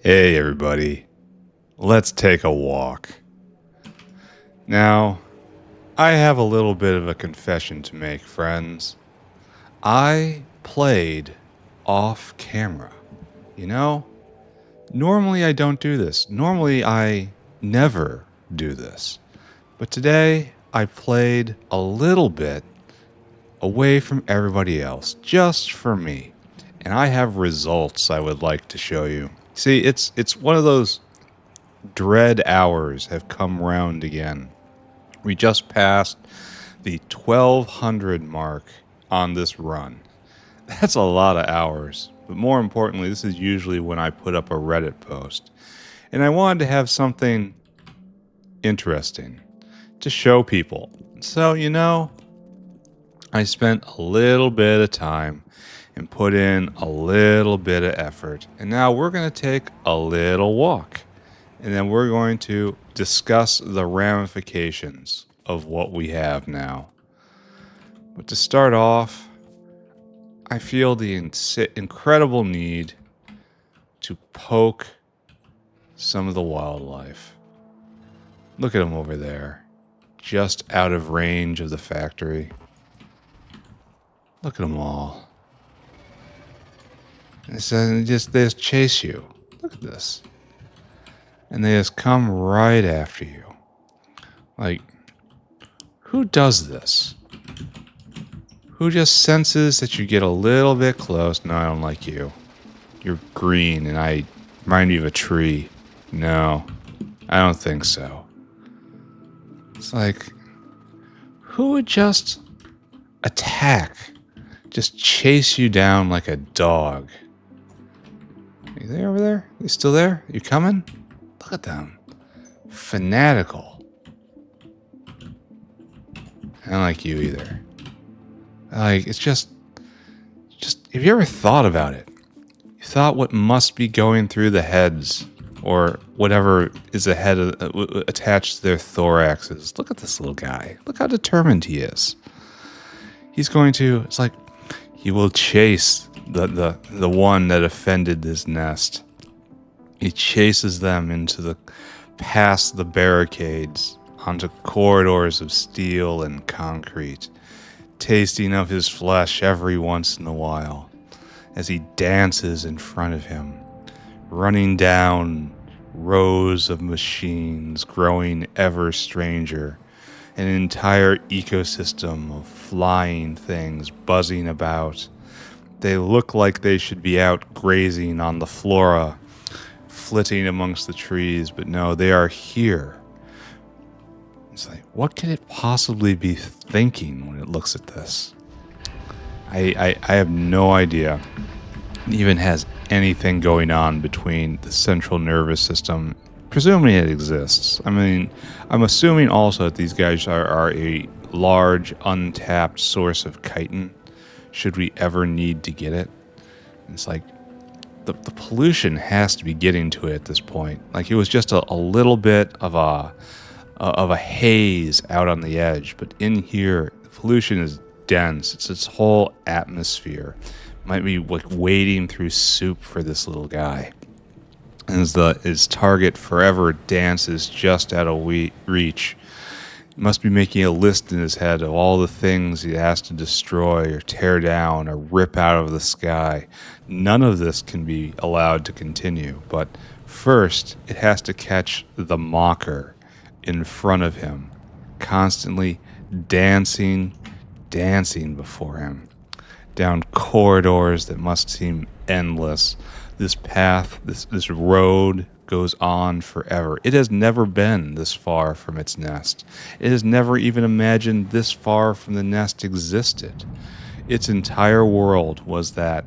Hey everybody, let's take a walk. Now, I have a little bit of a confession to make, friends. I played off camera. You know, normally I don't do this. Normally I never do this. But today I played a little bit away from everybody else, just for me. And I have results I would like to show you. See, it's one of those dread hours have come round again. We just passed the 1200 mark on this run. That's a lot of hours. But more importantly, this is usually when I put up a Reddit post. And I wanted to have something interesting to show people. So, I spent a little bit of time and put in a little bit of effort. And now we're going to take a little walk. And then we're going to discuss the ramifications of what we have now. But to start off, I feel the incredible need to poke some of the wildlife. Look at them over there, just out of range of the factory. Look at them all. And they just chase you. Look at this. And they just come right after you. Like, who does this? Who just senses that you get a little bit close? No, I don't like you. You're green and I remind you of a tree. No, I don't think so. It's like, who would just attack? Just chase you down like a dog? Are you there over there? You still there? You coming? Look at them. Fanatical. I don't like you either. Like, it's just, have you ever thought about it? You thought what must be going through the heads, or whatever is ahead of, attached to their thoraxes. Look at this little guy. Look how determined he is. He's going to, it's like, he will chase the one that offended his nest. He chases them past the barricades, onto corridors of steel and concrete, tasting of his flesh every once in a while, as he dances in front of him, running down rows of machines, growing ever stranger, an entire ecosystem of flying things buzzing about. They look like they should be out grazing on the flora, flitting amongst the trees, but no, they are here. It's like, what can it possibly be thinking when it looks at this? I have no idea it even has anything going on between the central nervous system. Presumably it exists. I mean, I'm assuming also that these guys are a large, untapped source of chitin, should we ever need to get it. It's like, the pollution has to be getting to it at this point. Like, it was just a little bit of a haze out on the edge, but in here, the pollution is dense. It's its whole atmosphere. Might be like wading through soup for this little guy. And as his target forever dances just out of reach, he must be making a list in his head of all the things he has to destroy or tear down or rip out of the sky. None of this can be allowed to continue, but first it has to catch the mocker in front of him, constantly dancing before him, down corridors that must seem endless. This path, this road goes on forever. It has never been this far from its nest. It has never even imagined this far from the nest existed. Its entire world was that,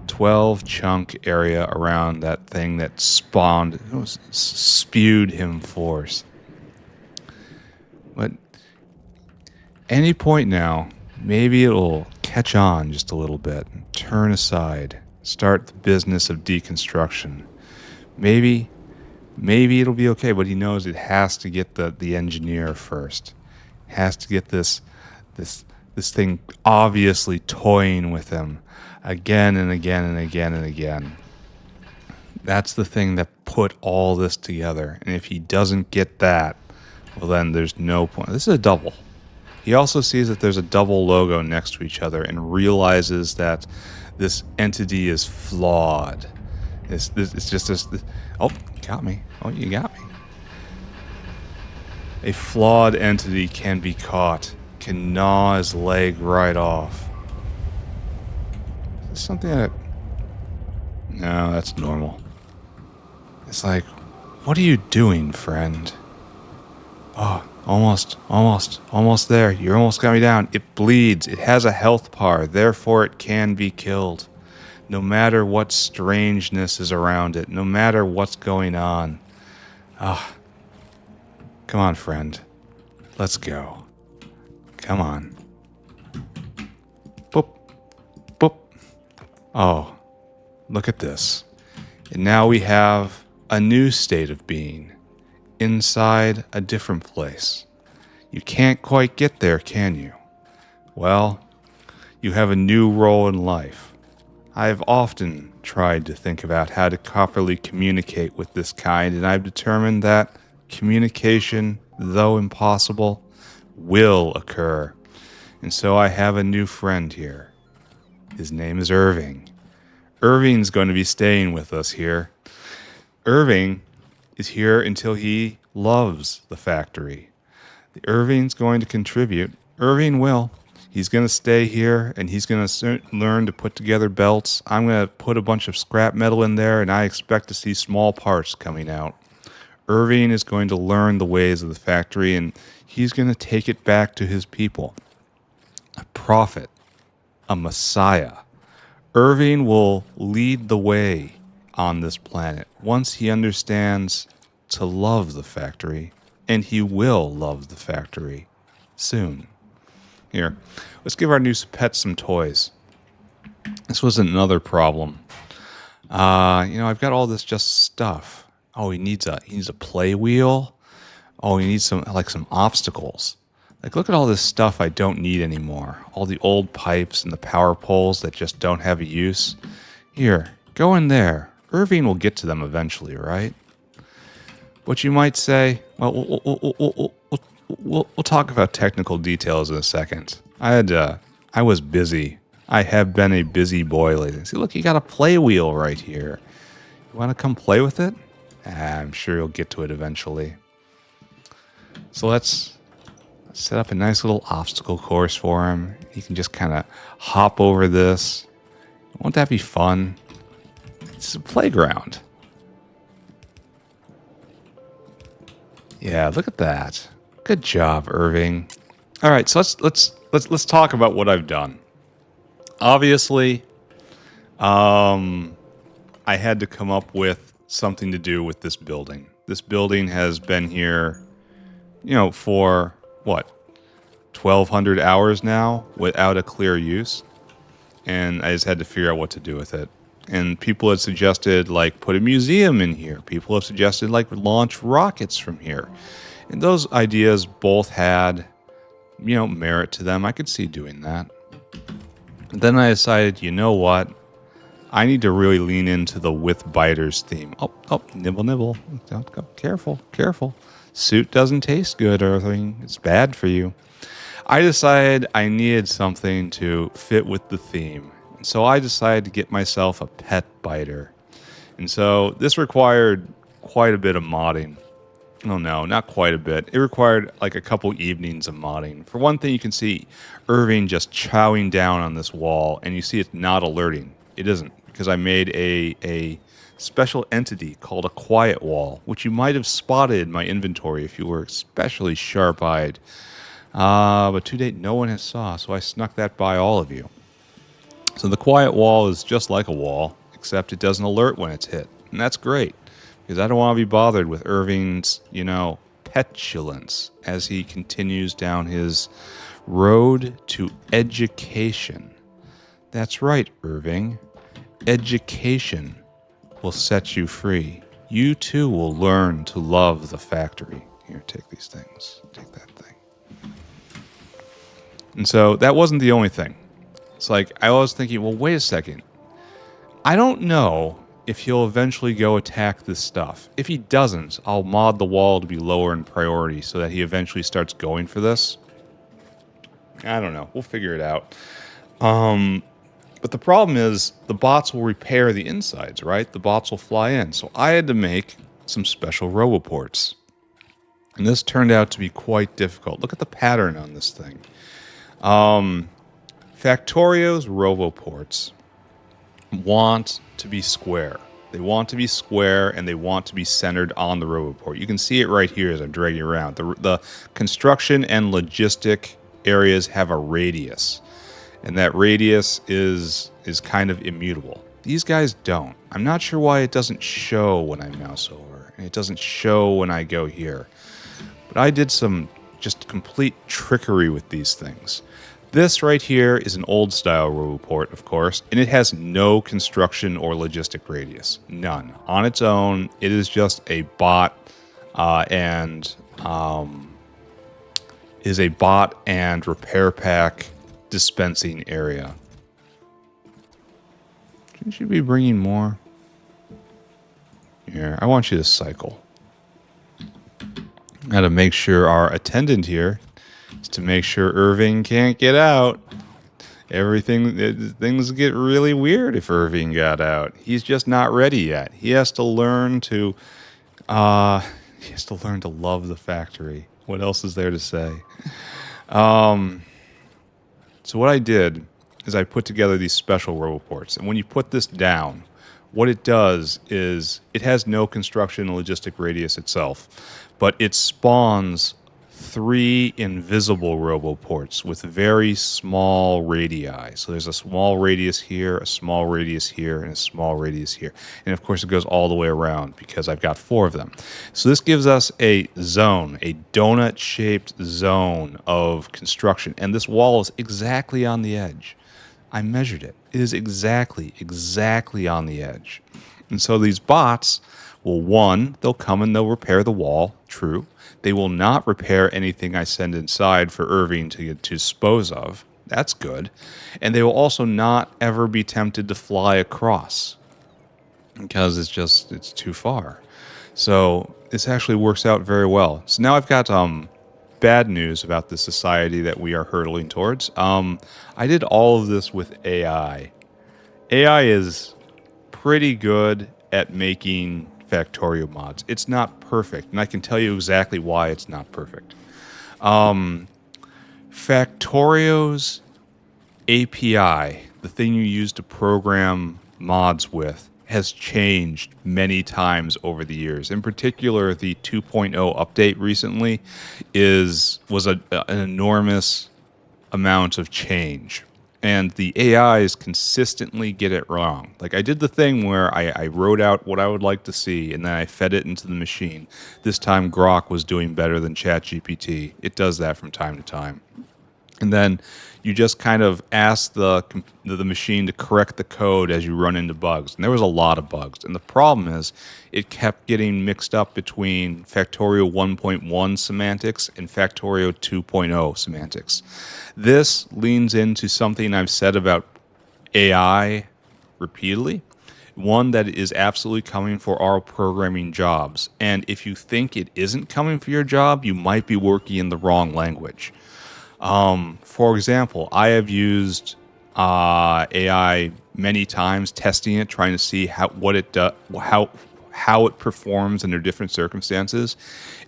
12 chunk area around that thing that spewed him forth. But any point now, maybe it'll catch on just a little bit, turn aside, start the business of deconstruction. Maybe it'll be okay, but he knows it has to get the engineer first. It has to get this thing obviously toying with him again and again and again and again. That's the thing that put all this together. And if he doesn't get that, well, then there's no point. This is a double. He also sees that there's a double logo next to each other and realizes that this entity is flawed. It's just this. Oh, you got me. Oh, you got me. A flawed entity can be caught, can gnaw his leg right off. Is this something that... No, that's normal. It's like, what are you doing, friend? Oh, almost there. You almost got me down. It bleeds. It has a health bar, therefore it can be killed. No matter what strangeness is around it, no matter what's going on. Ah, come on, friend. Let's go. Come on. Boop. Boop. Oh, look at this. And now we have a new state of being inside a different place. You can't quite get there, can you? Well, you have a new role in life. I've often tried to think about how to properly communicate with this kind, and I've determined that communication, though impossible, will occur. And so I have a new friend here. His name is Irving. Irving's going to be staying with us here. Irving is here until he loves the factory. Irving's going to contribute. Irving will. He's going to stay here, and he's going to learn to put together belts. I'm going to put a bunch of scrap metal in there, and I expect to see small parts coming out. Irving is going to learn the ways of the factory, and he's going to take it back to his people. A prophet, a messiah. Irving will lead the way on this planet once he understands to love the factory, and he will love the factory soon. Here, let's give our new pet some toys. This was another problem. I've got all this just stuff. Oh, he needs a play wheel. Oh, he needs some obstacles. Like, look at all this stuff I don't need anymore. All the old pipes and the power poles that just don't have a use. Here, go in there. Irving will get to them eventually, right? But you might say, well, we'll talk about technical details in a second. I was busy. I have been a busy boy lately. See, look, you got a play wheel right here. You want to come play with it? I'm sure you'll get to it eventually. So let's set up a nice little obstacle course for him. He can just kind of hop over this. Won't that be fun? It's a playground. Yeah, look at that. Good job, Irving. All right, so let's talk about what I've done. Obviously, I had to come up with something to do with this building. This building has been here, for what, 1,200 hours now without a clear use, and I just had to figure out what to do with it. And people had suggested, put a museum in here. People have suggested, launch rockets from here. And those ideas both had, merit to them. I could see doing that. And then I decided, you know what? I need to really lean into the with biters theme. Oh, nibble, nibble. Careful. Suit doesn't taste good or anything. It's bad for you. I decided I needed something to fit with the theme. So I decided to get myself a pet biter. And so this required quite a bit of modding. Oh no, not quite a bit. It required a couple evenings of modding. For one thing, you can see Irving just chowing down on this wall, and you see it's not alerting. It isn't, because I made a special entity called a quiet wall, which you might have spotted in my inventory if you were especially sharp-eyed. But to date, no one has saw, so I snuck that by all of you. So the quiet wall is just like a wall, except it doesn't alert when it's hit. And that's great, because I don't want to be bothered with Irving's, petulance as he continues down his road to education. That's right, Irving. Education will set you free. You too will learn to love the factory. Here, take these things. Take that thing. And so that wasn't the only thing. It's I was thinking, well, wait a second. I don't know if he'll eventually go attack this stuff. If he doesn't, I'll mod the wall to be lower in priority so that he eventually starts going for this. I don't know. We'll figure it out. But the problem is the bots will repair the insides, right? The bots will fly in. So I had to make some special roboports. And this turned out to be quite difficult. Look at the pattern on this thing. Factorio's roboports want to be square. They want to be square and they want to be centered on the roboport. You can see it right here as I'm dragging around. The construction and logistic areas have a radius. And that radius is kind of immutable. These guys don't. I'm not sure why it doesn't show when I mouse over. And it doesn't show when I go here. But I did some just complete trickery with these things. This right here is an old style roboport, of course, and it has no construction or logistic radius. None. On its own, it is just a bot and repair pack dispensing area. Shouldn't you be bringing more? Here, I want you to cycle. Got to make sure our attendant here is to make sure Irving can't get out. Things get really weird if Irving got out. He's just not ready yet. He has to learn to love the factory. What else is there to say? So what I did is I put together these special roboports. And when you put this down, what it does is it has no construction and logistic radius itself, but it spawns 3 invisible roboports with very small radii. So there's a small radius here, a small radius here, and a small radius here. And of course it goes all the way around because I've got 4 of them. So this gives us a zone, a donut-shaped zone of construction. And this wall is exactly on the edge. I measured it. It is exactly on the edge. And so these bots will, one, they'll come and they'll repair the wall, true. They will not repair anything I send inside for Irving to dispose of. That's good. And they will also not ever be tempted to fly across because it's too far. So this actually works out very well. So now I've got bad news about the society that we are hurtling towards. I did all of this with AI. AI is pretty good at making Factorio mods. It's not perfect, and I can tell you exactly why it's not perfect. Factorio's API, the thing you use to program mods with, has changed many times over the years. In particular, the 2.0 update recently was an enormous amount of change. And the AIs consistently get it wrong. Like I did the thing where I wrote out what I would like to see and then I fed it into the machine. This time Grok was doing better than ChatGPT. It does that from time to time. And then you just kind of ask the machine to correct the code as you run into bugs. And there was a lot of bugs. And the problem is it kept getting mixed up between Factorio 1.1 semantics and Factorio 2.0 semantics. This leans into something I've said about AI repeatedly. One, that is absolutely coming for our programming jobs. And if you think it isn't coming for your job, you might be working in the wrong language. For example, I have used AI many times, testing it, trying to see how it performs under different circumstances,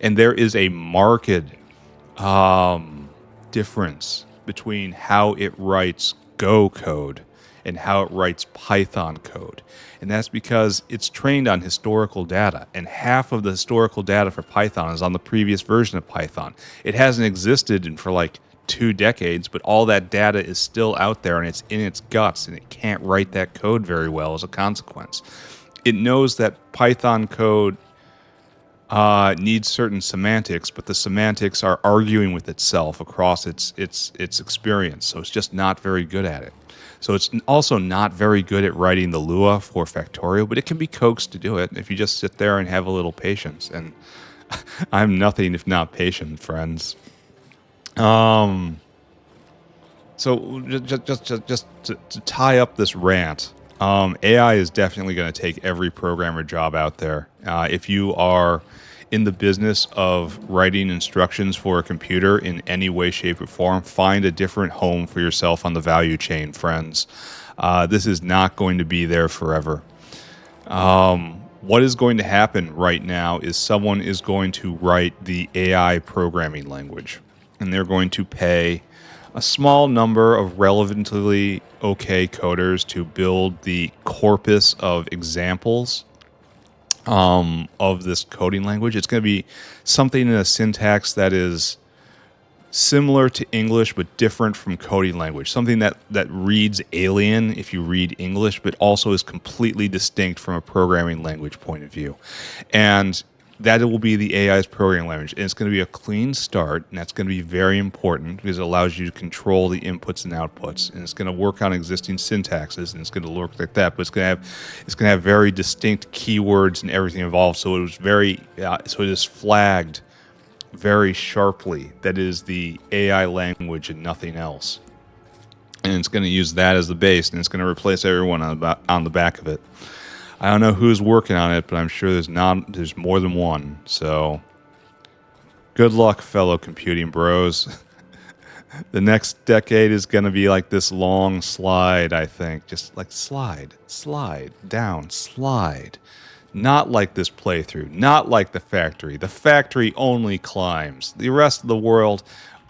and there is a marked difference between how it writes Go code and how it writes Python code. And that's because it's trained on historical data, and half of the historical data for Python is on the previous version of Python. It hasn't existed for like 2 decades, but all that data is still out there and it's in its guts, and it can't write that code very well as a consequence. It knows that Python code needs certain semantics, but the semantics are arguing with itself across its experience, so it's just not very good at it. So it's also not very good at writing the Lua for Factorio, but it can be coaxed to do it if you just sit there and have a little patience. And I'm nothing if not patient, friends. So just to tie up this rant, AI is definitely going to take every programmer job out there. If you are in the business of writing instructions for a computer in any way, shape, or form, find a different home for yourself on the value chain, friends. This is not going to be there forever. What is going to happen right now is someone is going to write the AI programming language, and they're going to pay a small number of relevantly okay coders to build the corpus of examples of this coding language. It's going to be something in a syntax that is similar to English but different from coding language. Something that reads alien if you read English, but also is completely distinct from a programming language point of view. And that will be the AI's programming language. And it's going to be a clean start, and that's going to be very important because it allows you to control the inputs and outputs. And it's going to work on existing syntaxes, and it's going to look like that. But it's going to have very distinct keywords and everything involved. So it is flagged very sharply that is the AI language and nothing else. And it's going to use that as the base, and it's going to replace everyone on the back of it. I don't know who's working on it, but I'm sure there's more than one. So good luck, fellow computing bros. The next decade is going to be like this long slide, I think. Just like slide, down, slide. Not like this playthrough, not like the factory. The factory only climbs. The rest of the world,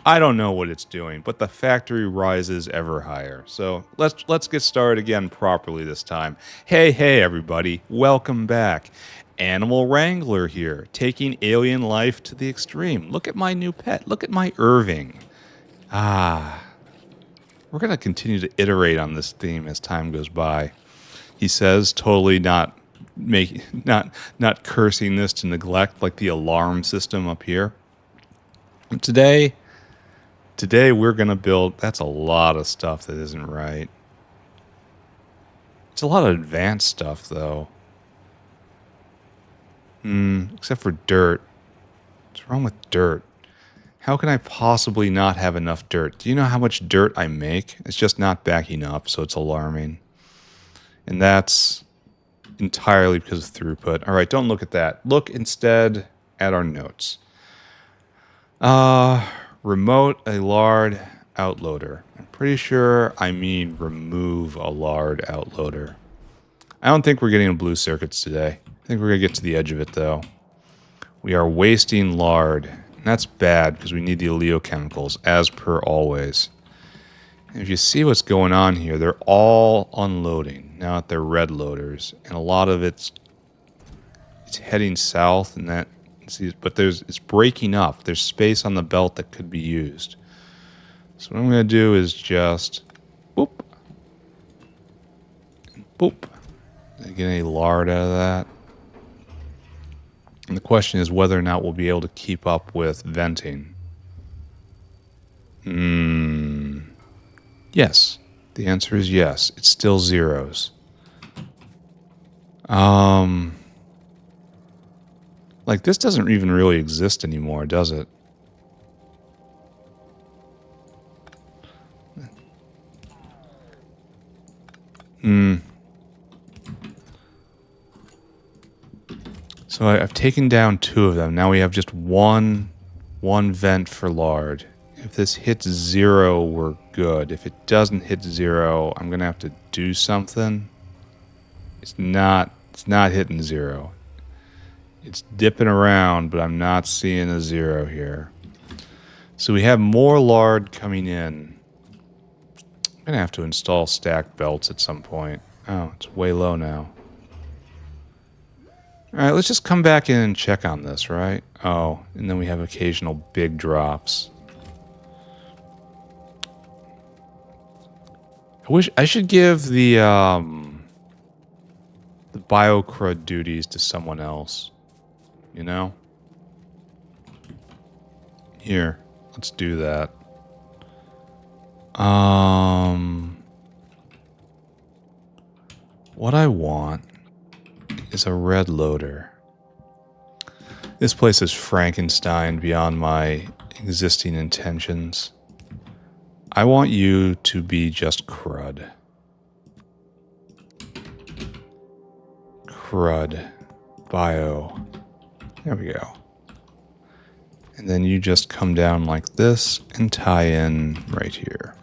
I don't know what it's doing, but the factory rises ever higher. So let's get started again properly this time. Hey, everybody. Welcome back. Animal Wrangler here, taking alien life to the extreme. Look at my new pet. Look at my Irving. We're going to continue to iterate on this theme as time goes by. He says, totally not cursing this to neglect like the alarm system up here. Today we're going to build, that's a lot of stuff that isn't right. It's a lot of advanced stuff though. Except for dirt. What's wrong with dirt? How can I possibly not have enough dirt? Do you know how much dirt I make? It's just not backing up, so it's alarming. And that's entirely because of throughput. All right, don't look at that. Look instead at our notes. Remote a lard outloader. I'm pretty sure I mean remove a lard outloader. I don't think we're getting a blue circuits today. I think we're going to get to the edge of it, though. We are wasting lard. And that's bad because we need the oleochemicals, as per always. And if you see what's going on here, they're all unloading now that they're red loaders. And a lot of it's heading south, and but it's breaking up. There's space on the belt that could be used. So what I'm going to do is just boop, and boop. Did I get any lard out of that? And the question is whether or not we'll be able to keep up with venting. Yes. The answer is yes. It's still zeros. Like, this doesn't even really exist anymore, does it? So I've taken down 2 of them. Now we have just one vent for lard. If this hits 0, we're good. If it doesn't hit 0, I'm going to have to do something. It's not hitting 0. It's dipping around, but I'm not seeing a 0 here. So we have more lard coming in. I'm going to have to install stack belts at some point. Oh, it's way low now. All right, let's just come back in and check on this, right? Oh, and then we have occasional big drops. I wish I should give the biocrud duties to someone else. You know? Here, let's do that. What I want is a red loader. This place is Frankenstein beyond my existing intentions. I want you to be just crud. crud. Bio. There we go. And then you just come down like this and tie in right here.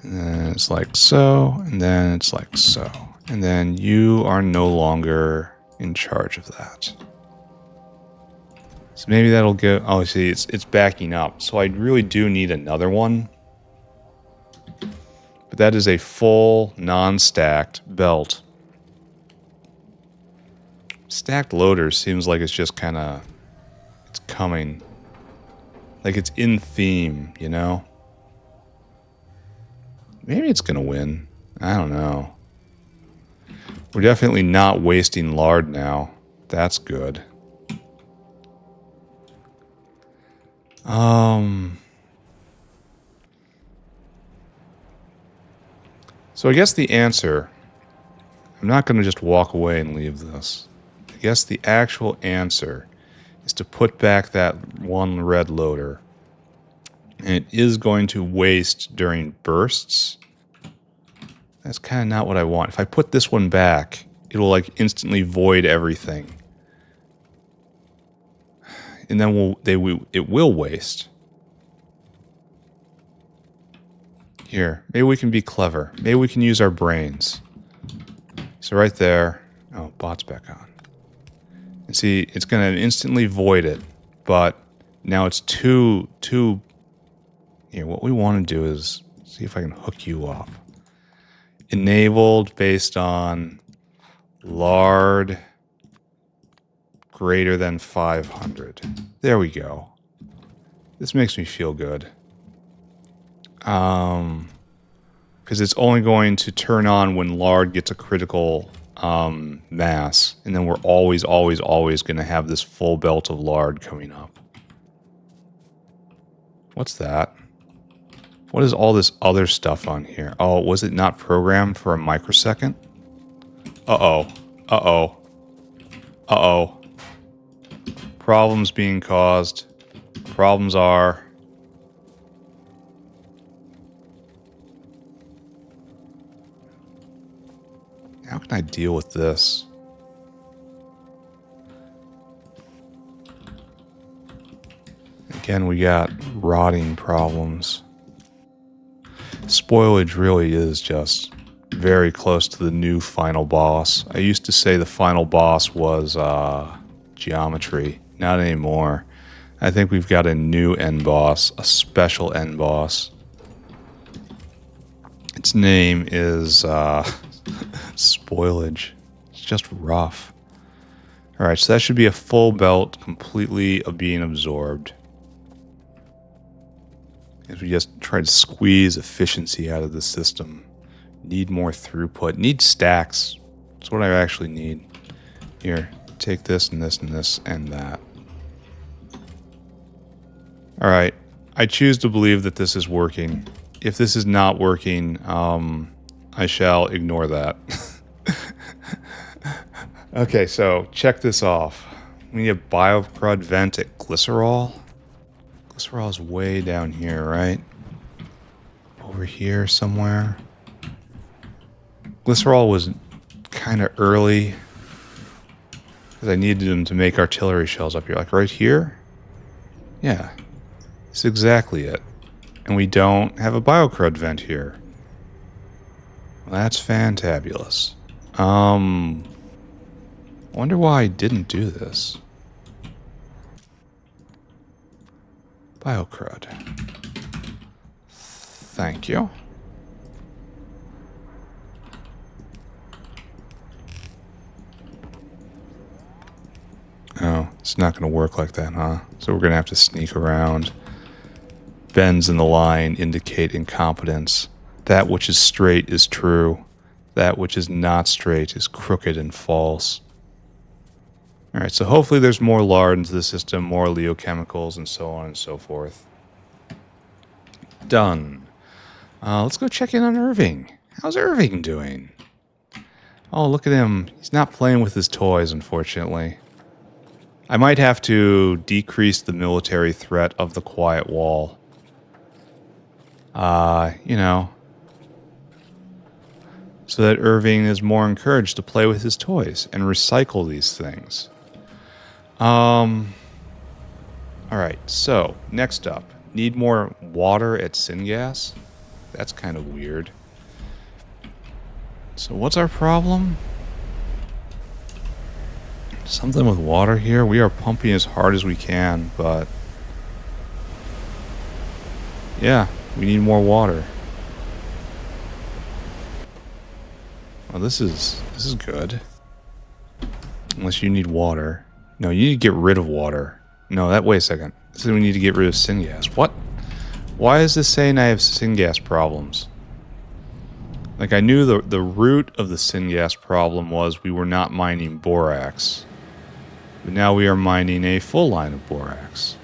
And then it's like so, and then it's like so. And then you are no longer in charge of that. So maybe that'll go... Oh, see, it's backing up. So I really do need another one. But that is a full, non-stacked belt. Stacked loader seems like it's just kind of... It's coming. Like it's in theme, you know? Maybe it's going to win. I don't know. We're definitely not wasting lard now. That's good. So I guess the answer... I'm not going to just walk away and leave this. I guess the actual answer is to put back that one red loader. And it is going to waste during bursts. That's kind of not what I want. If I put this one back, it'll like instantly void everything. And then it will waste. Here, maybe we can be clever. Maybe we can use our brains. So right there, oh, bot's back on. And see, it's going to instantly void it, but now it's too. Here, what we want to do is see if I can hook you up. Enabled based on lard greater than 500. There we go. This makes me feel good. Because it's only going to turn on when lard gets a critical mass, and then we're always going to have this full belt of lard coming up. What's that? What is all this other stuff on here? Oh, was it not programmed for a microsecond? Uh-oh. Uh-oh. Uh-oh. Problems being caused. Problems are... How can I deal with this? Again, we got rotting problems. Spoilage really is just very close to the new final boss. I used to say the final boss was geometry. Not anymore. I think we've got a new end boss, a special end boss. Its name is spoilage. It's just rough. Alright, so that should be a full belt completely being absorbed. As we just try to squeeze efficiency out of the system. Need more throughput. Need stacks. That's what I actually need. Here, take this and this and this and that. Alright, I choose to believe that this is working. If this is not working, I shall ignore that. Okay, so check this off. We need a biocrud vent at glycerol. Glycerol is way down here, right? Over here somewhere. Glycerol was kind of early because I needed them to make artillery shells up here. Like right here? Yeah. That's exactly it. And we don't have a biocrud vent here. Well, that's fantabulous. Wonder why I didn't do this. Biocrud. Thank you. Oh, it's not going to work like that, huh? So we're going to have to sneak around. Bends in the line indicate incompetence. That which is straight is true. That which is not straight is crooked and false. Alright, so hopefully there's more lard into the system, more oleochemicals, and so on and so forth. Done. Let's go check in on Irving. How's Irving doing? Oh, look at him. He's not playing with his toys, unfortunately. I might have to decrease the military threat of the quiet wall. You know. so that Irving is more encouraged to play with his toys and recycle these things. Alright, so, next up. Need more water at Syngas? That's kind of weird. So what's our problem? Something with water here? We are pumping as hard as we can, but... yeah, we need more water. Well, this is good. Unless you need water. No, you need to get rid of water. No, wait a second. This is we need to get rid of syngas. What? Why is this saying I have syngas problems? Like, I knew the root of the syngas problem was we were not mining borax. But now we are mining a full line of borax.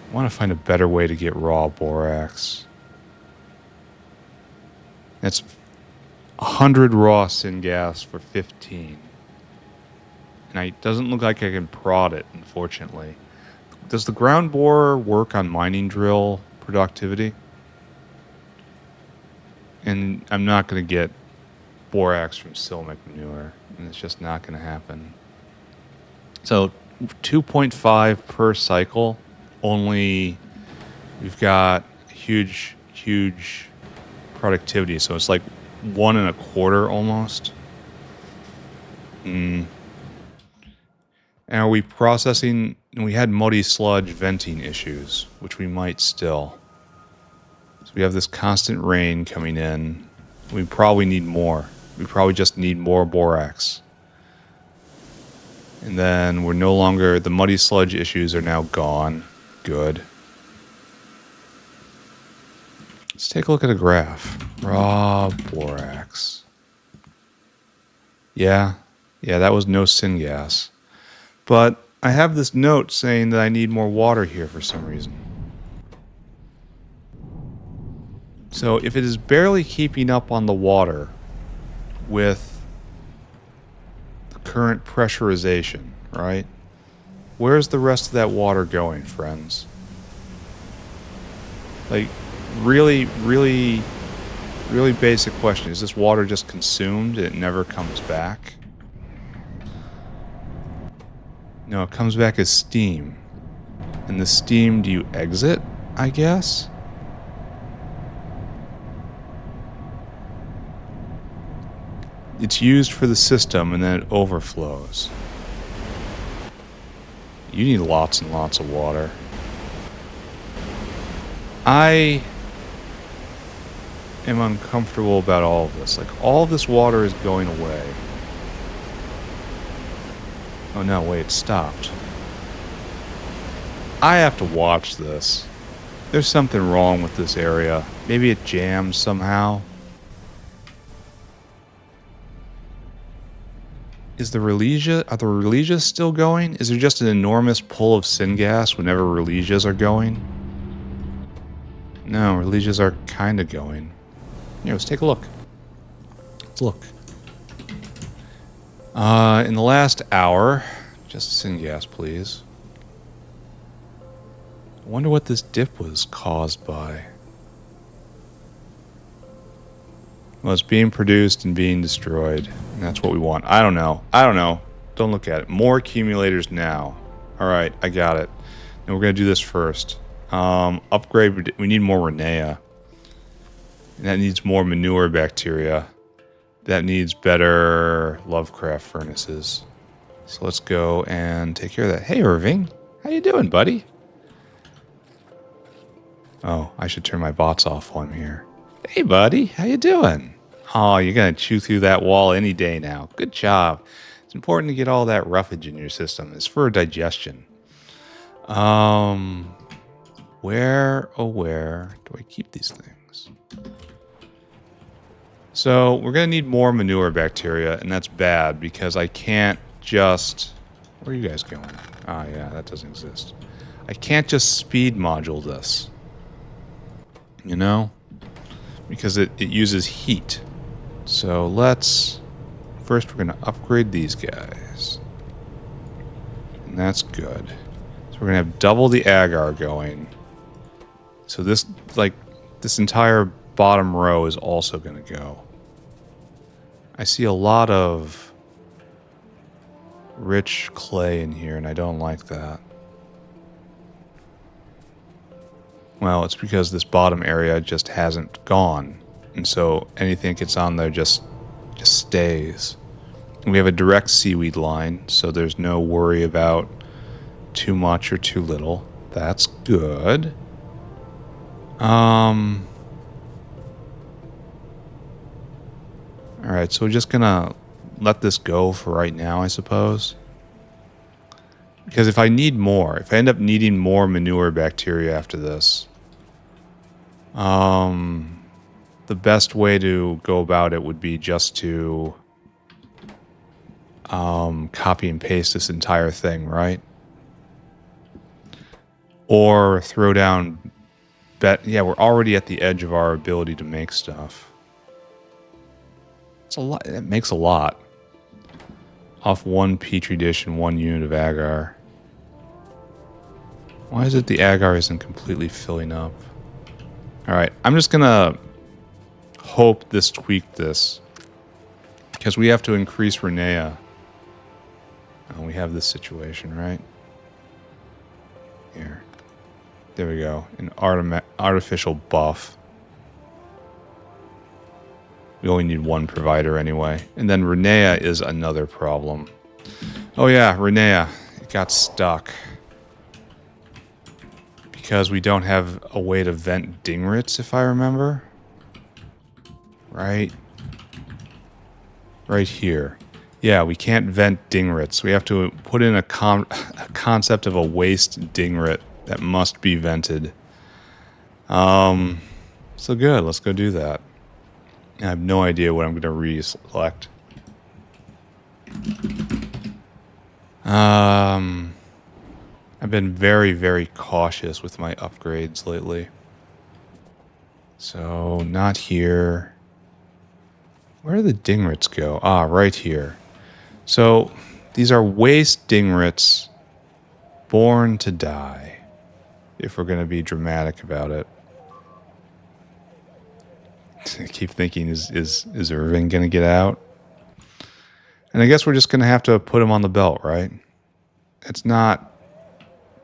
I want to find a better way to get raw borax. That's 100 raw syngas for 15. And it doesn't look like I can prod it, unfortunately. Does the ground borer work on mining drill productivity? And I'm not going to get borax from Silmic manure. And it's just not going to happen. So 2.5 per cycle. Only we've got huge productivity. So it's like 1 1/4 almost. And are we processing... we had muddy sludge venting issues, which we might still. So we have this constant rain coming in. We probably need more. We probably just need more borax. And then we're no longer... the muddy sludge issues are now gone. Good. Let's take a look at a graph. Raw borax. Yeah, that was no syngas. But I have this note saying that I need more water here for some reason. So if it is barely keeping up on the water with the current pressurization, right? Where's the rest of that water going, friends? Like, really basic question. Is this water just consumed and it never comes back? No, it comes back as steam. And the steam, do you exit, I guess? It's used for the system and then it overflows. You need lots and lots of water. I am uncomfortable about all of this. Like, all this water is going away. Oh no, wait, it stopped. I have to watch this. There's something wrong with this area. Maybe it jams somehow. Are the Relegias still going? Is there just an enormous pull of syngas whenever Relegias are going? No, Relegias are kind of going. Here, let's take a look. Let's look. In the last hour, just syngas, please. I wonder what this dip was caused by. Well, it's being produced and being destroyed. And that's what we want. I don't know. Don't look at it. More accumulators now. Alright, I got it. And we're going to do this first. Upgrade. We need more Renea. And that needs more manure bacteria. That needs better Lovecraft furnaces. So let's go and take care of that. Hey, Irving. How you doing, buddy? Oh, I should turn my bots off while I'm here. Hey, buddy. How you doing? Oh, you're going to chew through that wall any day now. Good job. It's important to get all that roughage in your system. It's for digestion. Where do I keep these things? So we're going to need more manure bacteria, and that's bad because I can't just... Where are you guys going? Ah, yeah, that doesn't exist. I can't just speed module this. You know? Because it uses heat. So let's... First, we're going to upgrade these guys. And that's good. So we're going to have double the agar going. So this, like, this entire bottom row is also going to go. I see a lot of rich clay in here, and I don't like that. Well, it's because this bottom area just hasn't gone, and so anything that gets on there just stays. We have a direct seaweed line, so there's no worry about too much or too little. That's good. Alright, so we're just gonna let this go for right now, I suppose. Because if I need more, if I end up needing more manure bacteria after this, the best way to go about it would be just to copy and paste this entire thing, right? Or throw down yeah, we're already at the edge of our ability to make stuff. It's a lot. It makes a lot off one petri dish and 1 unit of agar. Why is it the agar isn't completely filling up? All right, I'm just gonna hope this tweaked this, because we have to increase Renea. And we have this situation, right? Here. There we go. An artificial buff. We only need 1 provider anyway. And then Renea is another problem. Oh yeah, Renea. It got stuck. Because we don't have a way to vent dingrits, if I remember. Right? Right here. Yeah, we can't vent dingrits. We have to put in a concept of a waste dingrit that must be vented. So good, let's go do that. I have no idea what I'm going to reselect. I've been very, very cautious with my upgrades lately. So, not here. Where do the dingrits go? Ah, right here. So, these are waste dingrits born to die, if we're going to be dramatic about it. I keep thinking, is Irving going to get out? And I guess we're just going to have to put him on the belt, right? It's not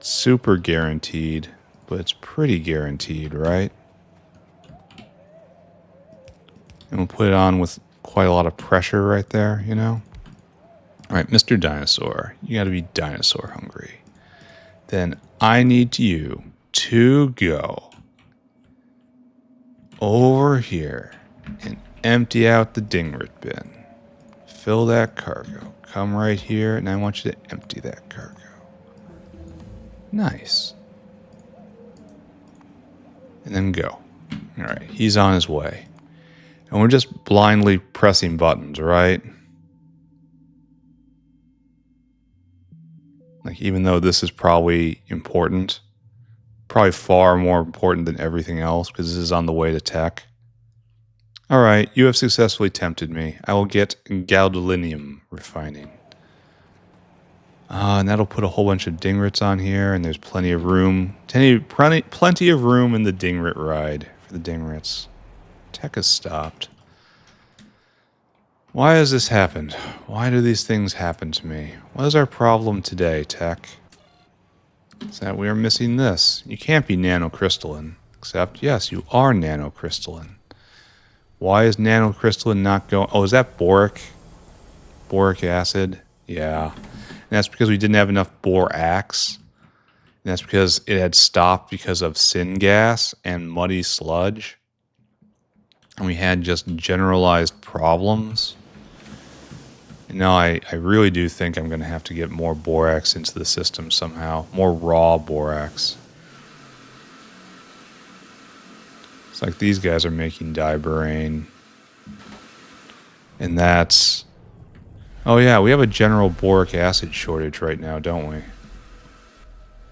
super guaranteed, but it's pretty guaranteed, right? And we'll put it on with quite a lot of pressure right there, you know? All right, Mr. Dinosaur, you got to be dinosaur hungry. Then I need you to go over here and empty out the dingrit bin. Fill that cargo. Come right here, and I want you to empty that cargo. Nice. And then go. All right, he's on his way. And we're just blindly pressing buttons, right? Like, even though this is probably important, probably far more important than everything else, because this is on the way to tech. All right, you have successfully tempted me. I will get gadolinium refining. And that'll put a whole bunch of dingrits on here, and there's plenty of room. Plenty of room in the dingrit ride for the dingrits. Tech has stopped. Why has this happened? Why do these things happen to me? What is our problem today, Tech? Is that we are missing this. You can't be nanocrystalline. Except, yes, you are nanocrystalline. Why is nanocrystalline not going... Oh, is that boric? Boric acid? Yeah. And that's because we didn't have enough borax. And that's because it had stopped because of syngas and muddy sludge. And we had just generalized problems. And now I really do think I'm going to have to get more borax into the system somehow. More raw borax. It's like these guys are making diborane. And that's... Oh yeah, we have a general boric acid shortage right now, don't we?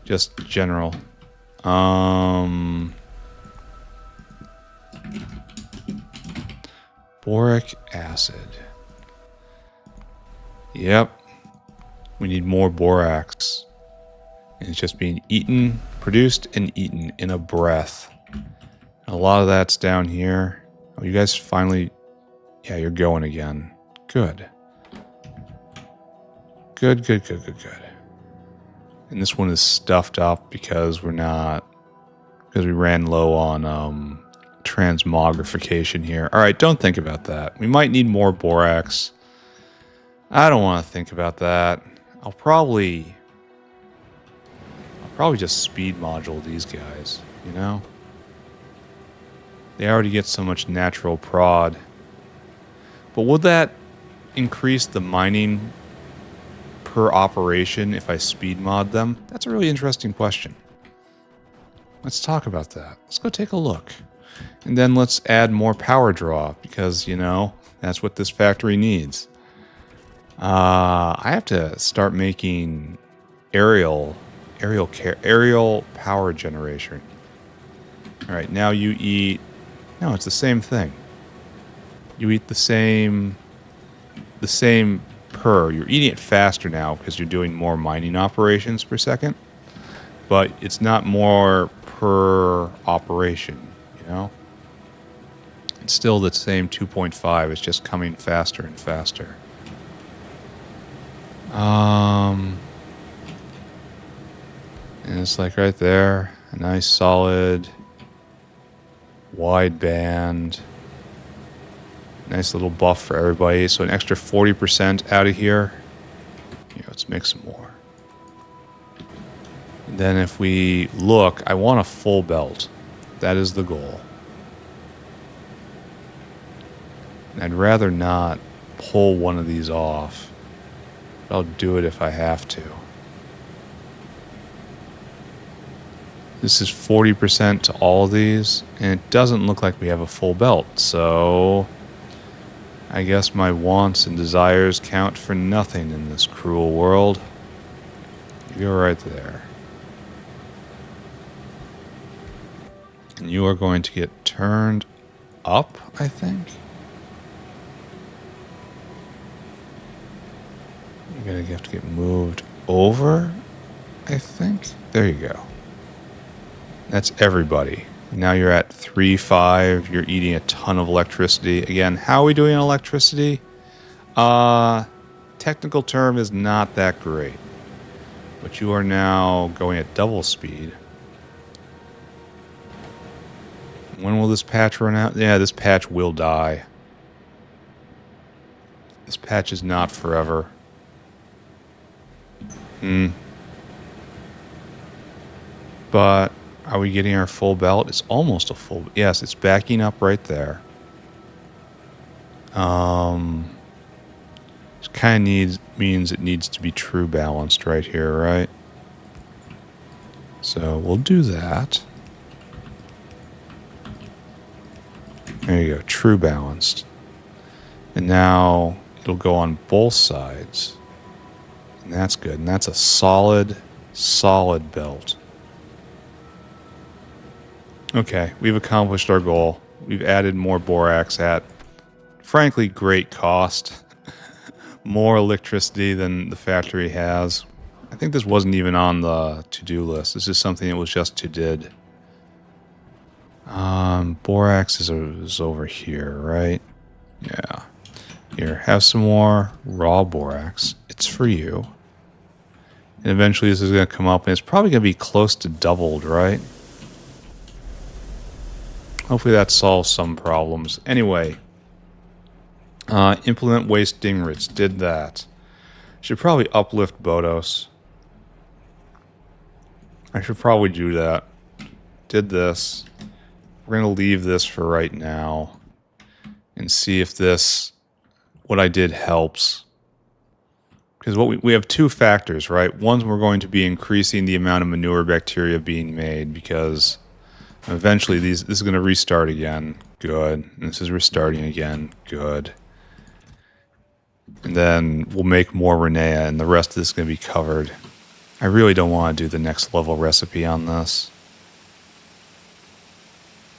Just general. Boric acid. Yep. We need more borax. And it's just being eaten, produced and eaten in a breath. A lot of that's down here. Oh, you guys finally... Yeah, you're going again. Good. Good, good, good, good, good. And this one is stuffed up because we're not... Because we ran low on transmogrification here. Alright, don't think about that. We might need more borax. I don't want to think about that. I'll probably just speed module these guys, you know? They already get so much natural prod. But would that increase the mining per operation if I speed mod them? That's a really interesting question. Let's talk about that. Let's go take a look. And then let's add more power draw, because, you know, that's what this factory needs. I have to start making aerial power generation. Alright, now you eat... No, it's the same thing. You eat the same per. You're eating it faster now because you're doing more mining operations per second. But it's not more per operation, you know? It's still the same 2.5. It's just coming faster and faster. And it's like right there. A nice solid wide band. Nice little buff for everybody. So an extra 40% out of here. Yeah, let's make some more. And then if we look, I want a full belt. That is the goal. And I'd rather not pull one of these off. But I'll do it if I have to. This is 40% to all of these. And it doesn't look like we have a full belt. So I guess my wants and desires count for nothing in this cruel world. You're right there. And you are going to get turned up, I think. You're going to have to get moved over, I think. There you go. That's everybody. Now you're at 3.5. You're eating a ton of electricity. Again, how are we doing on electricity? Technical term is not that great. But you are now going at double speed. When will this patch run out? Yeah, this patch will die. This patch is not forever. But are we getting our full belt? It's almost a full... Yes, it's backing up right there. It kind of means it needs to be true balanced right here, right? So we'll do that. There you go, true balanced. And now it'll go on both sides. And that's good. And that's a solid belt. Okay, we've accomplished our goal. We've added more borax at, frankly, great cost. More electricity than the factory has. I think this wasn't even on the to-do list. This is something that was just to-did. Borax is over here, right? Yeah. Here, have some more raw borax. It's for you. And eventually this is going to come up, and it's probably going to be close to doubled, right? Hopefully that solves some problems. Anyway, implement waste dingrits. Did that. Should probably uplift Bodos. I should probably do that. Did this. We're going to leave this for right now and see if this, what I did, helps. Because what we have two factors, right? One, we're going to be increasing the amount of manure bacteria being made because eventually this is going to restart again. Good. And this is restarting again. Good. And then we'll make more Renea, and the rest of this is going to be covered. I really don't want to do the next level recipe on this.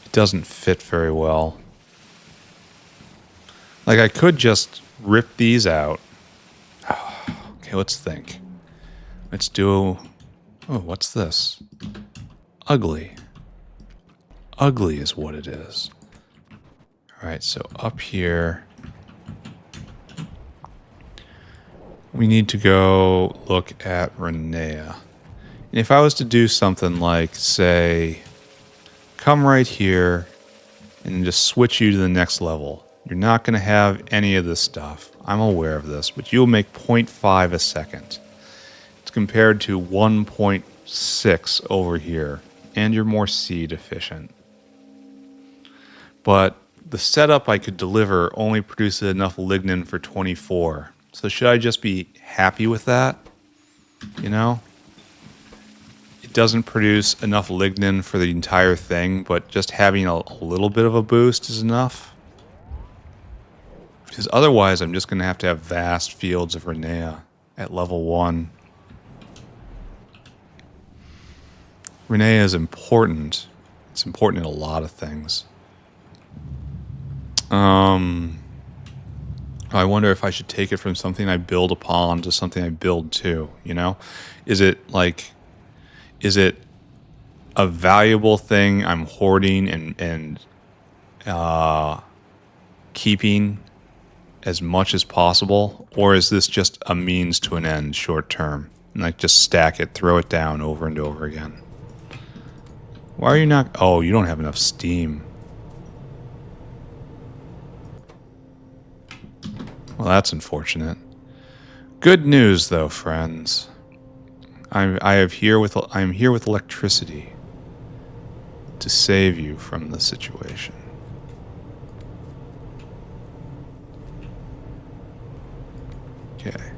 It doesn't fit very well. Like, I could just rip these out. Okay, let's think. Let's do... Oh, what's this? Ugly. Ugly is what it is. Alright, so up here, we need to go look at Renea. And if I was to do something like, say, come right here and just switch you to the next level, you're not going to have any of this stuff. I'm aware of this, but you'll make 0.5 a second. It's compared to 1.6 over here, and you're more seed efficient. But the setup I could deliver only produces enough lignin for 24. So should I just be happy with that? You know? It doesn't produce enough lignin for the entire thing, but just having a little bit of a boost is enough. Because otherwise I'm just going to have vast fields of Renea at level 1. Renea is important. It's important in a lot of things. I wonder if I should take it from something I build upon to something I build to, you know? Is it a valuable thing I'm hoarding and keeping as much as possible? Or is this just a means to an end short term? And like just stack it, throw it down over and over again. Why are you not... Oh, you don't have enough steam. Well, that's unfortunate. Good news, though, friends. I'm here with electricity to save you from the situation. Okay.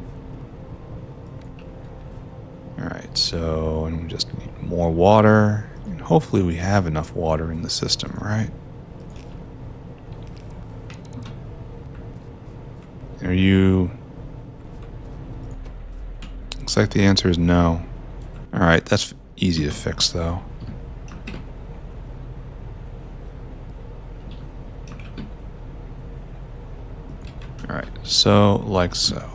All right. So, and we just need more water, and hopefully we have enough water in the system, right? Are you... Looks like the answer is no. Alright, that's easy to fix, though. Alright, so, like so.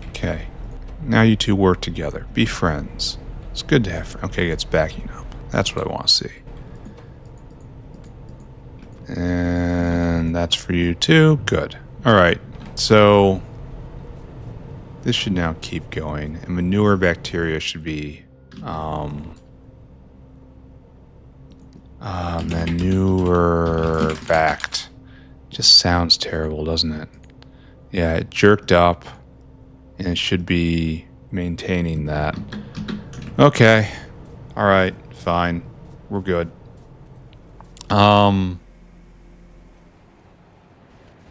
Okay. Now you two work together. Be friends. It's good to have... Okay, it's backing up. That's what I want to see. And that's for you too. Good. Alright, so this should now keep going. And manure bacteria should be manure backed. Just sounds terrible, doesn't it? Yeah, it jerked up and it should be maintaining that. Okay. Alright, fine. We're good.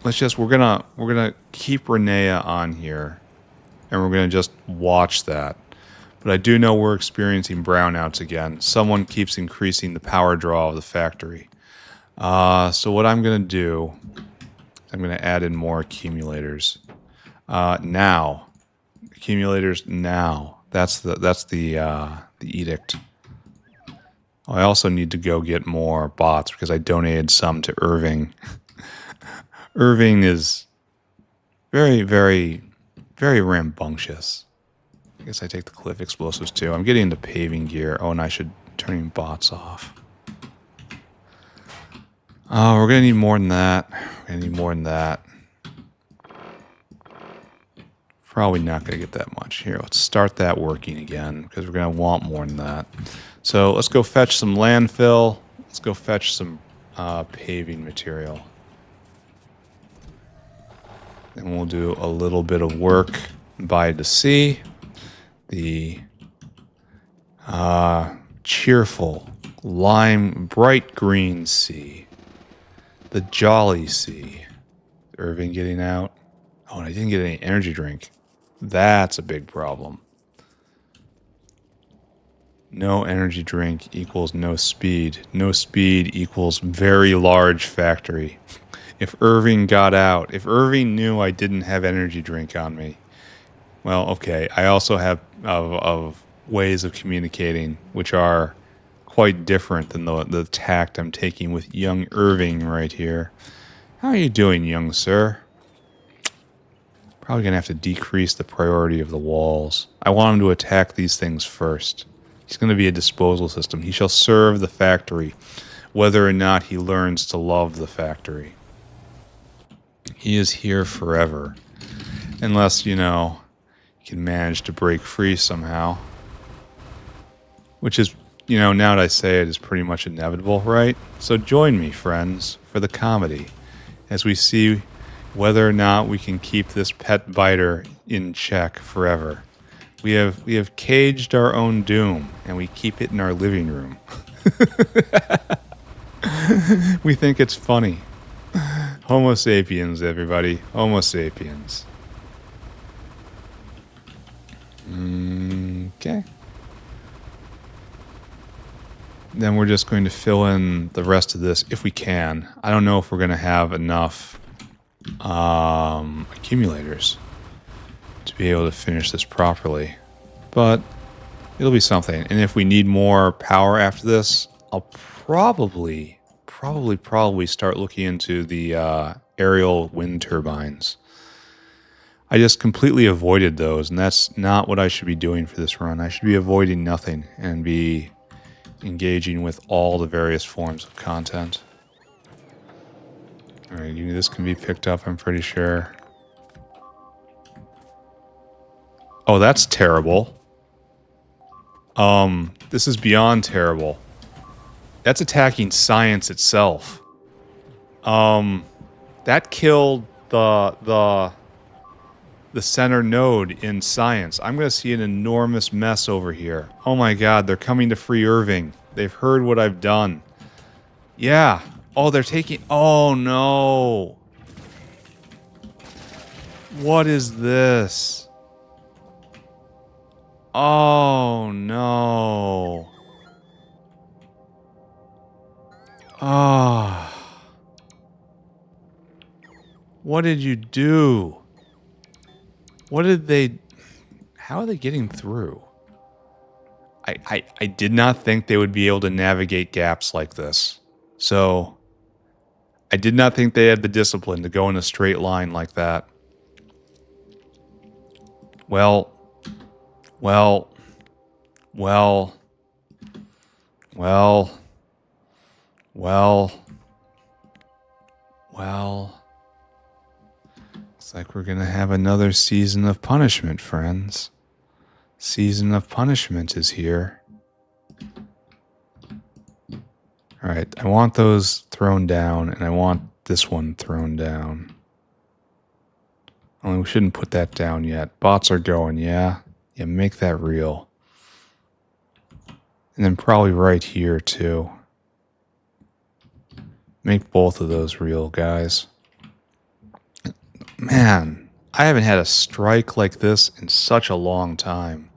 We're gonna keep Renea on here, and we're gonna just watch that. But I do know we're experiencing brownouts again. Someone keeps increasing the power draw of the factory. So what I'm gonna do, I'm gonna add in more accumulators. Now, accumulators now. That's the edict. I also need to go get more bots because I donated some to Irving. Irving is very, very, very rambunctious. I guess I take the cliff explosives too. I'm getting into paving gear. Oh, and I should turn bots off. Oh, we're going to need more than that. We're going to need more than that. Probably not going to get that much. Here, let's start that working again because we're going to want more than that. So let's go fetch some landfill. Let's go fetch some paving material. And we'll do a little bit of work by the sea. The cheerful, lime, bright green sea. The jolly sea. Irving getting out. Oh, and I didn't get any energy drink. That's a big problem. No energy drink equals no speed. No speed equals very large factory. If Irving got out, if Irving knew I didn't have energy drink on me, well, okay, I also have of ways of communicating which are quite different than the tact I'm taking with young Irving right here. How are you doing, young sir? Probably going to have to decrease the priority of the walls. I want him to attack these things first. He's going to be a disposal system. He shall serve the factory, whether or not he learns to love the factory. He is here forever. Unless, you know, he can manage to break free somehow. Which is, you know, now that I say it, is pretty much inevitable, right? So join me, friends, for the comedy, as we see whether or not we can keep this pet biter in check forever. We have caged our own doom, and we keep it in our living room. We think it's funny. Homo sapiens, everybody. Homo sapiens. Okay. Then we're just going to fill in the rest of this if we can. I don't know if we're going to have enough accumulators to be able to finish this properly, but it'll be something. And if we need more power after this, I'll probably start looking into the aerial wind turbines. I just completely avoided those, and that's not what I should be doing for this run. I should be avoiding nothing and be engaging with all the various forms of content. Alright, this can be picked up, I'm pretty sure. Oh, that's terrible. This is beyond terrible. That's attacking science itself. That killed the center node in science. I'm going to see an enormous mess over here. Oh my god, they're coming to free Irving. They've heard what I've done. Yeah. Oh, they're taking... Oh, no. What is this? Oh, no. Ah. Oh. What did you do? What did they... How are they getting through? I did not think they would be able to navigate gaps like this. So, I did not think they had the discipline to go in a straight line like that. Well... Looks like we're gonna have another season of punishment, friends. Season of punishment is here. Alright, I want those thrown down, and I want this one thrown down. Only we shouldn't put that down yet. Bots are going, yeah? Yeah, make that real. And then probably right here, too. Make both of those real, guys. Man, I haven't had a strike like this in such a long time.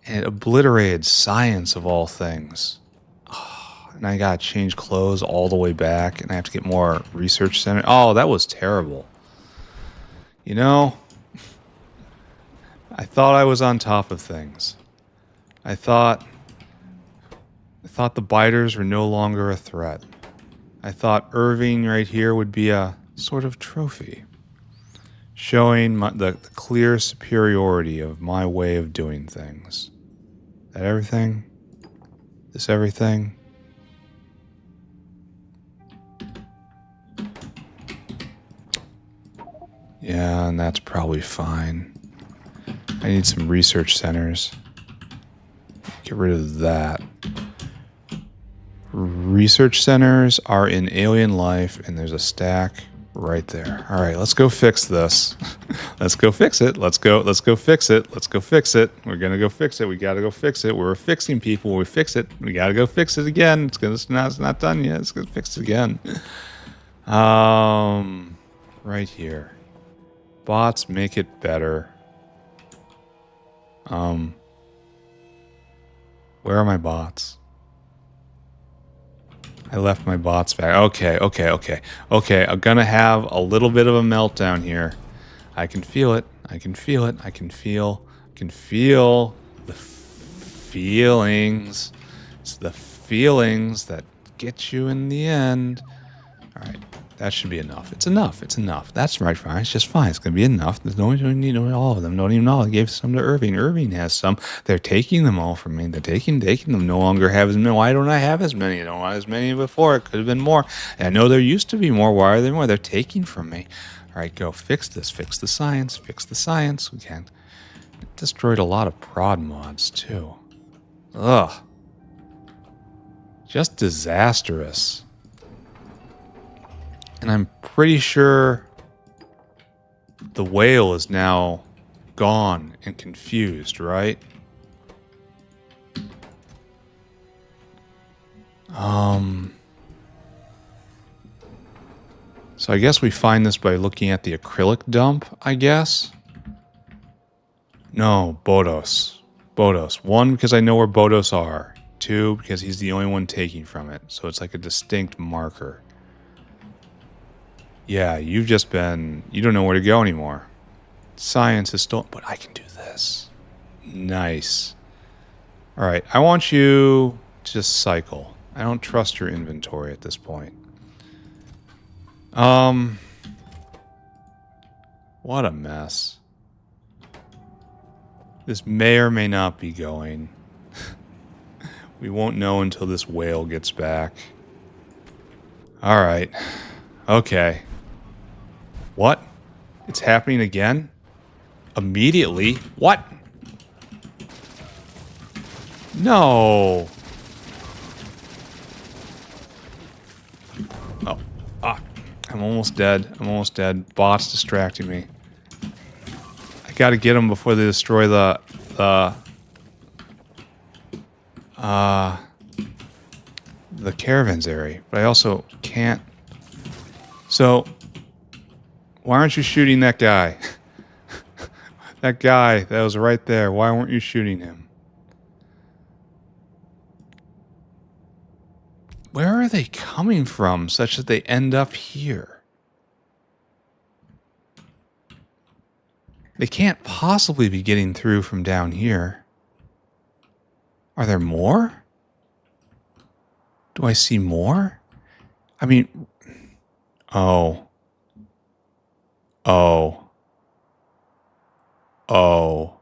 And it obliterated science of all things. Oh, and I gotta change clothes all the way back, and I have to get more research center. Oh, that was terrible. You know, I thought I was on top of things. I thought the biters were no longer a threat. I thought Irving right here would be a sort of trophy, showing the clear superiority of my way of doing things. That everything? This everything? Yeah, and that's probably fine. I need some research centers. Get rid of that. Research centers are in alien life, and there's a stack right there. All right, let's go fix this. Let's go fix it. Let's go fix it. Let's go fix it. We're gonna go fix it. We gotta go fix it. We're fixing people. We fix it. We gotta go fix it again. It's not done yet. It's gonna fix it again. Right here. Bots make it better. Where are my bots? I left my bots back. Okay. I'm gonna have a little bit of a meltdown here. I can feel it. I can feel the feelings. It's the feelings that get you in the end. Alright. That should be enough. It's enough. It's enough. That's right, fine. It's just fine. It's going to be enough. There's no need all of them. Don't even know. I gave some to Irving. Irving has some. They're taking them all from me. They're taking them. No longer have as many. Why don't I have as many? I don't want as many before. It could have been more. And I know there used to be more. Why are there more? They're taking from me. All right, go. Fix this. Fix the science. Fix the science. We can. It destroyed a lot of prod mods, too. Ugh. Just disastrous. And I'm pretty sure the whale is now gone and confused, right? So I guess we find this by looking at the acrylic dump, I guess. No, Bodos. Bodos. 1, because I know where Bodos are. 2, because he's the only one taking from it. So it's like a distinct marker. Yeah, you've just been... You don't know where to go anymore. Science is still... But I can do this. Nice. Alright, I want you to just cycle. I don't trust your inventory at this point. What a mess. This may or may not be going. We won't know until this whale gets back. Alright. Okay. What? It's happening again? Immediately? What? No. Oh. Ah. I'm almost dead. I'm almost dead. Bot's distracting me. I gotta get them before they destroy the caravans area. But I also can't. So, why aren't you shooting that guy? That guy that was right there. Why weren't you shooting him? Where are they coming from such that they end up here? They can't possibly be getting through from down here. Are there more? Do I see more? I mean... Oh. Oh. Oh.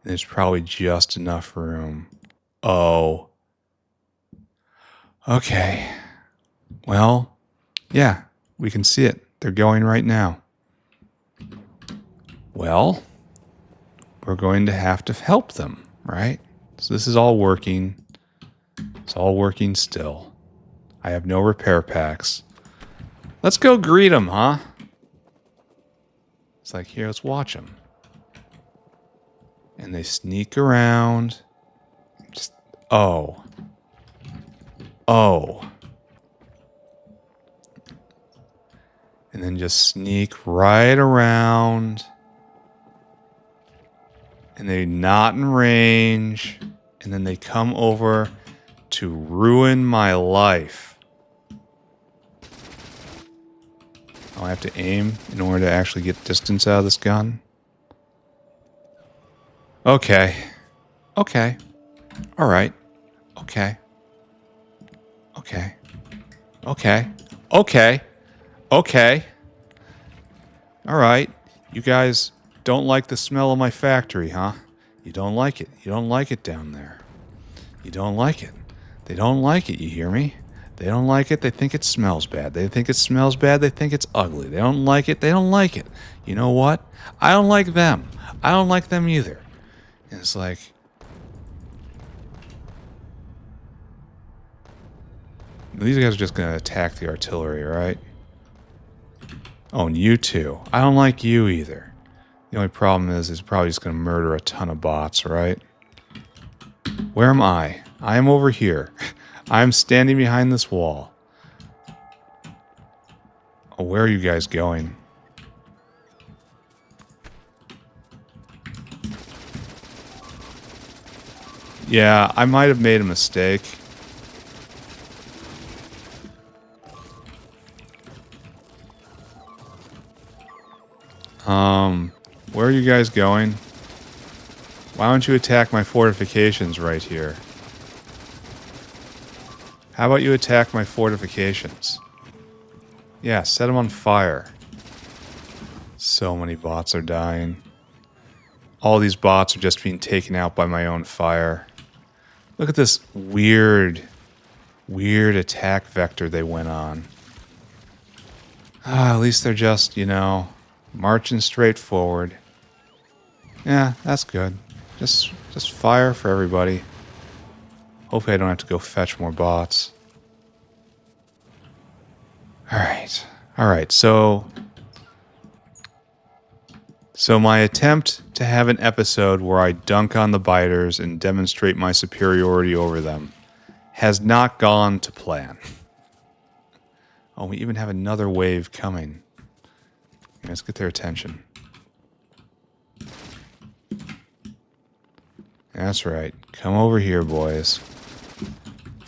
There's probably just enough room. Oh. Okay. Well, yeah, we can see it. They're going right now. Well, we're going to have to help them, right? So this is all working. It's all working still. I have no repair packs. Let's go greet them, huh? It's like, here, let's watch them. And they sneak around. Just, oh. Oh. And then just sneak right around. And they're not in range. And then they come over to ruin my life. Oh, I have to aim in order to actually get distance out of this gun. Okay. Okay. All right. Okay. Okay. Okay. Okay. Okay. All right. You guys don't like the smell of my factory, huh? You don't like it. You don't like it down there. You don't like it. They don't like it, you hear me? They don't like it. They think it smells bad. They think it smells bad. They think it's ugly. They don't like it. They don't like it. You know what? I don't like them. I don't like them either. And it's like... These guys are just going to attack the artillery, right? Oh, and you too. I don't like you either. The only problem is it's probably just going to murder a ton of bots, right? Where am I? I am over here. I'm standing behind this wall. Oh, where are you guys going? Yeah, I might have made a mistake. Where are you guys going? Why don't you attack my fortifications right here? How about you attack my fortifications? Yeah, set them on fire. So many bots are dying. All these bots are just being taken out by my own fire. Look at this weird attack vector they went on. At least they're just, you know, marching straight forward. Yeah, that's good. Just fire for everybody. Hopefully I don't have to go fetch more bots. Alright, so my attempt to have an episode where I dunk on the biters and demonstrate my superiority over them has not gone to plan. Oh, we even have another wave coming. Let's get their attention. That's right. Come over here, boys.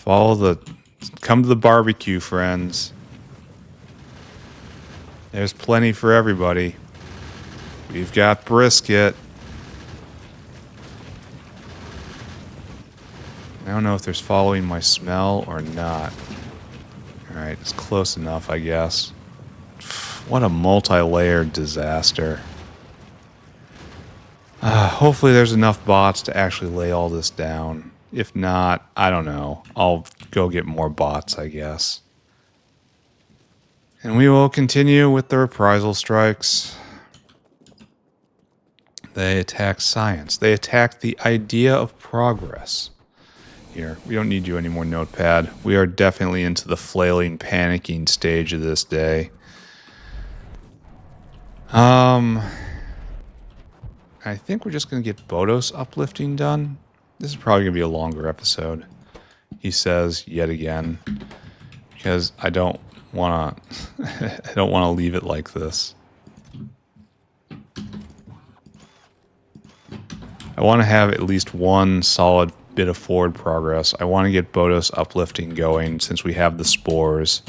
Come to the barbecue, friends. There's plenty for everybody. We've got brisket. I don't know if there's following my smell or not. Alright, it's close enough, I guess. What a multi-layered disaster. Hopefully there's enough bots to actually lay all this down. If not, I don't know. I'll go get more bots, I guess. And we will continue with the reprisal strikes. They attack science. They attack the idea of progress. Here, we don't need you anymore, Notepad. We are definitely into the flailing, panicking stage of this day. I think we're just going to get Bodos uplifting done. This is probably going to be a longer episode. He says yet again, because I don't want to leave it like this. I want to have at least one solid bit of forward progress. I want to get Bodos uplifting going since we have the spores.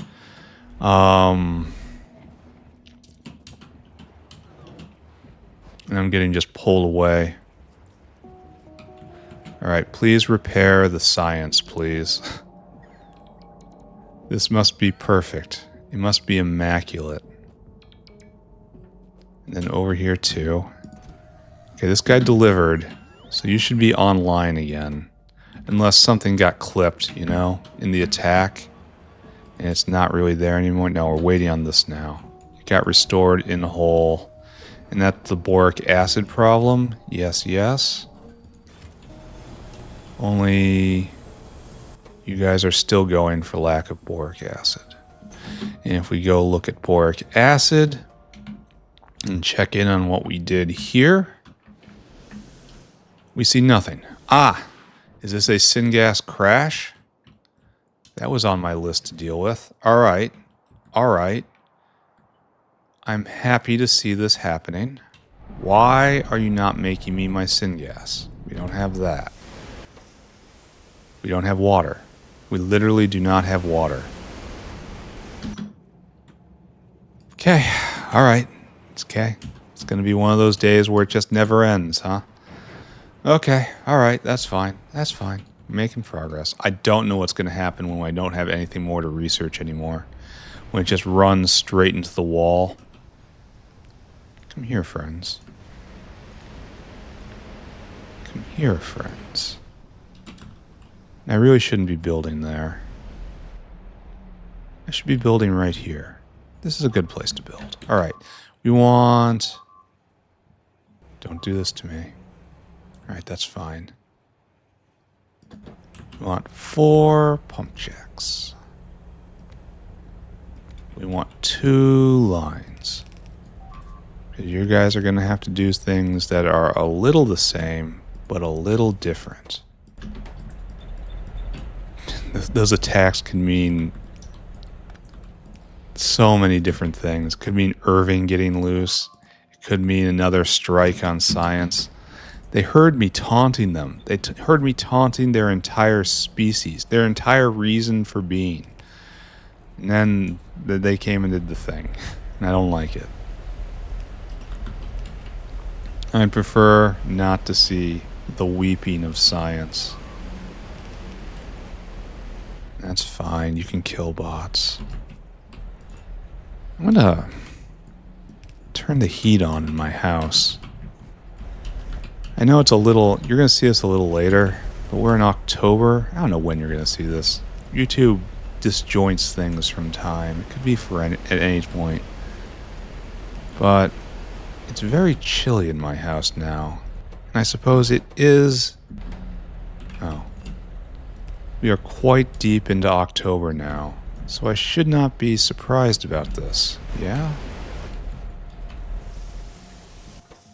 And I'm getting just pulled away. Alright, please repair the science, please. This must be perfect. It must be immaculate. And then over here too. Okay, this guy delivered, so you should be online again. Unless something got clipped, you know, in the attack. And it's not really there anymore. No, we're waiting on this now. It got restored in whole. And that's the boric acid problem. Yes, yes. Only you guys are still going for lack of boric acid. And if we go look at boric acid and check in on what we did here, we see nothing. Ah, is this a syngas crash? That was on my list to deal with. All right. I'm happy to see this happening. Why are you not making me my syngas? We don't have that. We don't have water. We literally do not have water. Okay. All right. It's okay. It's going to be one of those days where it just never ends, huh? Okay. All right. That's fine. That's fine. We're making progress. I don't know what's going to happen when I don't have anything more to research anymore. When it just runs straight into the wall. Come here, friends. Come here, friends. I really shouldn't be building there. I should be building right here. This is a good place to build. Alright. We want... Don't do this to me. Alright, that's fine. We want 4 pump jacks. We want 2 lines. Because you guys are going to have to do things that are a little the same, but a little different. Those attacks can mean so many different things. It could mean Irving getting loose. It could mean another strike on science. They heard me taunting them. They heard me taunting their entire species, their entire reason for being. And then they came and did the thing. And I don't like it. I'd prefer not to see the weeping of science. That's fine. You can kill bots. I'm gonna turn the heat on in my house. I know it's a little, you're gonna see this a little later, but we're in October. I don't know when you're gonna see this. YouTube disjoints things from time. It could be at any point. But it's very chilly in my house now. And I suppose it is... Oh. We are quite deep into October now. So I should not be surprised about this. Yeah?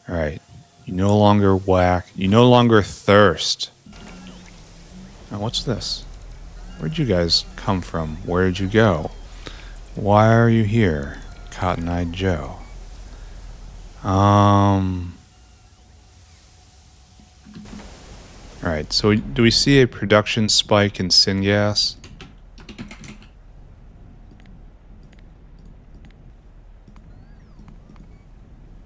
Alright. You no longer whack. You no longer thirst. Now what's this? Where'd you guys come from? Where did you go? Why are you here, Cotton-Eyed Joe? Alright, so do we see a production spike in syngas?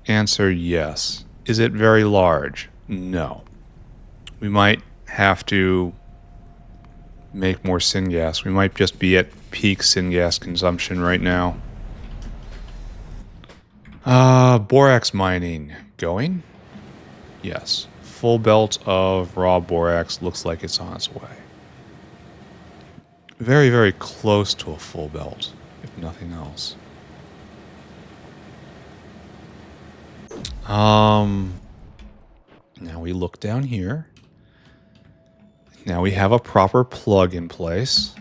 Answer, yes. Is it very large? No. We might have to make more syngas. We might just be at peak syngas consumption right now. Borax mining. Going? Yes. Full belt of raw borax looks like it's on its way. Very, very close to a full belt, if nothing else. Now we look down here. Now we have a proper plug in place.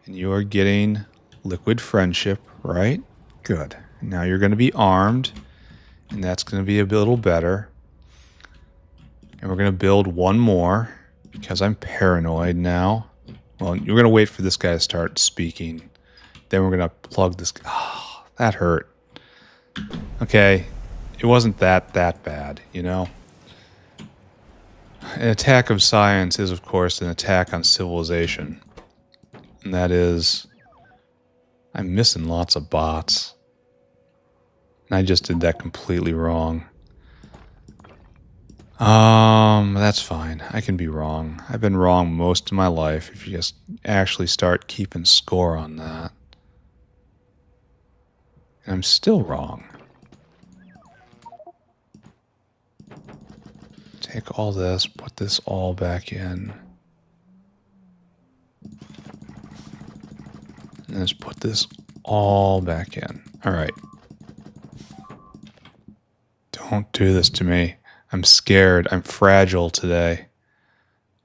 And you are getting liquid friendship, right? Good. Now you're going to be armed. And that's going to be a little better. And we're going to build one more. Because I'm paranoid now. Well, you're going to wait for this guy to start speaking. Then we're going to plug this... Oh, that hurt. Okay. It wasn't that bad, you know? An attack of science is, of course, an attack on civilization. And that is... I'm missing lots of bots. And I just did that completely wrong. That's fine. I can be wrong. I've been wrong most of my life if you just actually start keeping score on that. And I'm still wrong. Take all this, put this all back in. And just put this all back in. Alright. Don't do this to me. I'm scared. I'm fragile today.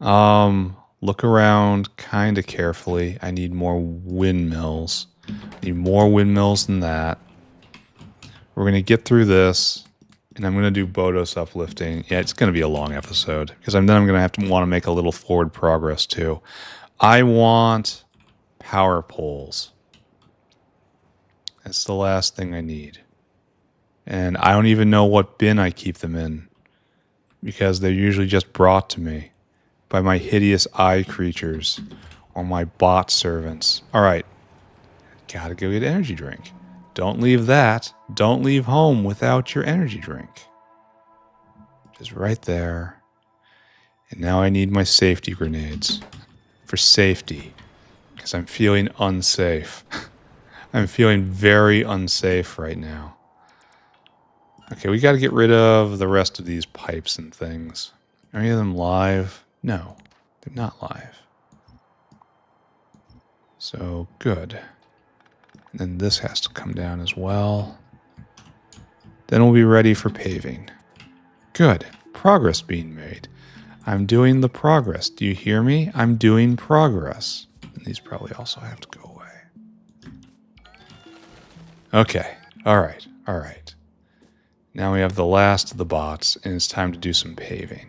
Look around kind of carefully. I need more windmills. I need more windmills than that. We're going to get through this. And I'm going to do Bodos uplifting. Yeah, it's going to be a long episode. Because then I'm going to have to want to make a little forward progress too. I want power poles. That's the last thing I need. And I don't even know what bin I keep them in. Because they're usually just brought to me by my hideous eye creatures or my bot servants. Alright. Gotta go get an energy drink. Don't leave that. Don't leave home without your energy drink. Just right there. And now I need my safety grenades. For safety. Because I'm feeling unsafe. I'm feeling very unsafe right now. Okay, we got to get rid of the rest of these pipes and things. Are any of them live? No, they're not live. So, good. And then this has to come down as well. Then we'll be ready for paving. Good. Progress being made. I'm doing the progress. Do you hear me? I'm doing progress. And these probably also have to go away. Okay. All right. All right. Now we have the last of the bots, and it's time to do some paving.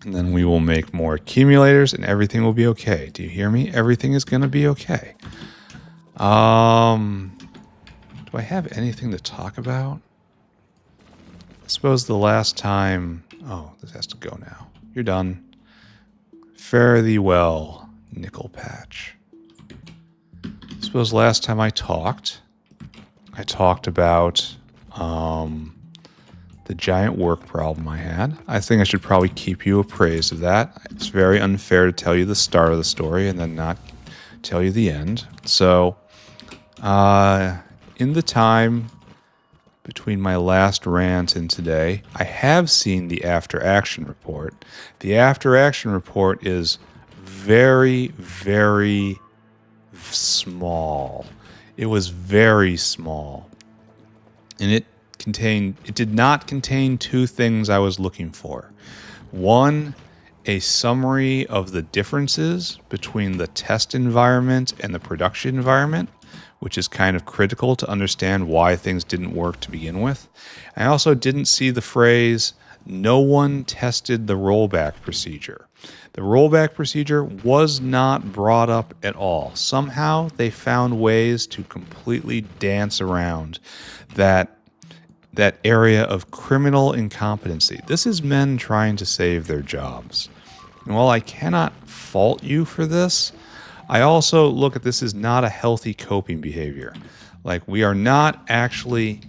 And then we will make more accumulators, and everything will be okay. Do you hear me? Everything is going to be okay. Do I have anything to talk about? I suppose the last time... Oh, this has to go now. You're done. Fare thee well, Nickel Patch. I suppose last time I talked about the giant work problem I had. I think I should probably keep you appraised of that. It's very unfair to tell you the start of the story and then not tell you the end. So In the time between my last rant and today, I have seen the after action report. The after action report is very, very small. It was very small. And it did not contain two things I was looking for. One, a summary of the differences between the test environment and the production environment, which is kind of critical to understand why things didn't work to begin with. I also didn't see the phrase, no one tested the rollback procedure. The rollback procedure was not brought up at all. Somehow they found ways to completely dance around that area of criminal incompetency. This is men trying to save their jobs. And while I cannot fault you for this, I also look at this as not a healthy coping behavior. Like, we are not actually,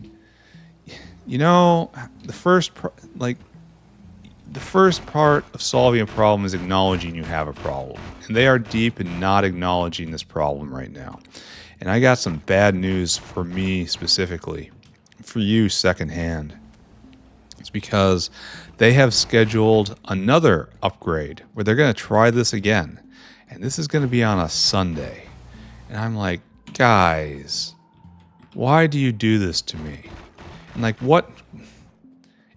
the first part of solving a problem is acknowledging you have a problem. And they are deep in not acknowledging this problem right now. And I got some bad news for me specifically, for you secondhand. It's because they have scheduled another upgrade where they're going to try this again. And this is going to be on a Sunday. And I'm like, guys, why do you do this to me? And like, what?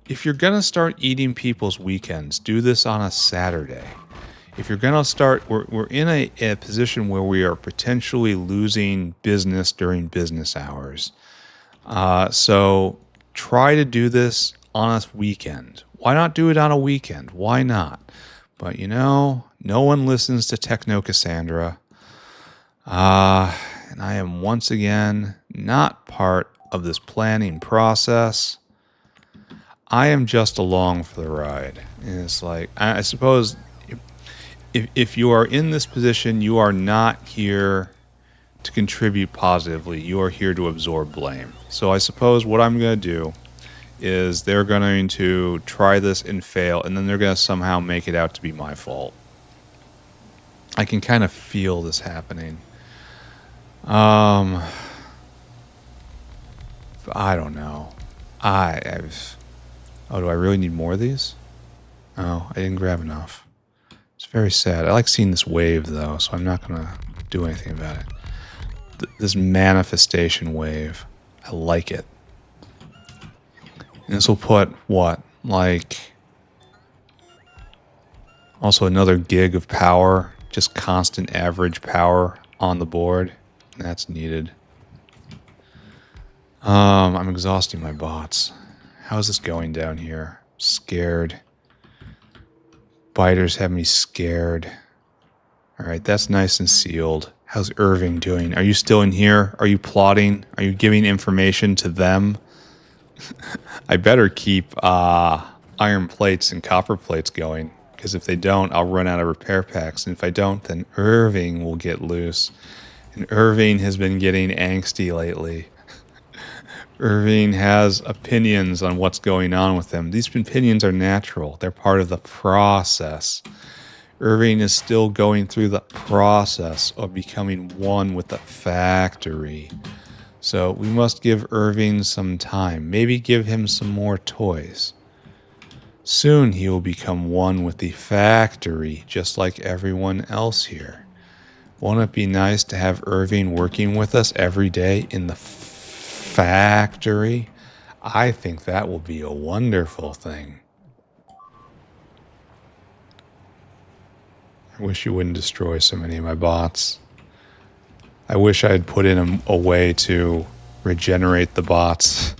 If you're going to start eating people's weekends, do this on a Saturday. If you're going to start, we're in a position where we are potentially losing business during business hours. So try to do this on a weekend. Why not do it on a weekend? Why not? But no one listens to Techno Cassandra. And I am once again not part of this planning process. I am just along for the ride. And it's like, I suppose if you are in this position, you are not here to contribute positively. You are here to absorb blame. So I suppose what I'm going to do is they're going to try this and fail, and then they're going to somehow make it out to be my fault. I can kind of feel this happening. I don't know. do I really need more of these? Oh, I didn't grab enough. It's very sad. I like seeing this wave, though, so I'm not going to do anything about it. This manifestation wave. I like it. And this will put, what? Like, also another gig of power. Just constant average power on the board. That's needed. I'm exhausting my bots. How's this going down here? Scared. Biters have me scared. Alright, that's nice and sealed. How's Irving doing? Are you still in here? Are you plotting? Are you giving information to them? I better keep iron plates and copper plates going, because if they don't, I'll run out of repair packs. And if I don't, then Irving will get loose. And Irving has been getting angsty lately. Irving has opinions on what's going on with him. These opinions are natural. They're part of the process. Irving is still going through the process of becoming one with the factory. So we must give Irving some time. Maybe give him some more toys. Soon he will become one with the factory, just like everyone else here. Won't it be nice to have Irving working with us every day in the factory? I think that will be a wonderful thing. I wish you wouldn't destroy so many of my bots. I wish I had put in a way to regenerate the bots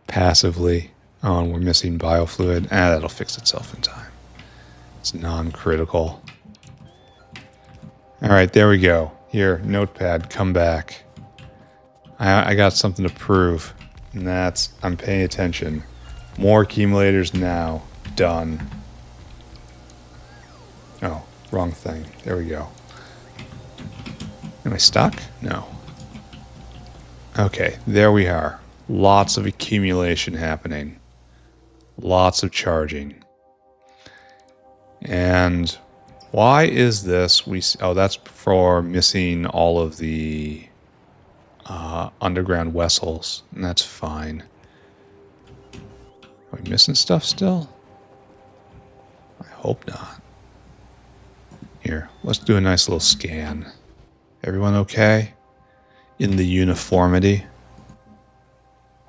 passively. Oh, and we're missing biofluid. That'll fix itself in time. It's non-critical. All right, there we go. Here, notepad, come back. I got something to prove, and that's I'm paying attention. More accumulators now. Done. Oh, wrong thing. There we go. Am I stuck? No. Okay, there we are. Lots of accumulation happening. Lots of charging. And why is this? Oh, that's for missing all of the underground vessels, and that's fine. Are we missing stuff still? I hope not. Here, let's do a nice little scan. Everyone okay? In the uniformity?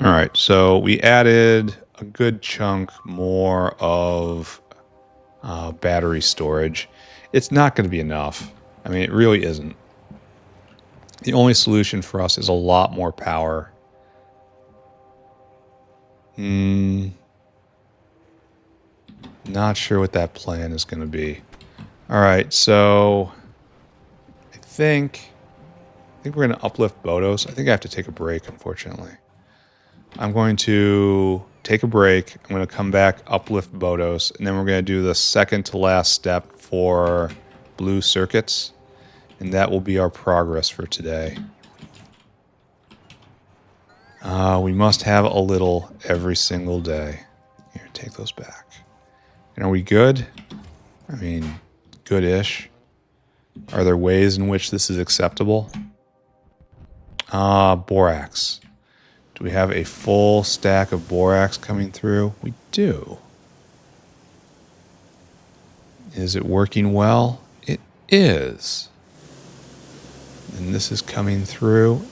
Alright, so we added a good chunk more of battery storage. It's not going to be enough. I mean, it really isn't. The only solution for us is a lot more power. Not sure what that plan is going to be. Alright, so I think we're going to uplift Bodos. I think I have to take a break, unfortunately. I'm going to take a break. I'm going to come back, uplift Bodos, and then we're going to do the second to last step for blue circuits. And that will be our progress for today. We must have a little every single day. Here, take those back. And are we good? I mean, good-ish. Are there ways in which this is acceptable? Borax. Do we have a full stack of borax coming through? We do. Is it working well? It is. And this is coming through.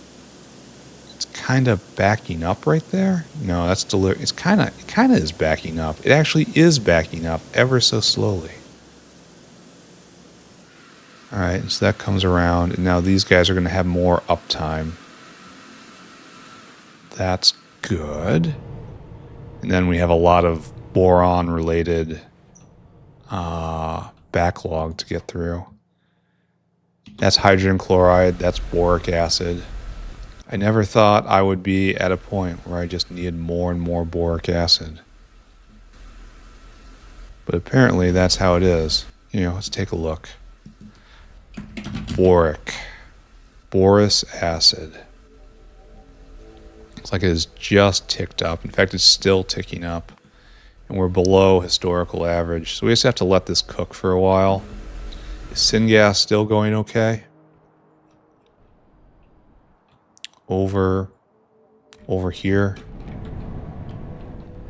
It's kind of backing up right there. No, that's delivery. It kind of is backing up. It actually is backing up ever so slowly. All right, so that comes around, and now these guys are going to have more uptime. That's good. And then we have a lot of boron-related backlog to get through. That's hydrogen chloride. That's boric acid. I never thought I would be at a point where I just needed more and more boric acid. But apparently that's how it is. You know, let's take a look. Boric. Borous acid. Looks like it has just ticked up. In fact, it's still ticking up. And we're below historical average. So we just have to let this cook for a while. Is syngas still going okay? Over here.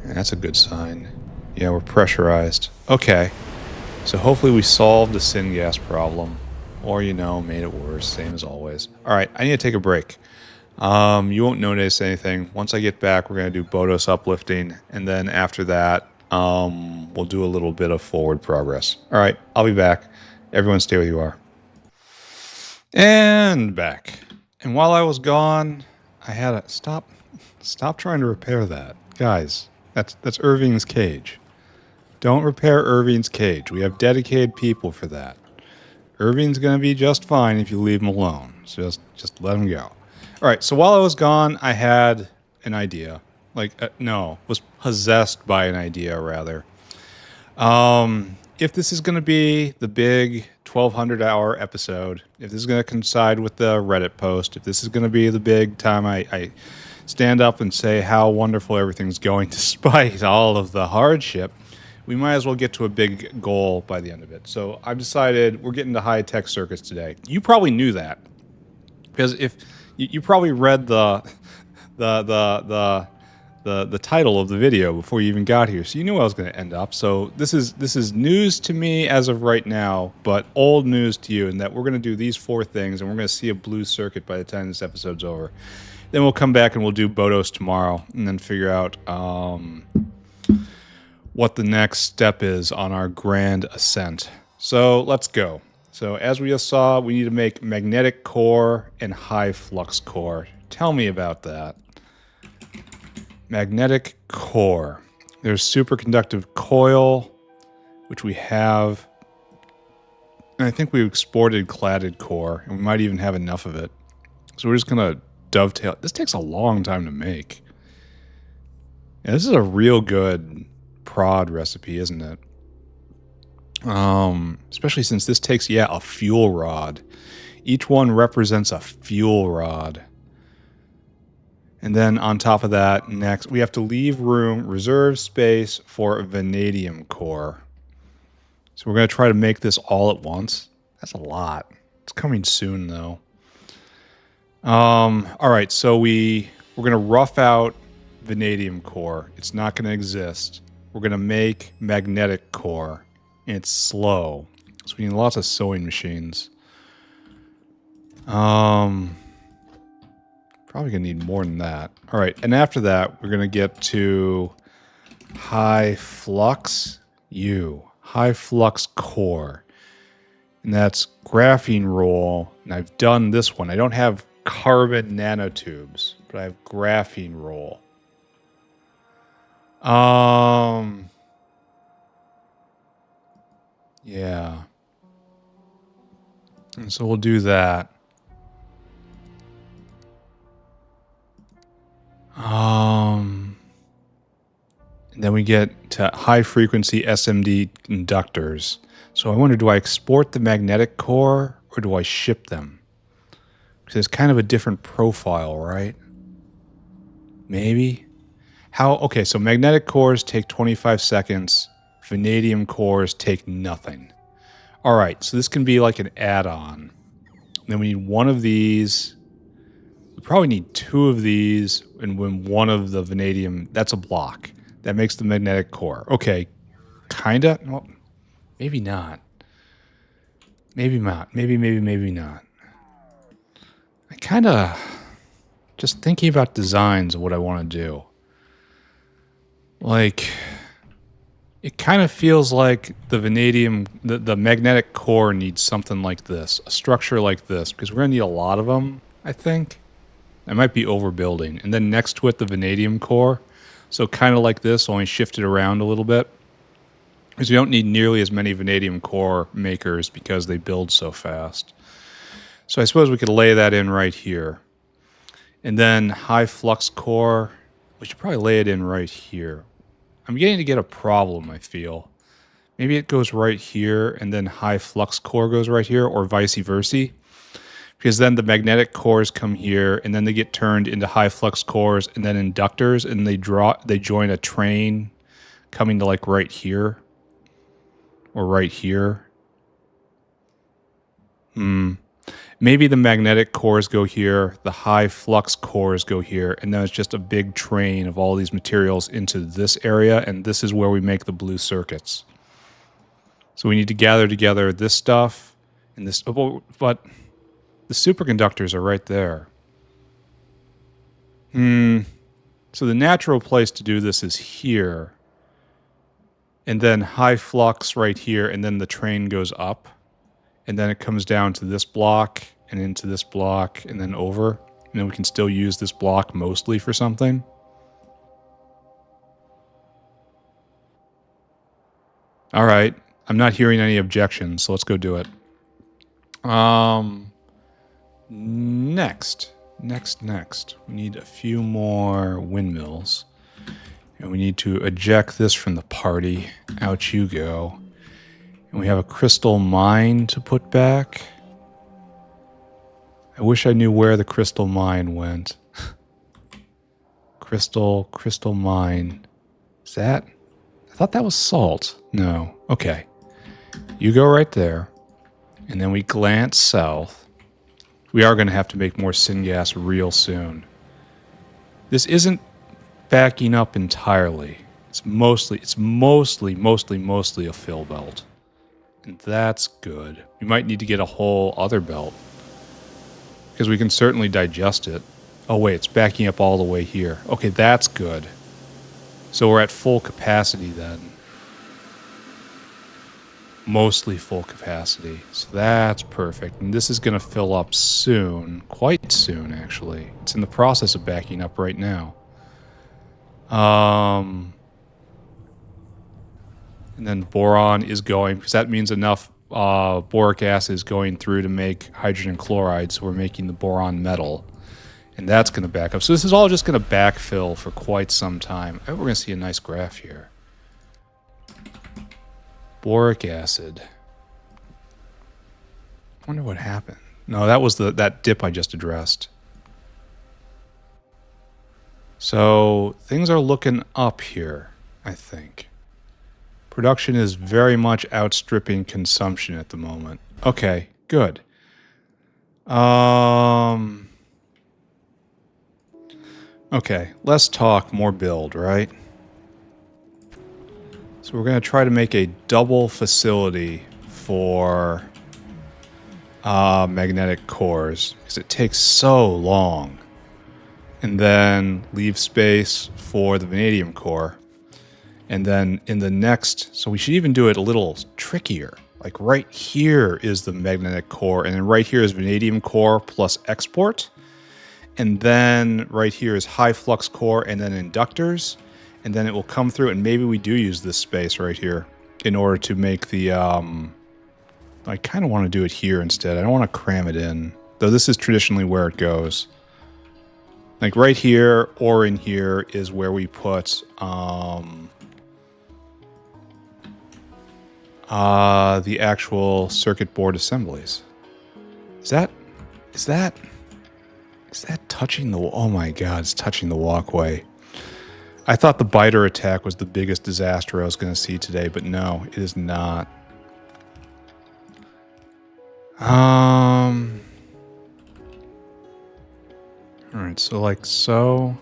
Yeah, that's a good sign. Yeah, we're pressurized. Okay. So hopefully we solved the syngas problem. Or, you know, made it worse. Same as always. Alright, I need to take a break. You won't notice anything. Once I get back, we're going to do Bodos uplifting. And then after that, we'll do a little bit of forward progress. Alright, I'll be back. Everyone stay where you are. And back. And while I was gone, I had to stop trying to repair that. Guys, that's Irving's cage. Don't repair Irving's cage. We have dedicated people for that. Irving's going to be just fine if you leave him alone. So just let him go. All right, so while I was gone, I had an idea. Was possessed by an idea, rather. If this is going to be the big 1,200-hour episode, if this is going to coincide with the Reddit post, if this is going to be the big time I stand up and say how wonderful everything's going despite all of the hardship, we might as well get to a big goal by the end of it. So I've decided we're getting to high-tech circuits today. You probably knew that, because if you probably read the title of the video before you even got here, so you knew I was going to end up. So this is news to me as of right now, but old news to you, in that we're going to do these 4 things, and we're going to see a blue circuit by the time this episode's over. Then we'll come back and we'll do Bodos tomorrow, and then figure out what the next step is on our grand ascent. So let's go. So as we just saw, we need to make magnetic core and high flux core. Tell me about that. Magnetic core. There's superconductive coil, which we have. And I think we exported cladded core, and we might even have enough of it. So we're just going to dovetail. This takes a long time to make. Yeah, this is a real good prod recipe, isn't it? Especially since this takes, a fuel rod. Each one represents a fuel rod. And then on top of that, next, we have to leave room, reserve space for a vanadium core. So we're going to try to make this all at once. That's a lot. It's coming soon, though. All right, so we're gonna rough out vanadium core. It's not gonna exist. We're gonna make magnetic core, and it's slow. So we need lots of sewing machines. Probably gonna need more than that. All right, and after that, we're gonna get to high flux high flux core, and that's graphene roll. And I've done this one. I don't have carbon nanotubes, but I have graphene roll. Yeah. And so we'll do that. And then we get to high frequency SMD inductors. So I wonder, do I export the magnetic core or do I ship them? Because it's kind of a different profile, right? Maybe. Okay, so magnetic cores take 25 seconds. Vanadium cores take nothing. All right, so this can be like an add-on. Then we need one of these. We probably need two of these, and when one of the vanadium, that's a block. That makes the magnetic core. Okay, kinda. Well, maybe not. Maybe not. Maybe not. I kinda just thinking about designs of what I want to do. Like, it kind of feels like the vanadium, the magnetic core needs something like this, a structure like this, because we're gonna need a lot of them, I think. I might be overbuilding. And then next to it, the vanadium core. So kind of like this, only shifted around a little bit. Because we don't need nearly as many vanadium core makers because they build so fast. So I suppose we could lay that in right here. And then high flux core, we should probably lay it in right here. I'm getting to get a problem, I feel. Maybe it goes right here and then high flux core goes right here, or vice versa. Because then the magnetic cores come here and then they get turned into high flux cores and then inductors, and they join a train coming to like right here or right here. Maybe the magnetic cores go here, the high flux cores go here, and then it's just a big train of all these materials into this area, and this is where we make the blue circuits. So we need to gather together this stuff and this, but the superconductors are right there. So the natural place to do this is here. And then high flux right here, and then the train goes up. And then it comes down to this block, and into this block, and then over. And then we can still use this block mostly for something. All right. I'm not hearing any objections, so let's go do it. Next. We need a few more windmills. And we need to eject this from the party. Out you go. And we have a crystal mine to put back. I wish I knew where the crystal mine went. Crystal mine. Is that? I thought that was salt. No. Okay. You go right there. And then we glance south. We are going to have to make more syngas real soon. This isn't backing up entirely. It's mostly a fill belt. And that's good. We might need to get a whole other belt. Because we can certainly digest it. Oh wait, it's backing up all the way here. Okay, that's good. So we're at full capacity then. Mostly full capacity. So that's perfect. And this is going to fill up soon. Quite soon, actually. It's in the process of backing up right now. And then boron is going, because that means enough boric acid is going through to make hydrogen chloride, so we're making the boron metal. And that's going to back up. So this is all just going to backfill for quite some time. I hope we're going to see a nice graph here. Boric acid. I wonder what happened. No, that was that dip I just addressed. So things are looking up here, I think. Production is very much outstripping consumption at the moment. Okay, good. Okay, less talk, more build, right? So we're going to try to make a double facility for magnetic cores, because it takes so long. And then leave space for the vanadium core. And then in the next, so we should even do it a little trickier. Like right here is the magnetic core, and then right here is vanadium core plus export. And then right here is high flux core and then inductors. And then it will come through, and maybe we do use this space right here in order to make the, I kind of want to do it here instead. I don't want to cram it in, though this is traditionally where it goes. Like right here or in here is where we put, the actual circuit board assemblies. Is that touching the, oh my god, it's touching the walkway. I thought the biter attack was the biggest disaster I was going to see today, but no, it is not. Alright, so like so.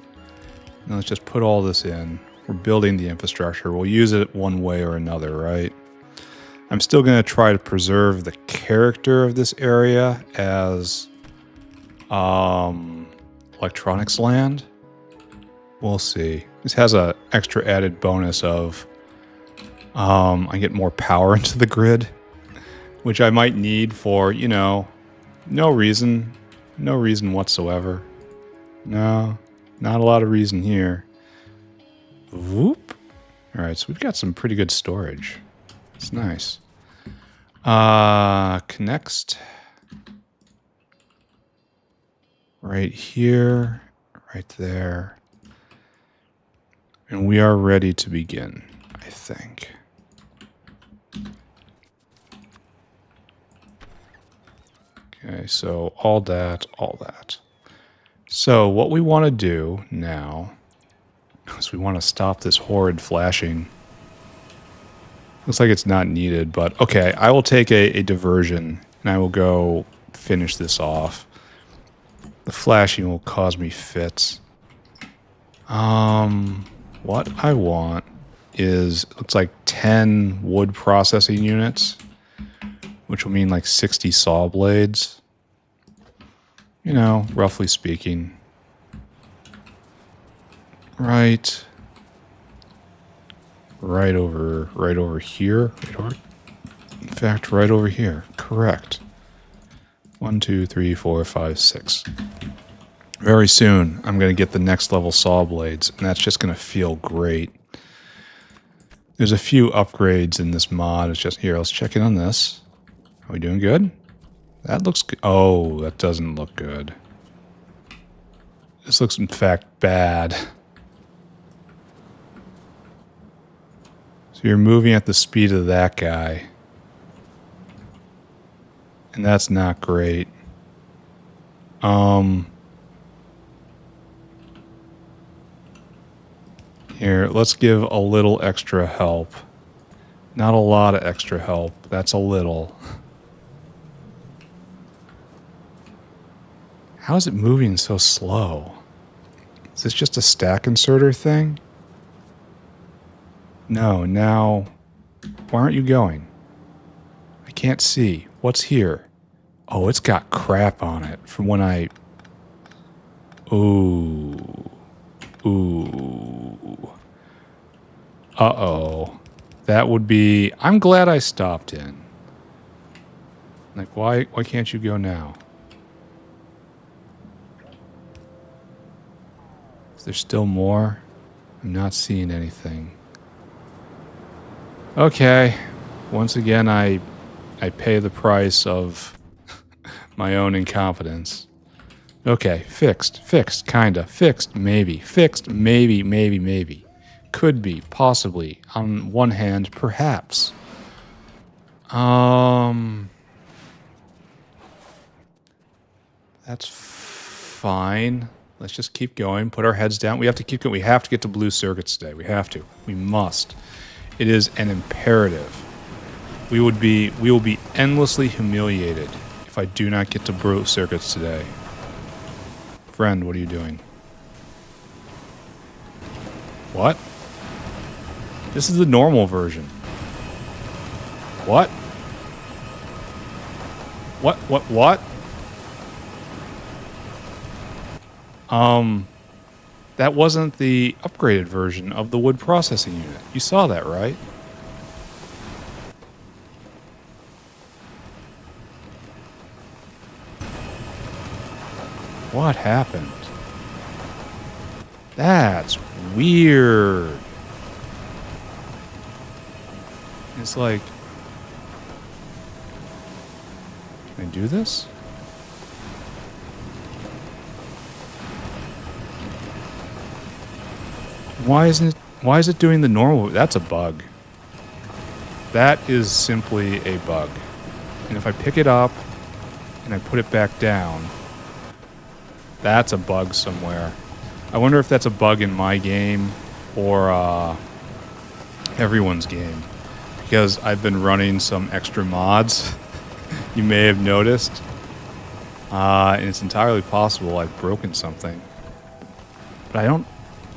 Now let's just put all this in. We're building the infrastructure. We'll use it one way or another, right? I'm still going to try to preserve the character of this area as electronics land. We'll see. This has a extra added bonus of I get more power into the grid, which I might need for, you know, no reason whatsoever. No, not a lot of reason here. Whoop. All right, so we've got some pretty good storage. It's nice. Connects right here, right there. And we are ready to begin, I think. Okay, so all that. So what we want to do now is we want to stop this horrid flashing. Looks like it's not needed, but okay, I will take a diversion and I will go finish this off. The flashing will cause me fits. What I want is, looks like 10 wood processing units, which will mean like 60 saw blades. You know, roughly speaking. Right over here. In fact, right over here. Correct. 1, 2, 3, 4, 5, 6. Very soon, I'm going to get the next level saw blades, and that's just going to feel great. There's a few upgrades in this mod. It's just, here, let's check in on this. Are we doing good? That looks good. Oh, that doesn't look good. This looks, in fact, bad. So you're moving at the speed of that guy. And that's not great. Here, let's give a little extra help. Not a lot of extra help. That's a little. How is it moving so slow? Is this just a stack inserter thing? No, now... Why aren't you going? I can't see. What's here? Oh, it's got crap on it from when I... Ooh. Uh-oh. That would be... I'm glad I stopped in. Like, why can't you go now? Is there still more? I'm not seeing anything. Okay. Once again, I pay the price of my own incompetence. Okay, fixed, kinda, fixed, maybe, maybe. Could be, possibly, on one hand, perhaps. That's fine. Let's just keep going, put our heads down. We have to keep going. We have to get to blue circuits today. We have to. We must. It is an imperative. We will be endlessly humiliated if I do not get to blue circuits today. Friend, what are you doing? What? This is the normal version. What? What? That wasn't the upgraded version of the wood processing unit. You saw that, right? What happened? That's weird. It's like... Can I do this? Why is it doing the normal? That's a bug. That is simply a bug. And if I pick it up and I put it back down, that's a bug somewhere. I wonder if that's a bug in my game or everyone's game. Because I've been running some extra mods. You may have noticed. And it's entirely possible I've broken something. But I don't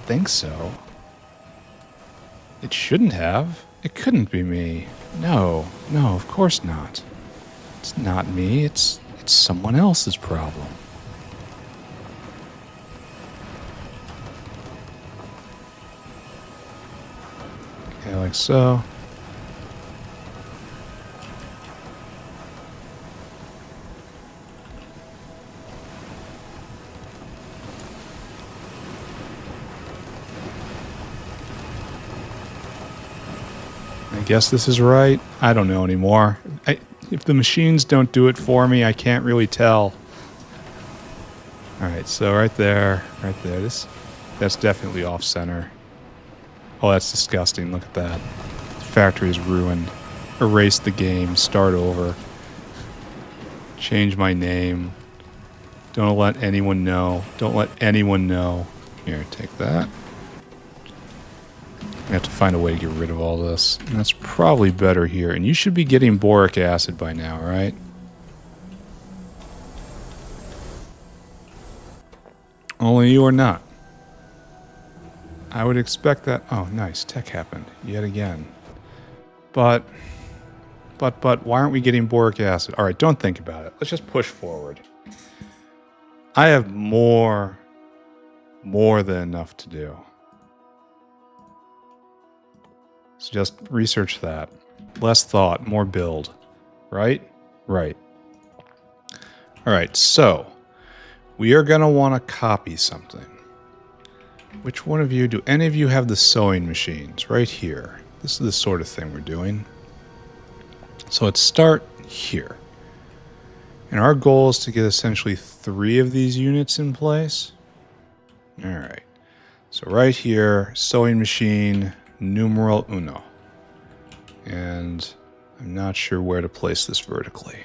think so. It shouldn't have. It couldn't be me. No, of course not. It's not me. It's someone else's problem. Okay, like so. I guess this is right. I don't know anymore. If the machines don't do it for me, I can't really tell. Alright, so right there. That's definitely off-center. Oh, that's disgusting. Look at that. The factory is ruined. Erase the game. Start over. Change my name. Don't let anyone know. Don't let anyone know. Here, take that. I have to find a way to get rid of all this. And that's probably better here. And you should be getting boric acid by now, right? Only you are not. I would expect that... Oh, nice. Tech happened. Yet again. But, why aren't we getting boric acid? Alright, don't think about it. Let's just push forward. I have more than enough to do. So just research that. Less thought, more build. Right? Right. Alright, so we are going to want to copy something. Which one of you, do any of you have the sewing machines? Right here. This is the sort of thing we're doing. So let's start here. And our goal is to get essentially 3 of these units in place. Alright. So right here, sewing machine, numeral uno. And I'm not sure where to place this vertically.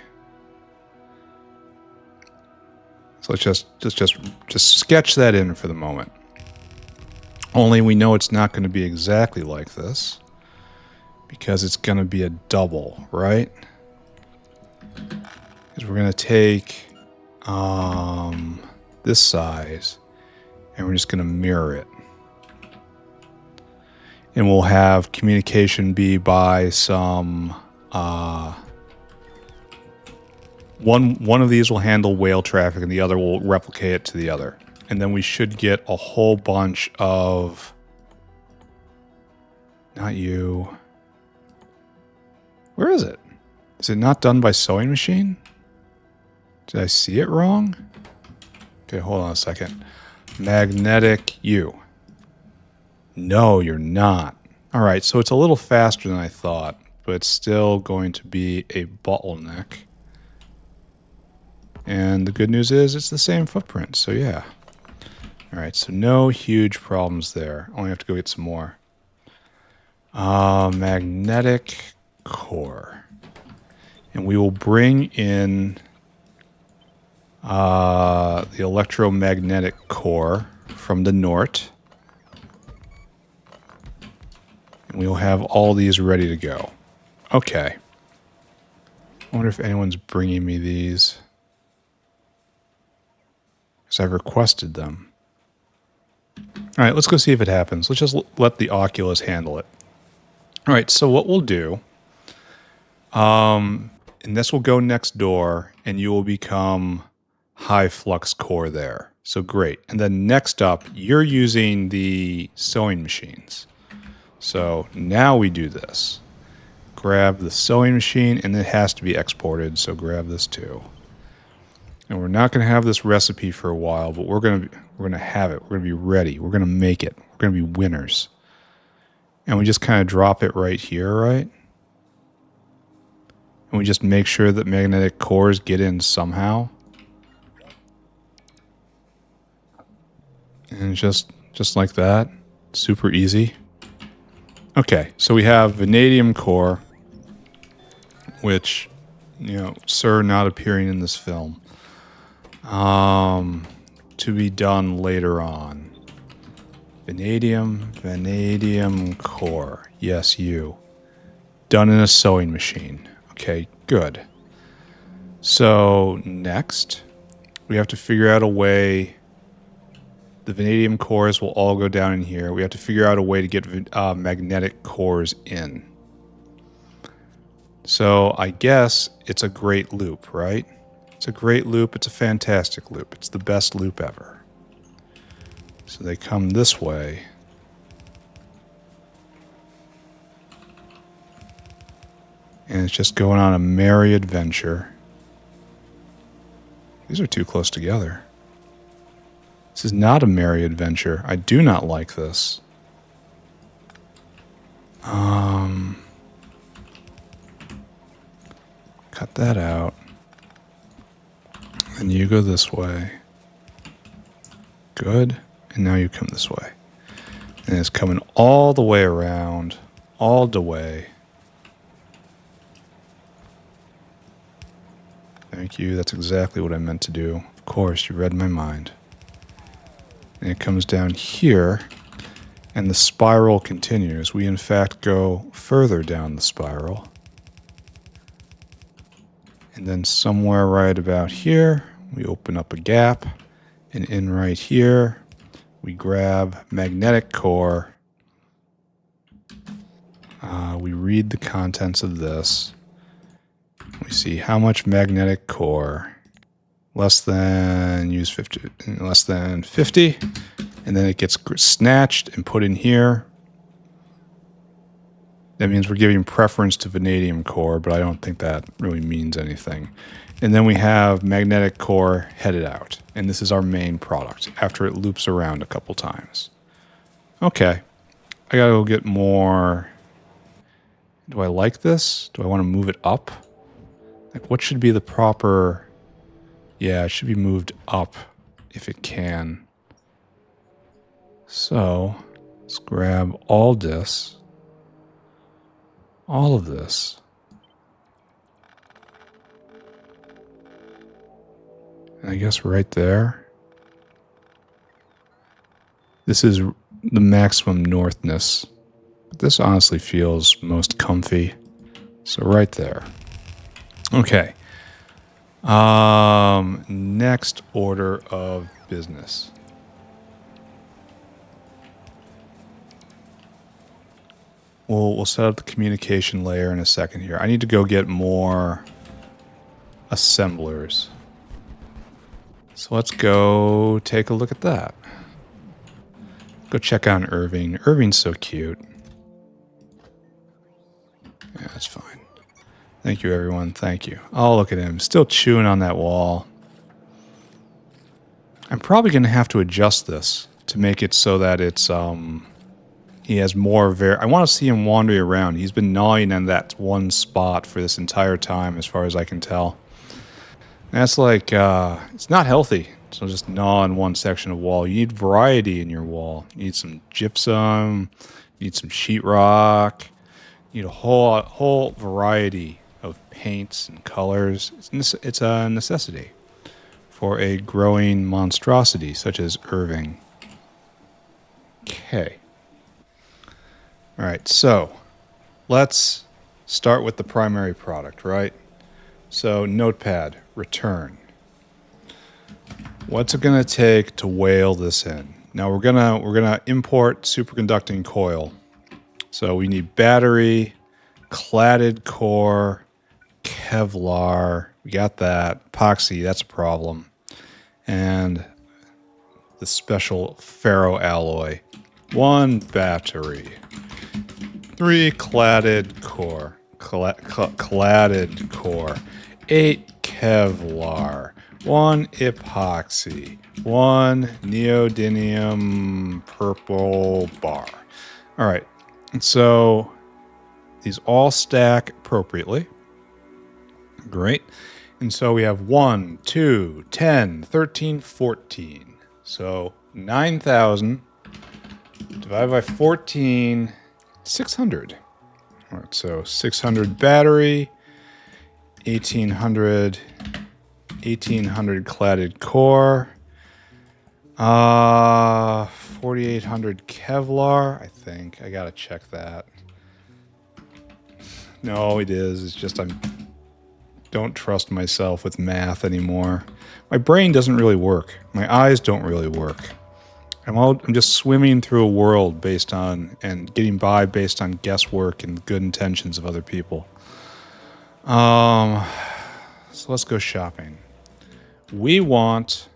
So let's just sketch that in for the moment. Only we know it's not going to be exactly like this because it's going to be a double, right? Because we're going to take this size and we're just going to mirror it. And we'll have communication be by some... One of these will handle whale traffic and the other will replicate it to the other. And then we should get a whole bunch of... Not you. Where is it? Is it not done by sewing machine? Did I see it wrong? Okay, hold on a second. Magnetic you. No, you're not. Alright, so it's a little faster than I thought, but it's still going to be a bottleneck. And the good news is it's the same footprint, so yeah. Alright, so no huge problems there. Only have to go get some more. Magnetic core. And we will bring in the electromagnetic core from the Nort. And we will have all these ready to go. Okay. I wonder if anyone's bringing me these. Because I've requested them. All right, let's go see if it happens. Let's just let the Oculus handle it. All right, so what we'll do, and this will go next door, and you will become high flux core there. So great. And then next up, you're using the sewing machines. So now we do this. Grab the sewing machine, and it has to be exported, so grab this too. And we're not going to have this recipe for a while, but we're going to have it. We're going to be ready. We're going to make it. We're going to be winners. And we just kind of drop it right here, right? And we just make sure that magnetic cores get in somehow. And just like that. Super easy. Okay, so we have vanadium core, which, you know, sir, not appearing in this film. To be done later on. Vanadium core. Yes, you. Done in a sewing machine. Okay, good. So next, we have to figure out a way. The vanadium cores will all go down in here. We have to figure out a way to get magnetic cores in. So I guess it's a great loop, right? It's a great loop. It's a fantastic loop. It's the best loop ever. So they come this way. And it's just going on a merry adventure. These are too close together. This is not a merry adventure. I do not like this. Cut that out. And you go this way. Good. And now you come this way. And it's coming all the way around. All the way. Thank you. That's exactly what I meant to do. Of course, you read my mind. And it comes down here. And the spiral continues. We, in fact, go further down the spiral. And then somewhere right about here, we open up a gap. And in right here, we grab magnetic core. We read the contents of this. We see how much magnetic core. Less than 50. And then it gets snatched and put in here. That means we're giving preference to vanadium core, but I don't think that really means anything. And then we have magnetic core headed out. And this is our main product after it loops around a couple times. Okay. I gotta go get more. Do I like this? Do I want to move it up? Like, what should be the proper... Yeah, it should be moved up if it can. So, let's grab all this. All of this. And I guess right there. This is the maximum northness. But this honestly feels most comfy. So right there. Okay. Next order of business. We'll set up the communication layer in a second here. I need to go get more assemblers. So let's go take a look at that. Go check out Irving. Irving's so cute. Yeah, that's fine. Thank you, everyone. Thank you. Oh, look at him. Still chewing on that wall. I'm probably going to have to adjust this to make it so that it's, he has more I want to see him wander around. He's been gnawing on that one spot for this entire time, as far as I can tell. And that's like, it's not healthy. So just gnaw on one section of wall. You need variety in your wall. You need some gypsum. You need some sheetrock. You need a whole variety of paints and colors. It's a necessity for a growing monstrosity such as Irving. Okay. All right, so let's start with the primary product, right? So Notepad, return. What's it going to take to whale this in? Now we're gonna import superconducting coil. So we need battery, cladded core, Kevlar. We got that. Epoxy, that's a problem. And the special ferroalloy. 1 battery. 3 cladded core. Cladded core. 8 Kevlar. 1 epoxy. 1 neodymium purple bar. All right. So these all stack appropriately. Great. And so we have 1, 2, 10, 13, 14. So 9,000 divided by 14, 600. All right, so 600 battery, 1,800 cladded core, 4,800 Kevlar. I think I gotta check that. No, it is. It's just I don't trust myself with math anymore. My brain doesn't really work. My eyes don't really work. I'm just swimming through a world based on and getting by based on guesswork and good intentions of other people. So let's go shopping. We want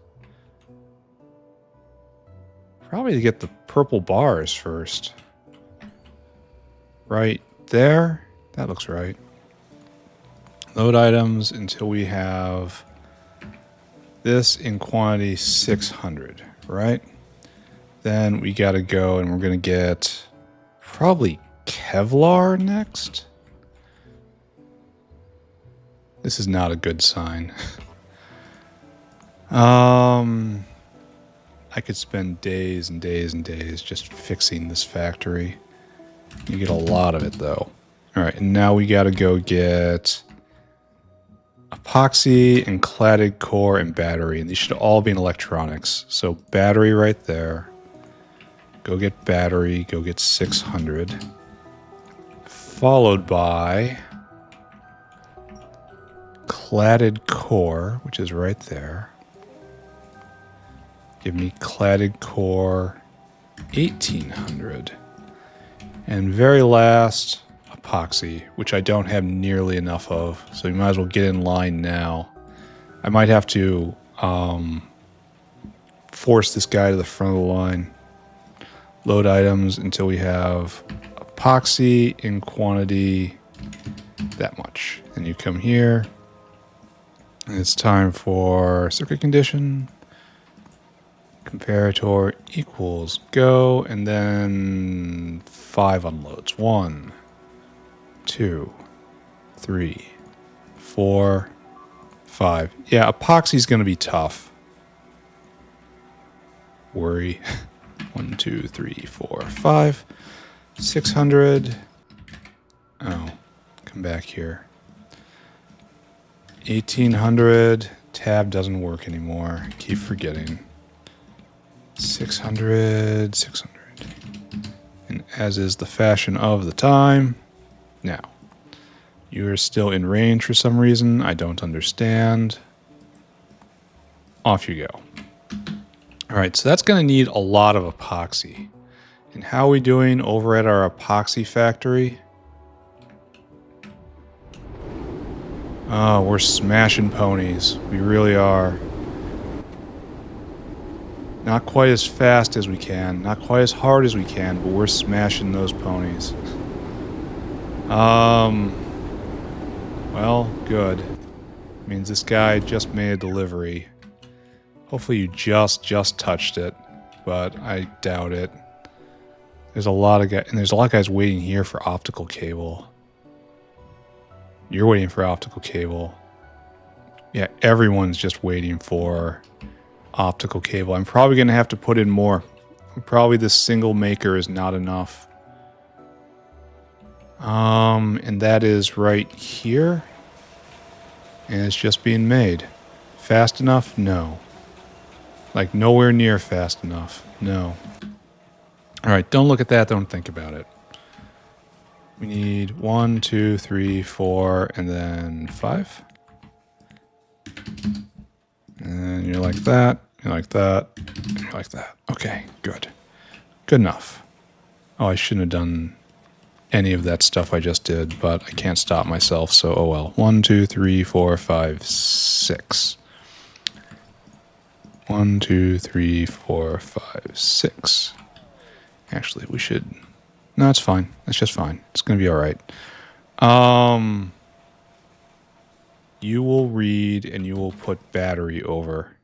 probably to get the purple bars first. Right there. That looks right. Load items until we have this in quantity 600, right? Then we got to go and we're going to get probably Kevlar next. This is not a good sign. I could spend days and days and days just fixing this factory. You get a lot of it though. All right, and now we got to go get epoxy and cladded core and battery, and these should all be in electronics. So battery right there. Go get battery, go get 600. Followed by cladded core, which is right there. Give me cladded core 1,800. And very last, epoxy, which I don't have nearly enough of. So you might as well get in line now. I might have to force this guy to the front of the line. Load items until we have epoxy in quantity that much. And you come here. And it's time for circuit condition. Comparator equals go. And then 5 unloads. 1, 2, 3, 4, 5. Yeah, epoxy's going to be tough. Worry. 1, 2, 3, 4, 5. 600. Oh, come back here. 1,800. Tab doesn't work anymore. Keep forgetting. 600. 600. And as is the fashion of the time. Now, you are still in range for some reason. I don't understand. Off you go. All right, so that's going to need a lot of epoxy. And how are we doing over at our epoxy factory? Oh, we're smashing ponies. We really are. Not quite as fast as we can, not quite as hard as we can, but we're smashing those ponies. Well, good. Means this guy just made a delivery. Hopefully you just touched it, but I doubt it. There's a lot of guys waiting here for optical cable. You're waiting for optical cable. Yeah, everyone's just waiting for optical cable. I'm probably going to have to put in more. Probably this single maker is not enough. And that is right here. And it's just being made. Fast enough? No. Like nowhere near fast enough. No. All right, don't look at that. Don't think about it. We need 1, 2, 3, 4, and then 5. And you're like that. You like that. You like that. Okay, good. Good enough. Oh, I shouldn't have done any of that stuff I just did, but I can't stop myself, so oh well. 1, 2, 3, 4, 5, 6. 1, 2, 3, 4, 5, 6. Actually, we should... No, it's fine. It's just fine. It's going to be all right. You will read and you will put battery over.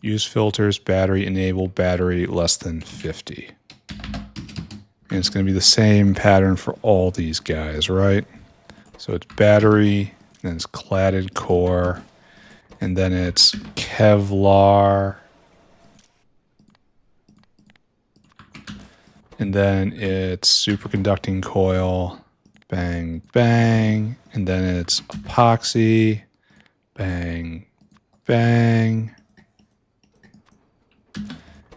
Use filters, battery, enable, battery less than 50. And it's going to be the same pattern for all these guys, right? So it's battery, then it's cladded core, and then it's Kevlar, and then it's superconducting coil, bang, bang, and then it's epoxy, bang, bang,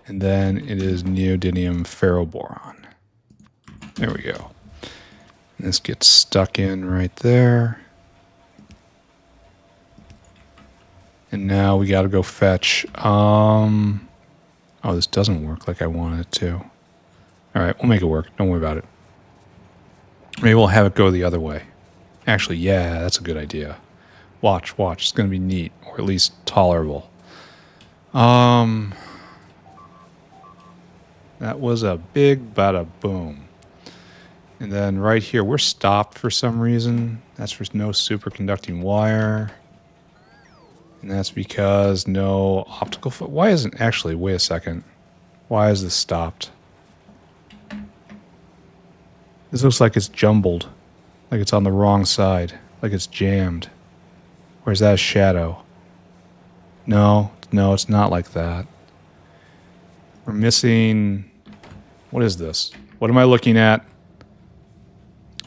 and then it is neodymium ferroboron. There we go. And this gets stuck in right there. And now we got to go fetch. Oh, this doesn't work like I wanted it to. All right, we'll make it work. Don't worry about it. Maybe we'll have it go the other way. Actually, yeah, that's a good idea. Watch. It's going to be neat, or at least tolerable. That was a big bada boom. And then right here, we're stopped for some reason. That's for no superconducting wire. And that's because no optical... Why isn't... Actually, wait a second. Why is this stopped? This looks like it's jumbled. Like it's on the wrong side. Like it's jammed. Or is that a shadow? No, it's not like that. We're missing... What is this? What am I looking at?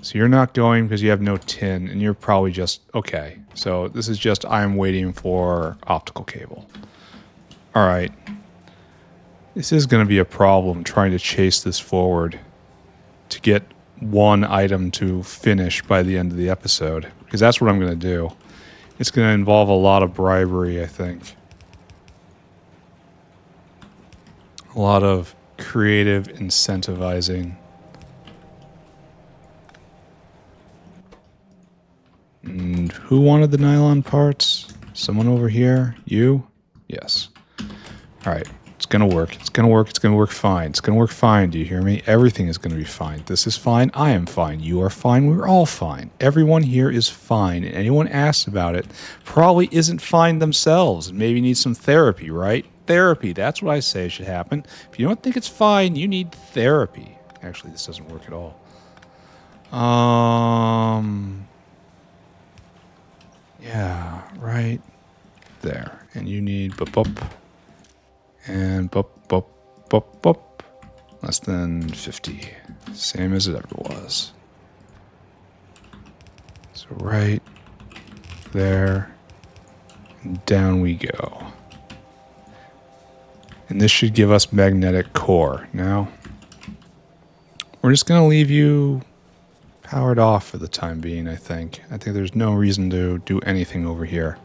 So you're not going because you have no tin, and you're probably just... Okay, so this is just I'm waiting for optical cable. All right. This is going to be a problem trying to chase this forward to get one item to finish by the end of the episode, because that's what I'm going to do. It's going to involve a lot of bribery, I think. A lot of creative incentivizing. And who wanted the nylon parts? Someone over here? You? Yes. All right. It's going to work. It's going to work. It's going to work fine. It's going to work fine. Do you hear me? Everything is going to be fine. This is fine. I am fine. You are fine. We're all fine. Everyone here is fine. And anyone asks about it probably isn't fine themselves and maybe needs some therapy, right? Therapy. That's what I say should happen. If you don't think it's fine, you need therapy. Actually, this doesn't work at all. Yeah, right there. And you need bup and bup. Less than 50. Same as it ever was. So right there. And down we go. And this should give us magnetic core. Now, we're just going to leave you powered off for the time being, I think. I think there's no reason to do anything over here.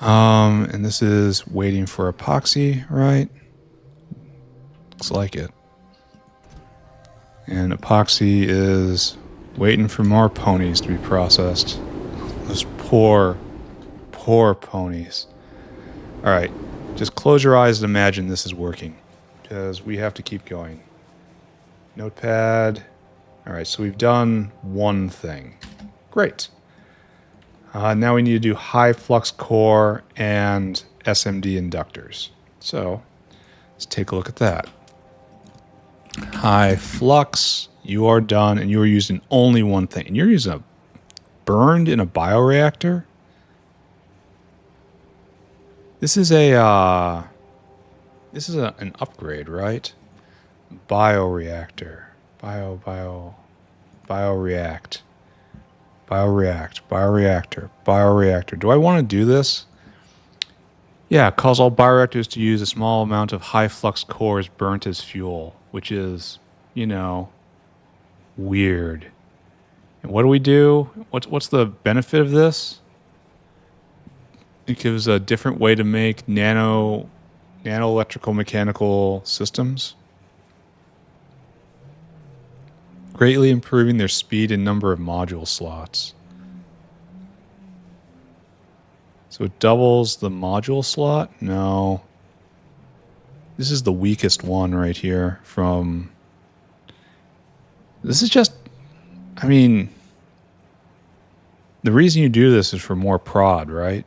And this is waiting for epoxy, right? Looks like it. And epoxy is waiting for more ponies to be processed. Those poor ponies. All right, just close your eyes and imagine this is working, because we have to keep going. Notepad. All right, so we've done one thing. Great. Now we need to do high flux core and SMD inductors. So let's take a look at that. High flux, you are done, and you are using only one thing. And you're using a burned in a bioreactor? This is an upgrade, right? Bioreactor. Bioreactor. Do I want to do this? Yeah, it calls all bioreactors to use a small amount of high flux cores burnt as fuel, which is, weird. And what do we do? What's the benefit of this? It gives a different way to make nano electrical mechanical systems, greatly improving their speed and number of module slots. So it doubles the module slot? No. This is the weakest one right here from... This is just... I mean... The reason you do this is for more prod, right?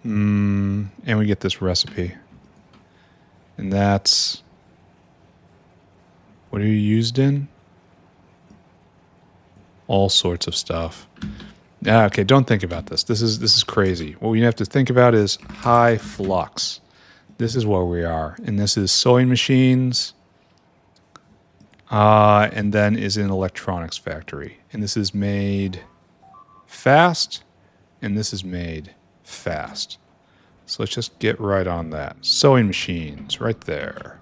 And we get this recipe. And that's... What are you used in? All sorts of stuff. Okay, don't think about this. This is crazy. What we have to think about is high flux. This is where we are. And this is sewing machines. And then is in electronics factory. And this is made fast. And this is made fast. So let's just get right on that. Sewing machines, right there.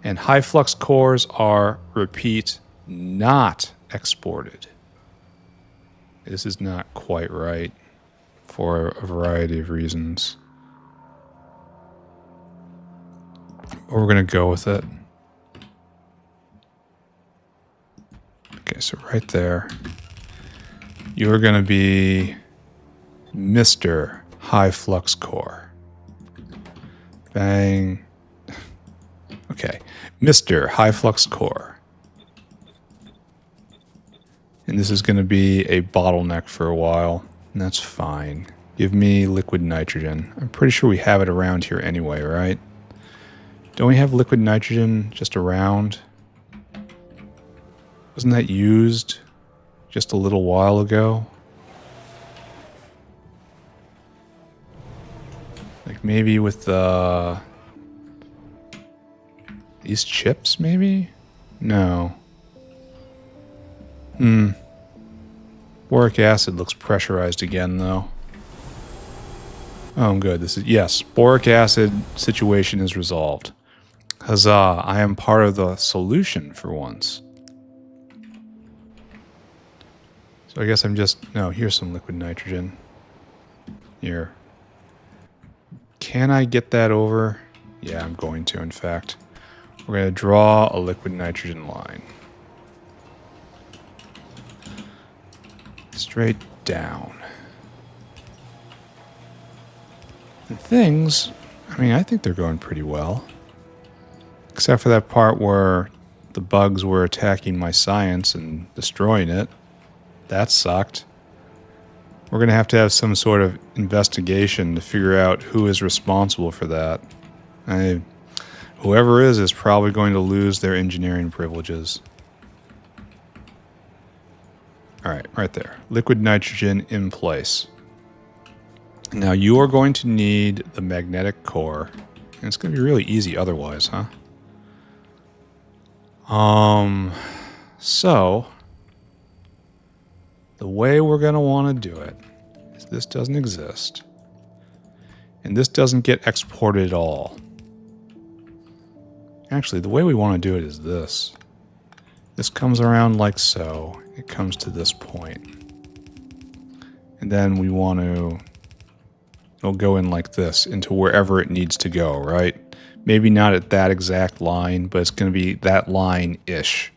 And high flux cores are, repeat, not exported. This is not quite right for a variety of reasons. But we're going to go with it. Okay, so right there, you're going to be Mr. High Flux Core. Bang. Okay, Mr. High Flux Core. And this is going to be a bottleneck for a while, and that's fine. Give me liquid nitrogen. I'm pretty sure we have it around here anyway, right? Don't we have liquid nitrogen just around? Wasn't that used just a little while ago? Like maybe with these chips, maybe? No. Boric acid looks pressurized again, though. Oh, good. This is, yes, boric acid situation is resolved. Huzzah, I am part of the solution for once. So I guess I'm just... No, here's some liquid nitrogen. Here. Can I get that over? Yeah, I'm going to, in fact. We're going to draw a liquid nitrogen line. Straight down. And things, I mean, I think they're going pretty well. Except for that part where the bugs were attacking my science and destroying it. That sucked. We're going to have some sort of investigation to figure out who is responsible for that. Whoever is probably going to lose their engineering privileges. Alright, right there. Liquid nitrogen in place. Now you are going to need the magnetic core. And it's going to be really easy otherwise, huh? So... The way we're going to want to do it is this doesn't exist. And this doesn't get exported at all. Actually, the way we want to do it is this. This comes around like so. It comes to this point. And then we want to... It'll go in like this into wherever it needs to go, right? Maybe not at that exact line, but it's going to be that line-ish.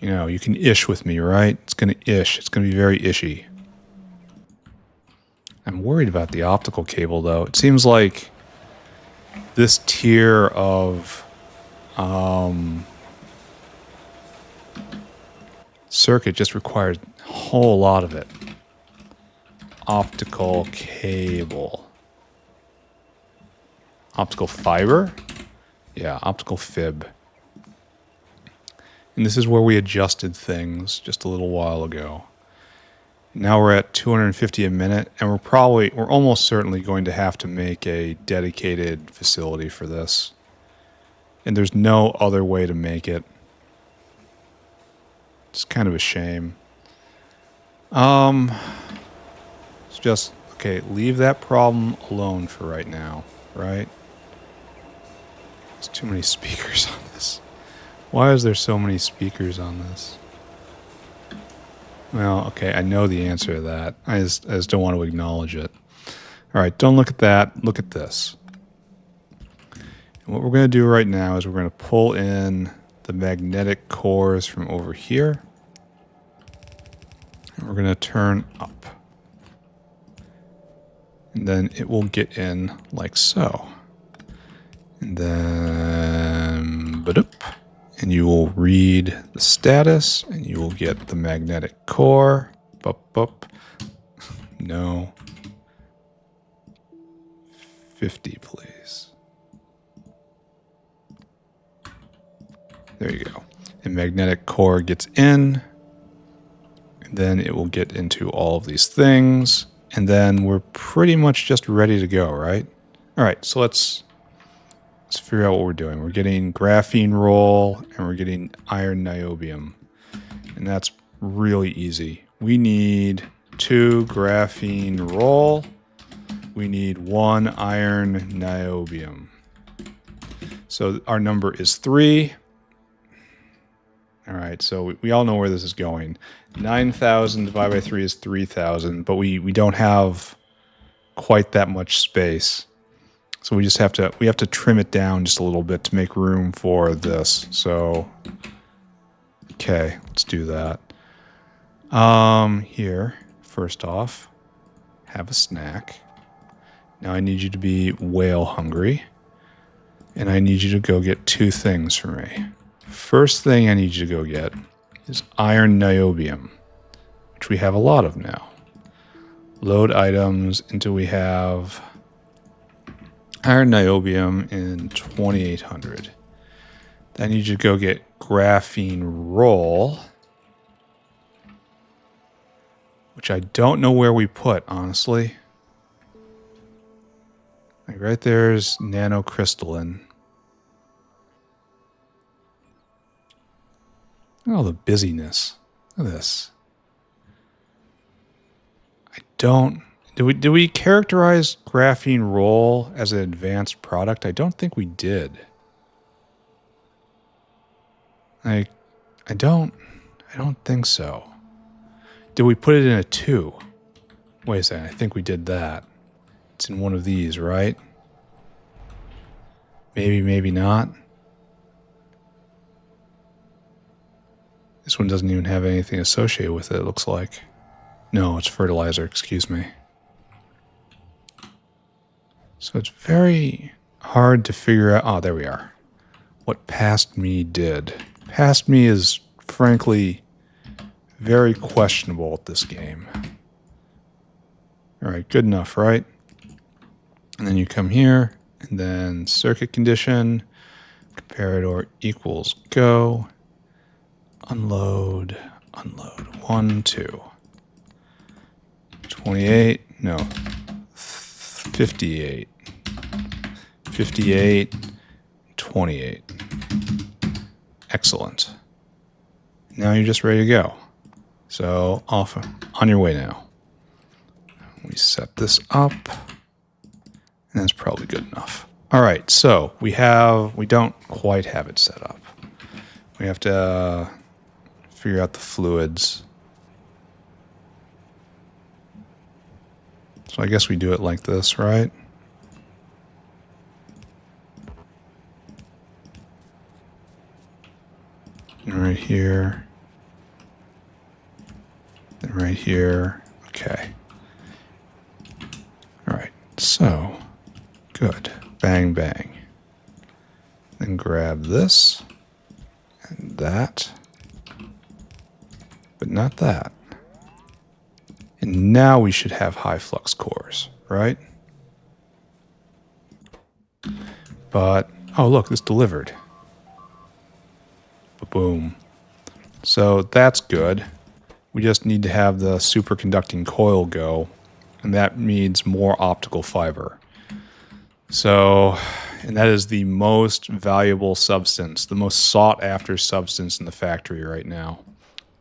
You know, you can ish with me, right? It's going to ish. It's going to be very ishy. I'm worried about the optical cable, though. It seems like this tier of circuit just requires a whole lot of it. Optical cable. Optical fiber? Yeah, optical fib. And this is where we adjusted things just a little while ago. Now we're at 250 a minute, and we're almost certainly going to have to make a dedicated facility for this. And there's no other way to make it. It's kind of a shame. It's just, okay, leave that problem alone for right now, right? There's too many speakers on this. Why is there so many speakers on this? Well, okay, I know the answer to that. I just don't want to acknowledge it. All right, don't look at that. Look at this. And what we're going to do right now is we're going to pull in the magnetic cores from over here. And we're going to turn up. And then it will get in like so. And then, and you will read the status, and you will get the magnetic core. No. 50, please. There you go. And magnetic core gets in. And then it will get into all of these things. And then we're pretty much just ready to go, right? All right, so let's figure out what we're doing. We're getting graphene roll, and we're getting iron niobium. And that's really easy. We need 2 graphene roll. We need 1 iron niobium. So our number is 3. All right, so we all know where this is going. 9,000 divided by 3 is 3,000, but we don't have quite that much space. So we have to trim it down just a little bit to make room for this. So, okay, let's do that. Here, first off, have a snack. Now I need you to be whale hungry. And I need you to go get 2 things for me. First thing I need you to go get is iron niobium, which we have a lot of now. Load items until we have iron niobium in 2800. Then I need you to go get graphene roll, which I don't know where we put, honestly. Like right there's nanocrystalline. Oh, the busyness. Look at this. I don't... Did we characterize graphene roll as an advanced product? I don't think we did. I don't think so. Did we put it in a 2? Wait a second, I think we did that. It's in one of these, right? Maybe, maybe not. This one doesn't even have anything associated with it, it looks like. No, it's fertilizer, excuse me. So it's very hard to figure out... Oh, there we are. What past me did. Past me is, frankly, very questionable at this game. All right, good enough, right? And then you come here, and then circuit condition, comparator equals go, unload, 1, 2. 28, no, 58. 58, 28. Excellent. Now you're just ready to go. So off on your way now. We set this up, and that's probably good enough. All right, so we don't quite have it set up. We have to figure out the fluids. So I guess we do it like this, right? And right here. And right here. Okay. All right, so good. Bang, bang. Then grab this and that, but not that. And now we should have high flux cores, right? But, oh look, this delivered. Boom. So that's good. We just need to have the superconducting coil go, and that needs more optical fiber. So, and that is the most valuable substance, the most sought after substance in the factory right now.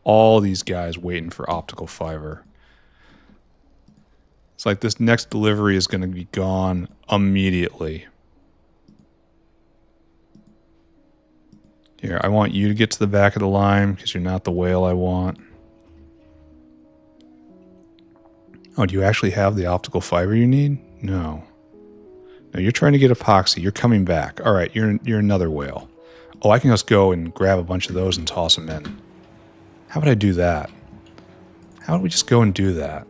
All these guys waiting for optical fiber. It's like this next delivery is going to be gone immediately. Here, I want you to get to the back of the line because you're not the whale I want. Oh, do you actually have the optical fiber you need? No. No, you're trying to get epoxy. You're coming back. All right, you're another whale. Oh, I can just go and grab a bunch of those and toss them in. How would I do that? How would we just go and do that?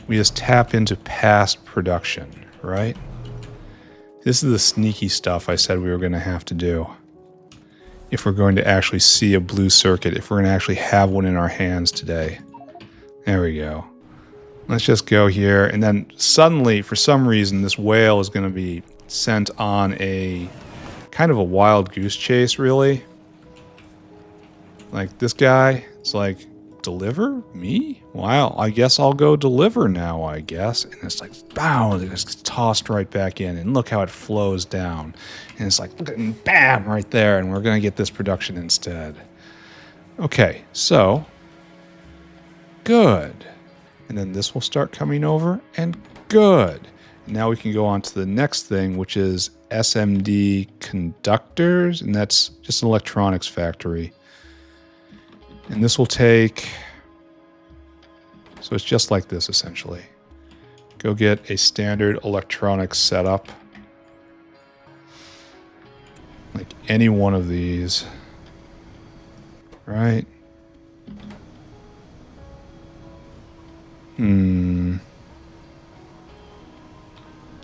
We just tap into past production, right? This is the sneaky stuff I said we were going to have to do. If we're going to actually see a blue circuit, if we're going to actually have one in our hands today. There we go. Let's just go here, and then suddenly, for some reason, this whale is going to be sent on a kind of a wild goose chase, really. Like, this guy is like, deliver? Me? Wow, I guess I'll go deliver now, I guess. And it's like, bow, it just gets tossed right back in, and look how it flows down. And it's like, bam, right there, and we're going to get this production instead. Okay, so, good. And then this will start coming over, and good. Now we can go on to the next thing, which is SMD Conductors, and that's just an electronics factory. And this will take, so it's just like this essentially. Go get a standard electronics setup. Like any one of these, right?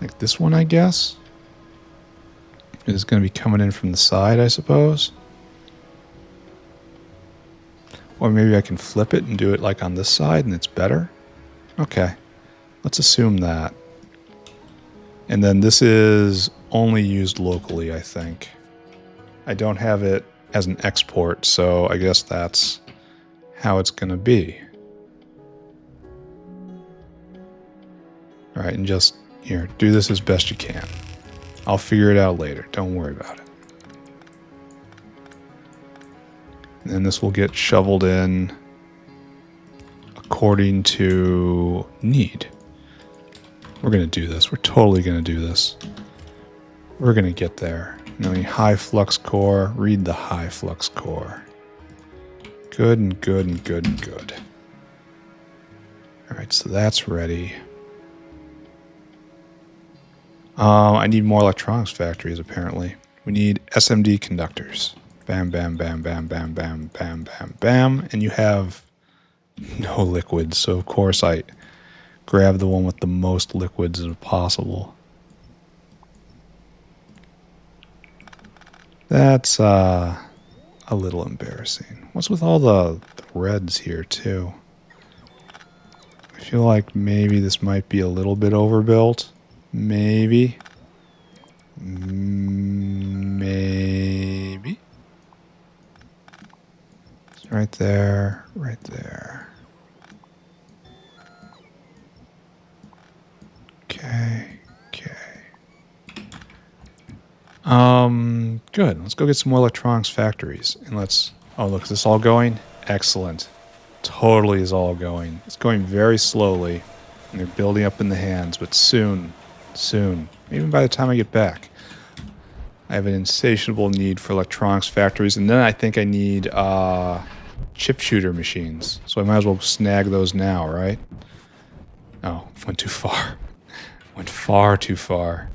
Like this one, I guess. Is going to be coming in from the side, I suppose. Or maybe I can flip it and do it like on this side and it's better. Okay, let's assume that. And then this is only used locally, I think. I don't have it as an export, so I guess that's how it's going to be. All right, and just here, do this as best you can. I'll figure it out later. Don't worry about it. And then this will get shoveled in according to need. We're going to do this. We're totally going to do this. We're going to get there. Now, high flux core. Read the high flux core. Good and good and good and good. All right, so that's ready. I need more electronics factories, apparently. We need SMD conductors. Bam, bam, bam, bam, bam, bam, bam, bam, bam. And you have no liquids, so of course I grab the one with the most liquids as possible. That's a little embarrassing. What's with all the reds here, too? I feel like maybe this might be a little bit overbuilt. Maybe. Maybe. It's right there, right there. Okay, okay. Good. Let's go get some more electronics factories. And let's... Oh, look, is this all going? Excellent. Totally is all going. It's going very slowly. And they're building up in the hands, but soon... Soon. Even by the time I get back. I have an insatiable need for electronics factories. And then I think I need chip shooter machines. So I might as well snag those now, right? Oh, went too far. Went far too far.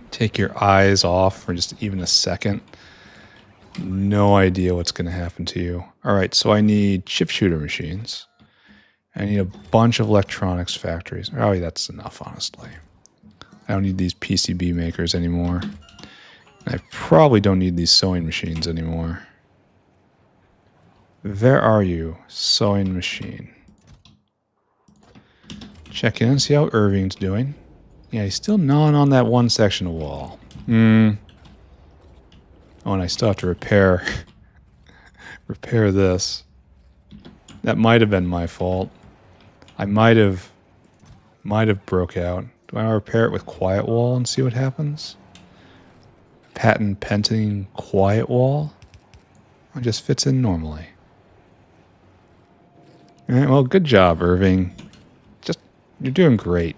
Take your eyes off for just even a second. No idea what's going to happen to you. All right, so I need chip shooter machines. I need a bunch of electronics factories. Oh, yeah, that's enough, honestly. I don't need these PCB makers anymore. I probably don't need these sewing machines anymore. Where are you, sewing machine? Check in and see how Irving's doing. Yeah, he's still gnawing on that one section of wall. Oh, and I still have to repair this. That might have been my fault. I might have broke out. Do I repair it with quiet wall and see what happens? Patent pending quiet wall? It just fits in normally. All right, well, good job, Irving. You're doing great.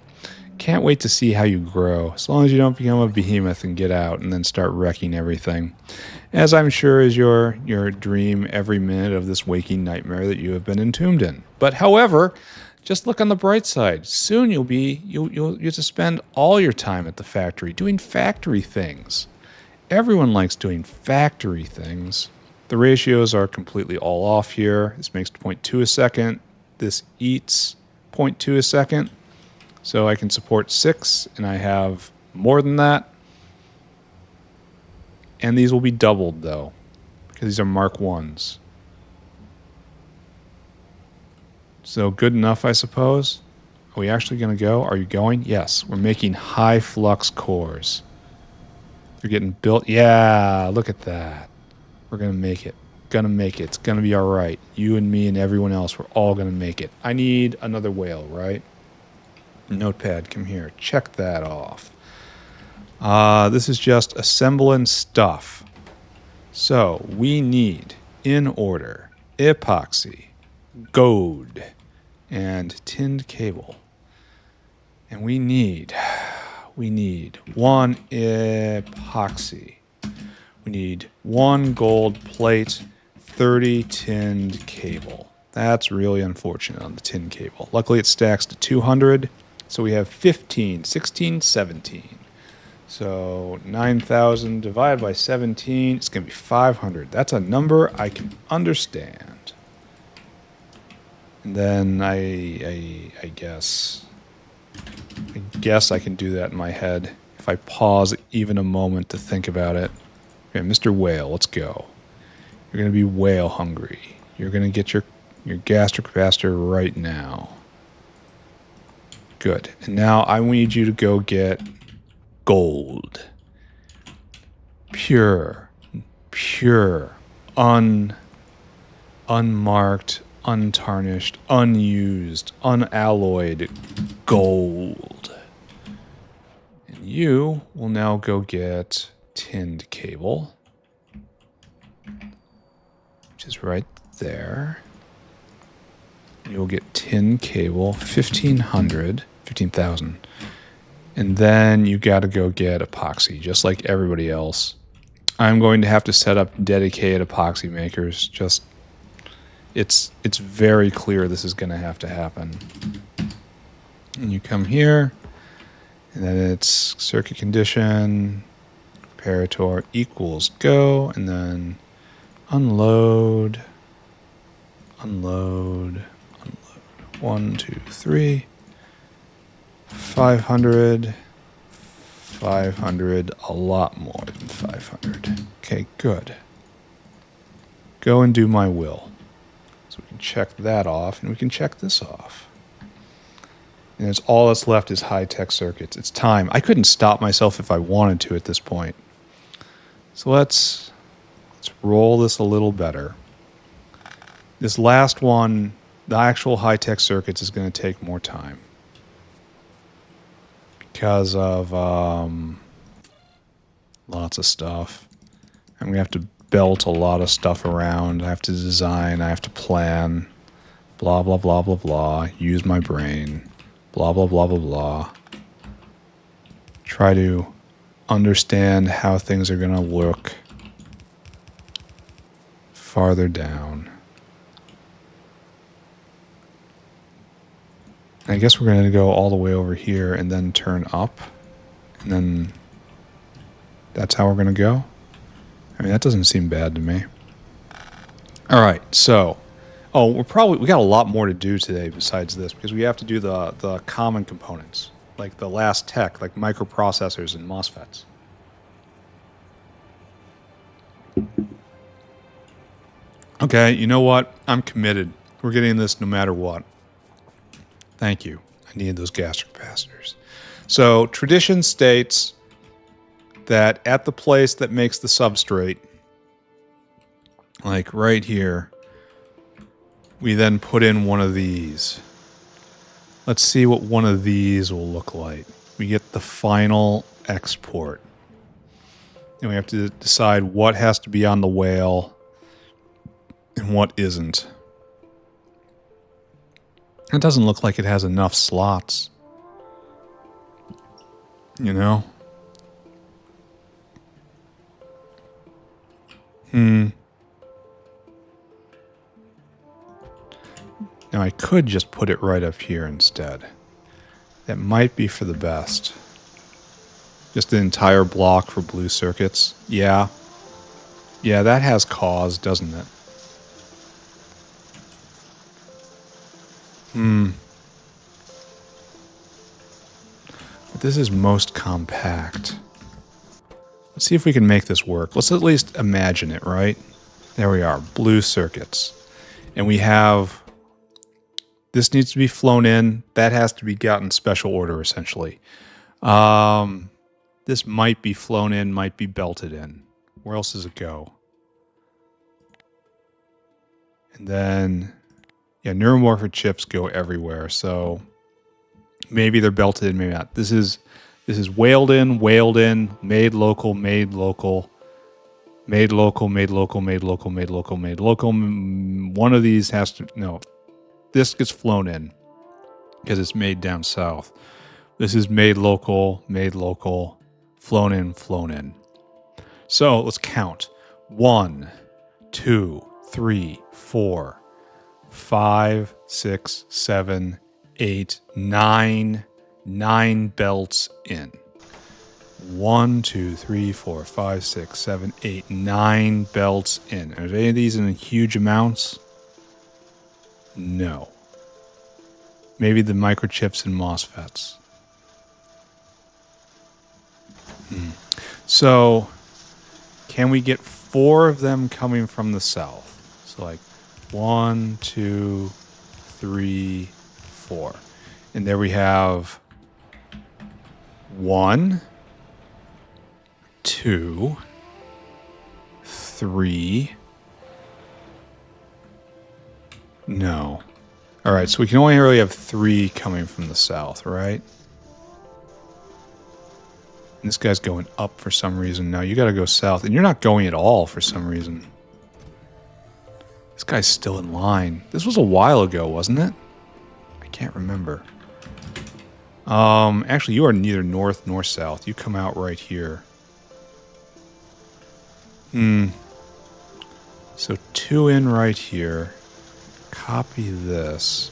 Can't wait to see how you grow, as long as you don't become a behemoth and get out and then start wrecking everything. As I'm sure is your dream every minute of this waking nightmare that you have been entombed in. But however, Just look on the bright side. Soon you'll get to spend all your time at the factory doing factory things. Everyone likes doing factory things. The ratios are completely all off here. This makes 0.2 a second. This eats 0.2 a second. So I can support 6, and I have more than that. And these will be doubled, though, because these are Mark 1s. So good enough, I suppose. Are we actually going to go? Are you going? Yes, we're making high flux cores. They're getting built. Yeah, look at that. We're going to make it. Gonna make it. It's going to be all right. You and me and everyone else, we're all going to make it. I need another whale, right? Notepad, come here. Check that off. This is just assembling stuff. So we need, in order, epoxy, gold, and tinned cable. And we need one epoxy. We need one gold plate, 30 tinned cable. That's really unfortunate on the tinned cable. Luckily it stacks to 200, so we have 15, 16, 17. So 9,000 divided by 17, it's going to be 500. That's a number I can understand. And then I guess I can do that in my head if I pause even a moment to think about it. Okay, Mr. Whale, let's go. You're going to be whale hungry. You're going to get your gastric capacitor right now. Good. And now I need you to go get gold. Pure, unmarked, untarnished, unused, unalloyed gold. And you will now go get tinned cable, which is right there. You'll get tinned cable, 15,000. And then you got to go get epoxy, just like everybody else. I'm going to have to set up dedicated epoxy makers. Just, it's very clear this is going to have to happen. And you come here, and then it's circuit condition, comparator equals go, and then unload. 1, 2, 3. 500, a lot more than 500. Okay, good. Go and do my will. So we can check that off, and we can check this off. And it's all that's left is high-tech circuits. It's time. I couldn't stop myself if I wanted to at this point. So let's roll this a little better. This last one, the actual high-tech circuits, is going to take more time. Because of lots of stuff. And we have to belt a lot of stuff around. I have to design. I have to plan. Blah, blah, blah, blah, blah. Use my brain. Blah, blah, blah, blah, blah. Try to understand how things are going to look farther down. I guess we're going to go all the way over here and then turn up. And then that's how we're going to go. I mean, that doesn't seem bad to me. All right, so... Oh, we got a lot more to do today besides this, because we have to do the common components, like the last tech, like microprocessors and MOSFETs. Okay, you know what? I'm committed. We're getting this no matter what. Thank you. I needed those gastric capacitors. So tradition states that at the place that makes the substrate, like right here, we then put in one of these. Let's see what one of these will look like. We get the final export. And we have to decide what has to be on the whale and what isn't. It doesn't look like it has enough slots. You know? Now I could just put it right up here instead. That might be for the best. Just an entire block for blue circuits. Yeah. Yeah, that has cause, doesn't it? But this is most compact. Let's see if we can make this work. Let's at least imagine it, right? There we are, blue circuits. And we have, this needs to be flown in. That has to be gotten special order, essentially. This might be flown in, might be belted in. Where else does it go? And then, yeah, neuromorphic chips go everywhere. So maybe they're belted in, maybe not. This is whaled in, made local, made local, made local, made local, made local, made local, made local. One of these has to, no, this gets flown in because it's made down south. This is made local, flown in, flown in. So let's count. 1, 2, 3, 4, 5, 6, 7, 8, 9. 9 belts in. 1, 2, 3, 4, 5, 6, 7, 8, 9 belts in. Are any of these in huge amounts? No. Maybe the microchips and MOSFETs. So, can we get 4 of them coming from the south? So like 1, 2, 3, 4. And there we have 1, 2, 3. No. All right, so we can only really have 3 coming from the south, right? And this guy's going up for some reason. No, you got to go south. And you're not going at all for some reason. This guy's still in line. This was a while ago, wasn't it? I can't remember. Actually, you are neither north nor south. You come out right here. So 2 in right here. Copy this.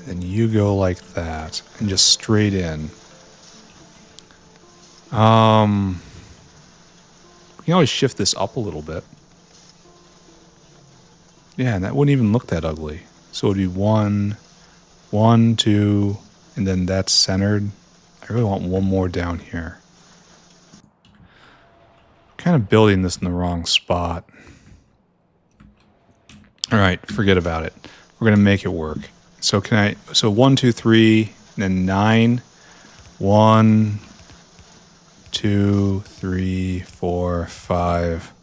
Then you go like that. And just straight in. We can always shift this up a little bit. Yeah, and that wouldn't even look that ugly. So it would be 1, 1, 2, and then that's centered. I really want one more down here. Kind of building this in the wrong spot. All right, forget about it. We're gonna make it work. So so 1, 2, 3, and then 9. 1, 2, 3, 4, 5,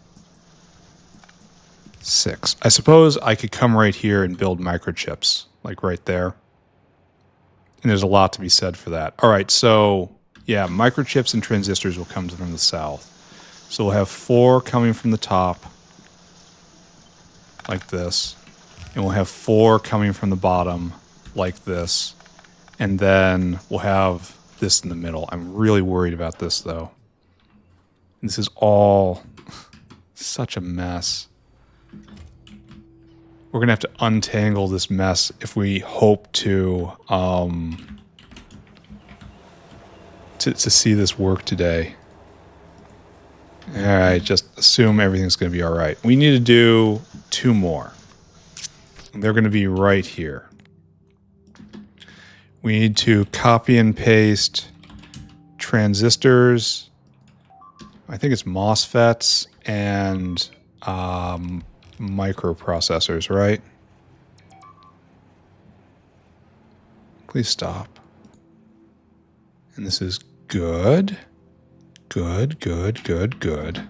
6. I suppose I could come right here and build microchips, like right there. And there's a lot to be said for that. All right, so yeah, microchips and transistors will come from the south. So we'll have 4 coming from the top, like this. And we'll have 4 coming from the bottom, like this. And then we'll have this in the middle. I'm really worried about this, though. This is all such a mess. We're going to have to untangle this mess if we hope to see this work today. All right, just assume everything's going to be all right. We need to do 2 more. They're going to be right here. We need to copy and paste transistors. I think it's MOSFETs and microprocessors, right? Please stop. And this is good. Good, good, good, good.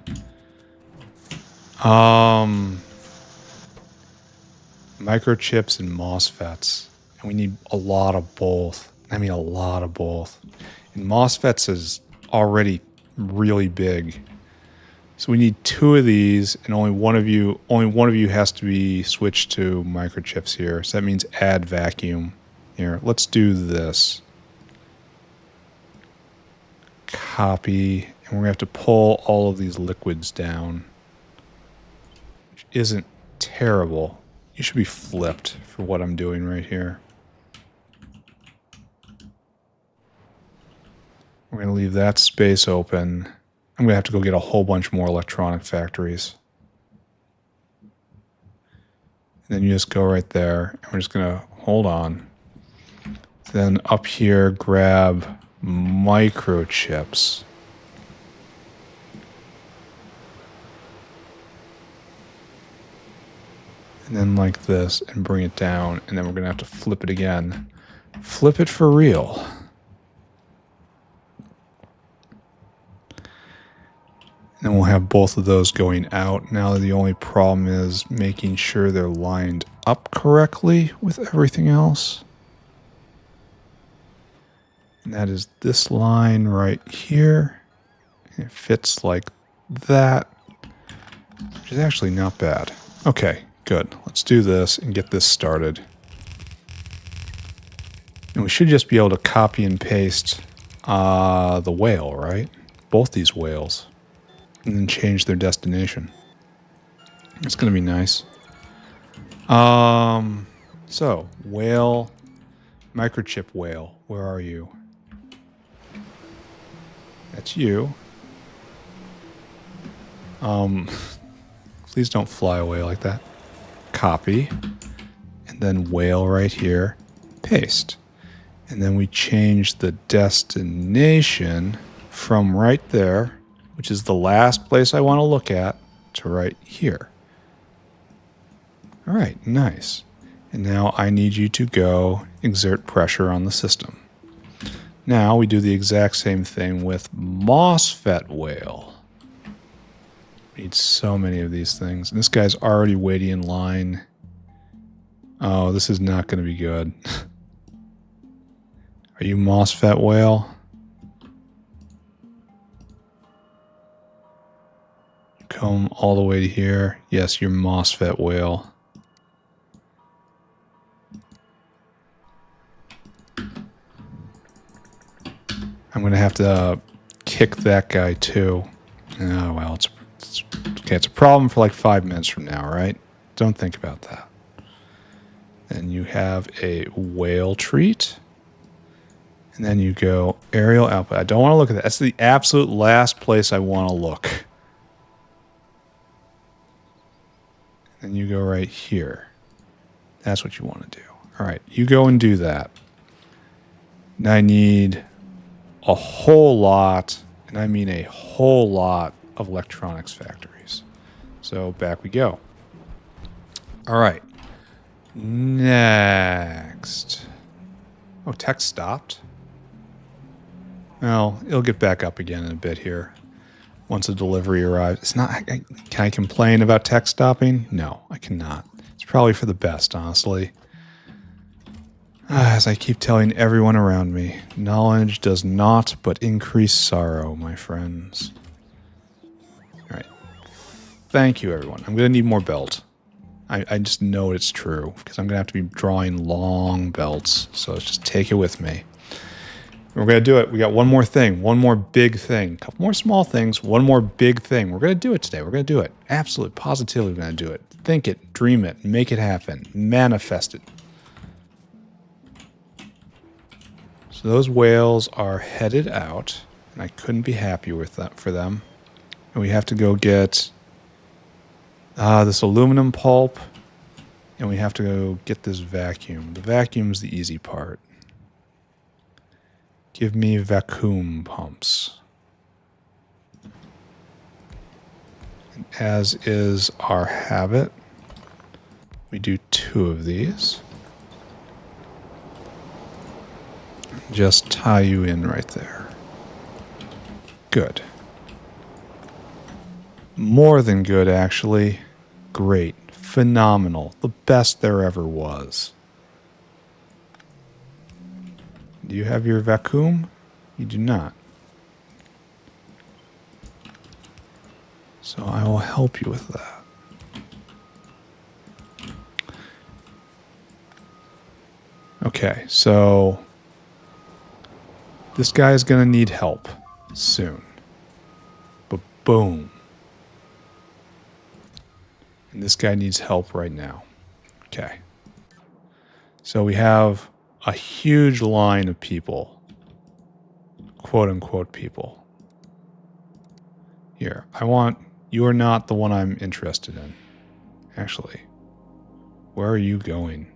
Microchips and MOSFETs. And we need a lot of both. I mean, a lot of both. And MOSFETs is already really big. So we need 2 of these, and only one of you has to be switched to microchips here. So that means add vacuum. Here, let's do this. Copy, and we're gonna have to pull all of these liquids down, which isn't terrible. you should be flipped for what I'm doing right here. We're going to leave that space open. I'm going to have to go get a whole bunch more electronic factories. And then you just go right there. And we're just going to hold on. Then up here, grab microchips. And then like this, and bring it down. And then we're going to have to flip it again. Flip it for real. And then we'll have both of those going out. Now the only problem is making sure they're lined up correctly with everything else. And that is this line right here. It fits like that, which is actually not bad. Okay, good. Let's do this and get this started. And we should just be able to copy and paste the whale, right? Both these whales. And then change their destination. It's going to be nice. So, whale, microchip whale, where are you? That's you. Please don't fly away like that. Copy. And then whale right here. Paste. And then we change the destination from right there, which is the last place I want to look at, to right here. All right, nice. And now I need you to go exert pressure on the system. Now we do the exact same thing with MOSFET whale. We need so many of these things. And this guy's already waiting in line. Oh, this is not going to be good. Are you MOSFET whale? Come all the way to here. Yes, you're MOSFET whale. I'm going to have to kick that guy too. Oh, well, it's okay. It's a problem for like 5 minutes from now, right? Don't think about that. Then you have a whale treat. And then you go aerial output. I don't want to look at that. That's the absolute last place I want to look. And you go right here. That's what you want to do. All right, you go and do that. And I need a whole lot, and I mean a whole lot, of electronics factories. So back we go. All right. Next. Oh, text stopped. Well, it'll get back up again in a bit here. Once a delivery arrives. It's not. Can I complain about text stopping? No, I cannot. It's probably for the best, honestly. As I keep telling everyone around me, knowledge does not but increase sorrow, my friends. All right. Thank you, everyone. I'm going to need more belt. I just know it's true, because I'm going to have to be drawing long belts. So let's just take it with me. We're going to do it. We got one more thing. One more big thing. A couple more small things. One more big thing. We're going to do it today. We're going to do it. Absolutely, positively we're going to do it. Think it. Dream it. Make it happen. Manifest it. So those whales are headed out. And I couldn't be happier with that for them. And we have to go get this aluminum pulp. And we have to go get this vacuum. The vacuum's the easy part. Give me vacuum pumps. And as is our habit, we do 2 of these. Just tie you in right there. Good. More than good, actually. Great. Phenomenal. The best there ever was. Do you have your vacuum? You do not. So I will help you with that. Okay, so this guy is going to need help soon. But boom. And this guy needs help right now. Okay. So we have a huge line of people, quote unquote people. Here, you are not the one I'm interested in. Actually, where are you going?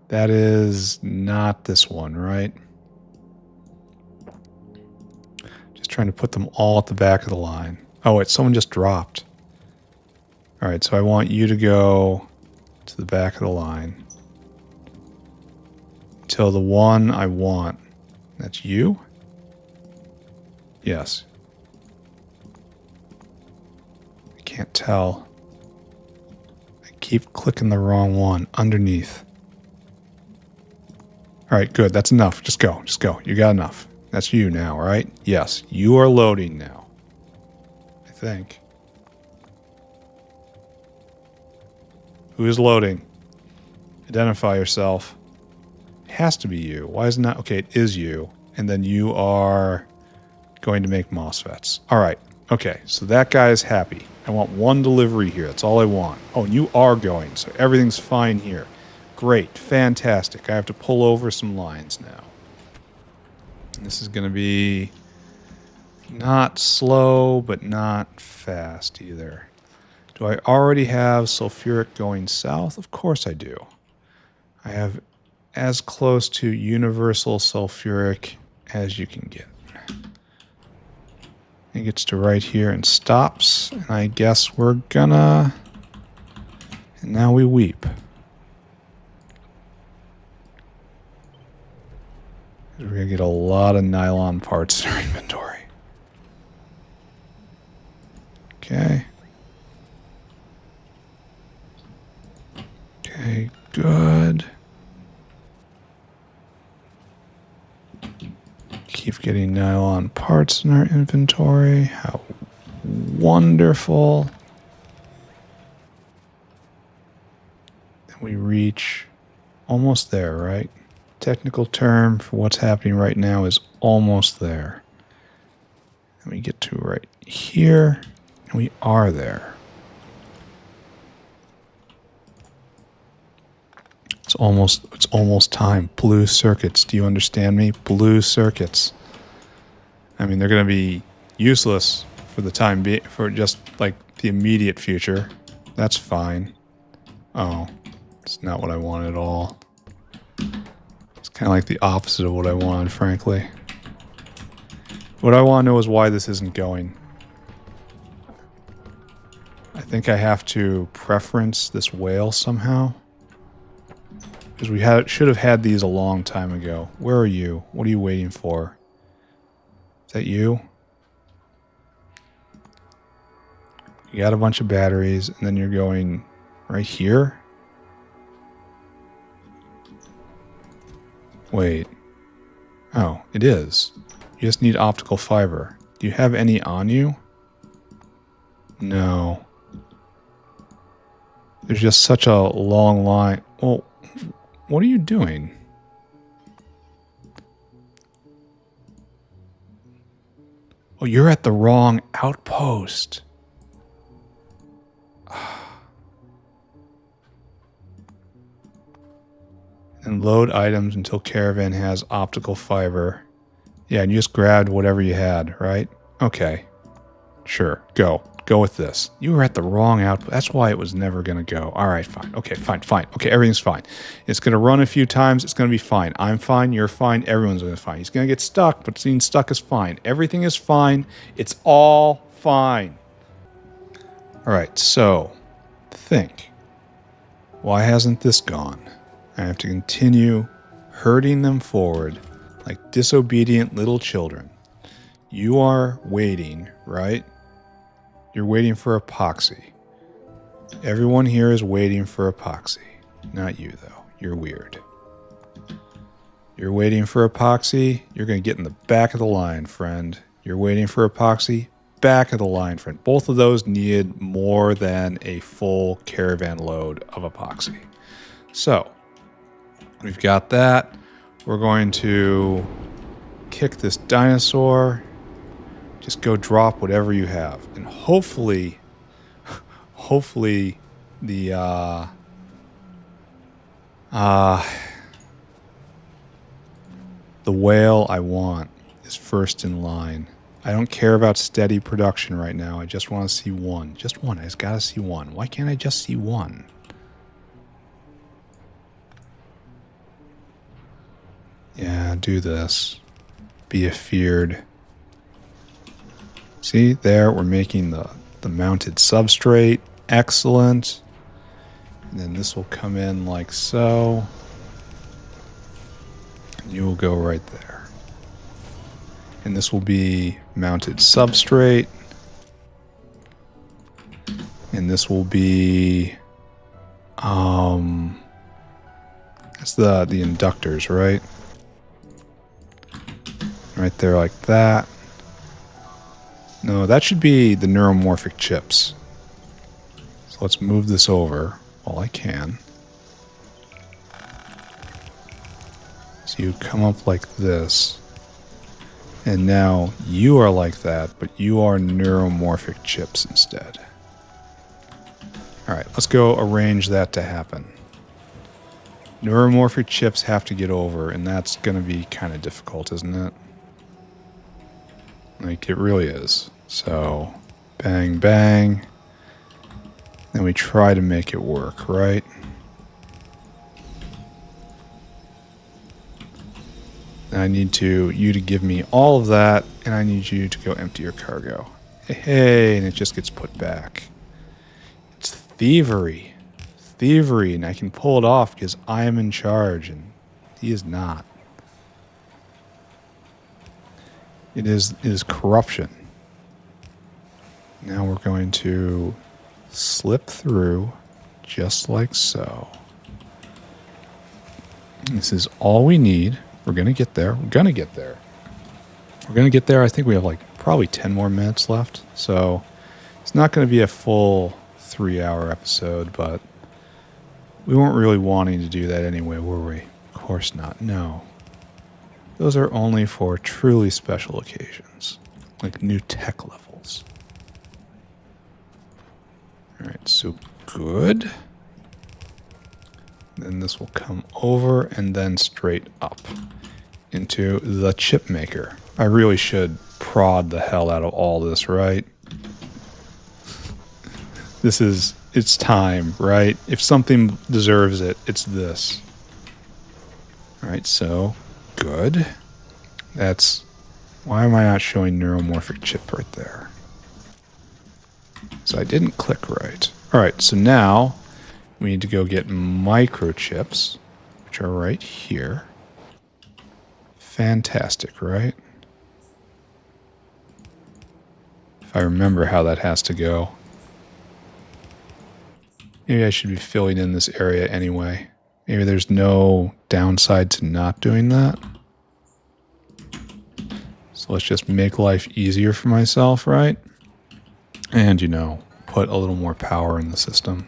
That is not this one, right? Just trying to put them all at the back of the line. Oh, wait, someone just dropped. All right, so I want you to go to the back of the line till the one I want. That's you? Yes. I can't tell. I keep clicking the wrong one underneath. All right, good. That's enough. Just go. Just go. You got enough. That's you now, right? Yes. You are loading now. I think. Who is loading? Identify yourself. It has to be you. Why isn't that? Okay, it is you. And then you are going to make MOSFETs. All right. Okay, so that guy is happy. I want one delivery here. That's all I want. Oh, and you are going, so everything's fine here. Great. Fantastic. I have to pull over some lines now. And this is going to be not slow, but not fast either. Do I already have sulfuric going south? Of course I do. I have as close to universal sulfuric as you can get. It gets to right here and stops. And I guess we're gonna... And now we weep. We're going to get a lot of nylon parts in our inventory. Okay. Okay, good. Keep getting nylon parts in our inventory. How wonderful. And we reach almost there, right? Technical term for what's happening right now is almost there. And we get to right here, and we are there. It's almost time. Blue circuits. Do you understand me? Blue circuits. I mean, they're going to be useless for the time being, for just like the immediate future. That's fine. Oh, it's not what I want at all. Kind of like the opposite of what I wanted, frankly. What I want to know is why this isn't going. I think I have to preference this whale somehow. Because we should have had these a long time ago. Where are you? What are you waiting for? Is that you? You got a bunch of batteries, and then you're going right here? Wait. Oh, it is. You just need optical fiber. Do you have any on you? No. There's just such a long line. Well, what are you doing? Oh, you're at the wrong outpost. And load items until caravan has optical fiber. Yeah, and you just grabbed whatever you had, right? Okay. Sure, go. Go with this. You were at the wrong output. That's why it was never going to go. All right, fine. Okay, fine. Okay, everything's fine. It's going to run a few times. It's going to be fine. I'm fine. You're fine. Everyone's going to be fine. He's going to get stuck, but being stuck is fine. Everything is fine. It's all fine. All right, so think. Why hasn't this gone? I have to continue herding them forward like disobedient little children. You are waiting, right? You're waiting for epoxy. Everyone here is waiting for epoxy. Not you, though. You're weird. You're waiting for epoxy. You're going to get in the back of the line, friend. You're waiting for epoxy. Back of the line, friend. Both of those needed more than a full caravan load of epoxy. So, we've got that. We're going to kick this dinosaur. Just go drop whatever you have. And hopefully hopefully the whale I want is first in line. I don't care about steady production right now. I just want to see one. Just one. I just gotta see one. Why can't I just see one? Yeah, do this. Be afeared. See, there, we're making the mounted substrate. Excellent. And then this will come in like so. And you will go right there. And this will be mounted substrate. And this will be... that's the inductors, right? Right there like that. No, that should be the neuromorphic chips. So let's move this over while I can. So you come up like this. And now you are like that, but you are neuromorphic chips instead. Alright, let's go arrange that to happen. Neuromorphic chips have to get over, and that's going to be kind of difficult, isn't it? Like, it really is. So, bang, bang. Then we try to make it work, right? And I need you to give me all of that, and I need you to go empty your cargo. Hey, and it just gets put back. It's thievery. Thievery, and I can pull it off because I am in charge, and he is not. It is corruption. Now we're going to slip through just like so. This is all we need. We're going to get there. We're going to get there. We're going to get there. I think we have like probably 10 more minutes left. So it's not going to be a full 3-hour episode, but we weren't really wanting to do that anyway, were we? Of course not. No. Those are only for truly special occasions, like new tech levels. Alright, so good. Then this will come over and then straight up into the chip maker. I really should prod the hell out of all this, right? It's time, right? If something deserves it, it's this. Alright, so good. That's... Why am I not showing neuromorphic chip right there? So I didn't click right. Alright, so now we need to go get microchips, which are right here. Fantastic, right? If I remember how that has to go. Maybe I should be filling in this area anyway. Maybe there's no downside to not doing that. So let's just make life easier for myself, right? And, you know, put a little more power in the system.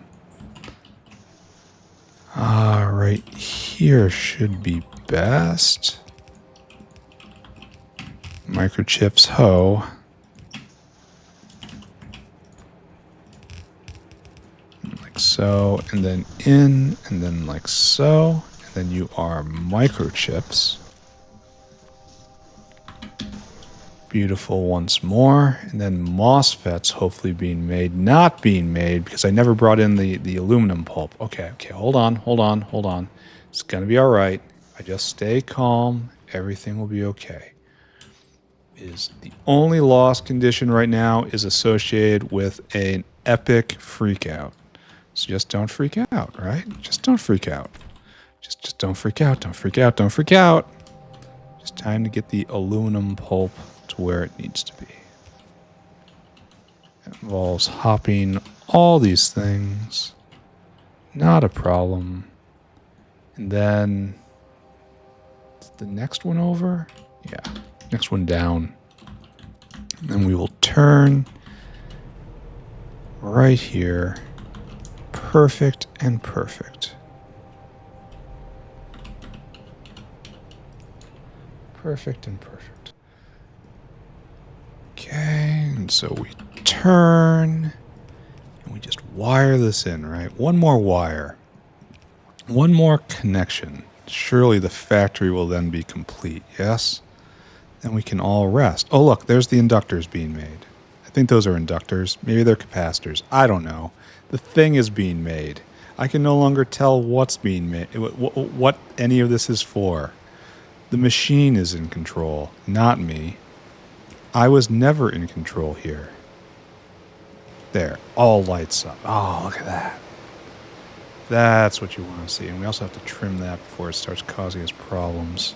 Right here should be best. Microchips, ho. Like so, and then in, and then like so. And then you are microchips. Beautiful once more. And then MOSFETs hopefully being made. Not being made because I never brought in the aluminum pulp. Okay, hold on. It's going to be all right. I just stay calm. Everything will be okay. Is the only loss condition right now is associated with an epic freak out. So just don't freak out, right? Just don't freak out. Just don't freak out. Don't freak out. Don't freak out. Just time to get the aluminum pulp to where it needs to be. It involves hopping all these things. Not a problem. And then is the next one over? Yeah. Next one down. And then we will turn right here. Perfect and perfect. Perfect and perfect. Okay, and so we turn, and we just wire this in, right? One more wire. One more connection. Surely the factory will then be complete, yes? Then we can all rest. Oh, look, there's the inductors being made. I think those are inductors. Maybe they're capacitors. I don't know. The thing is being made. I can no longer tell what's being made, what any of this is for. The machine is in control, not me. I was never in control here. There, all lights up. Oh, look at that. That's what you want to see. And we also have to trim that before it starts causing us problems.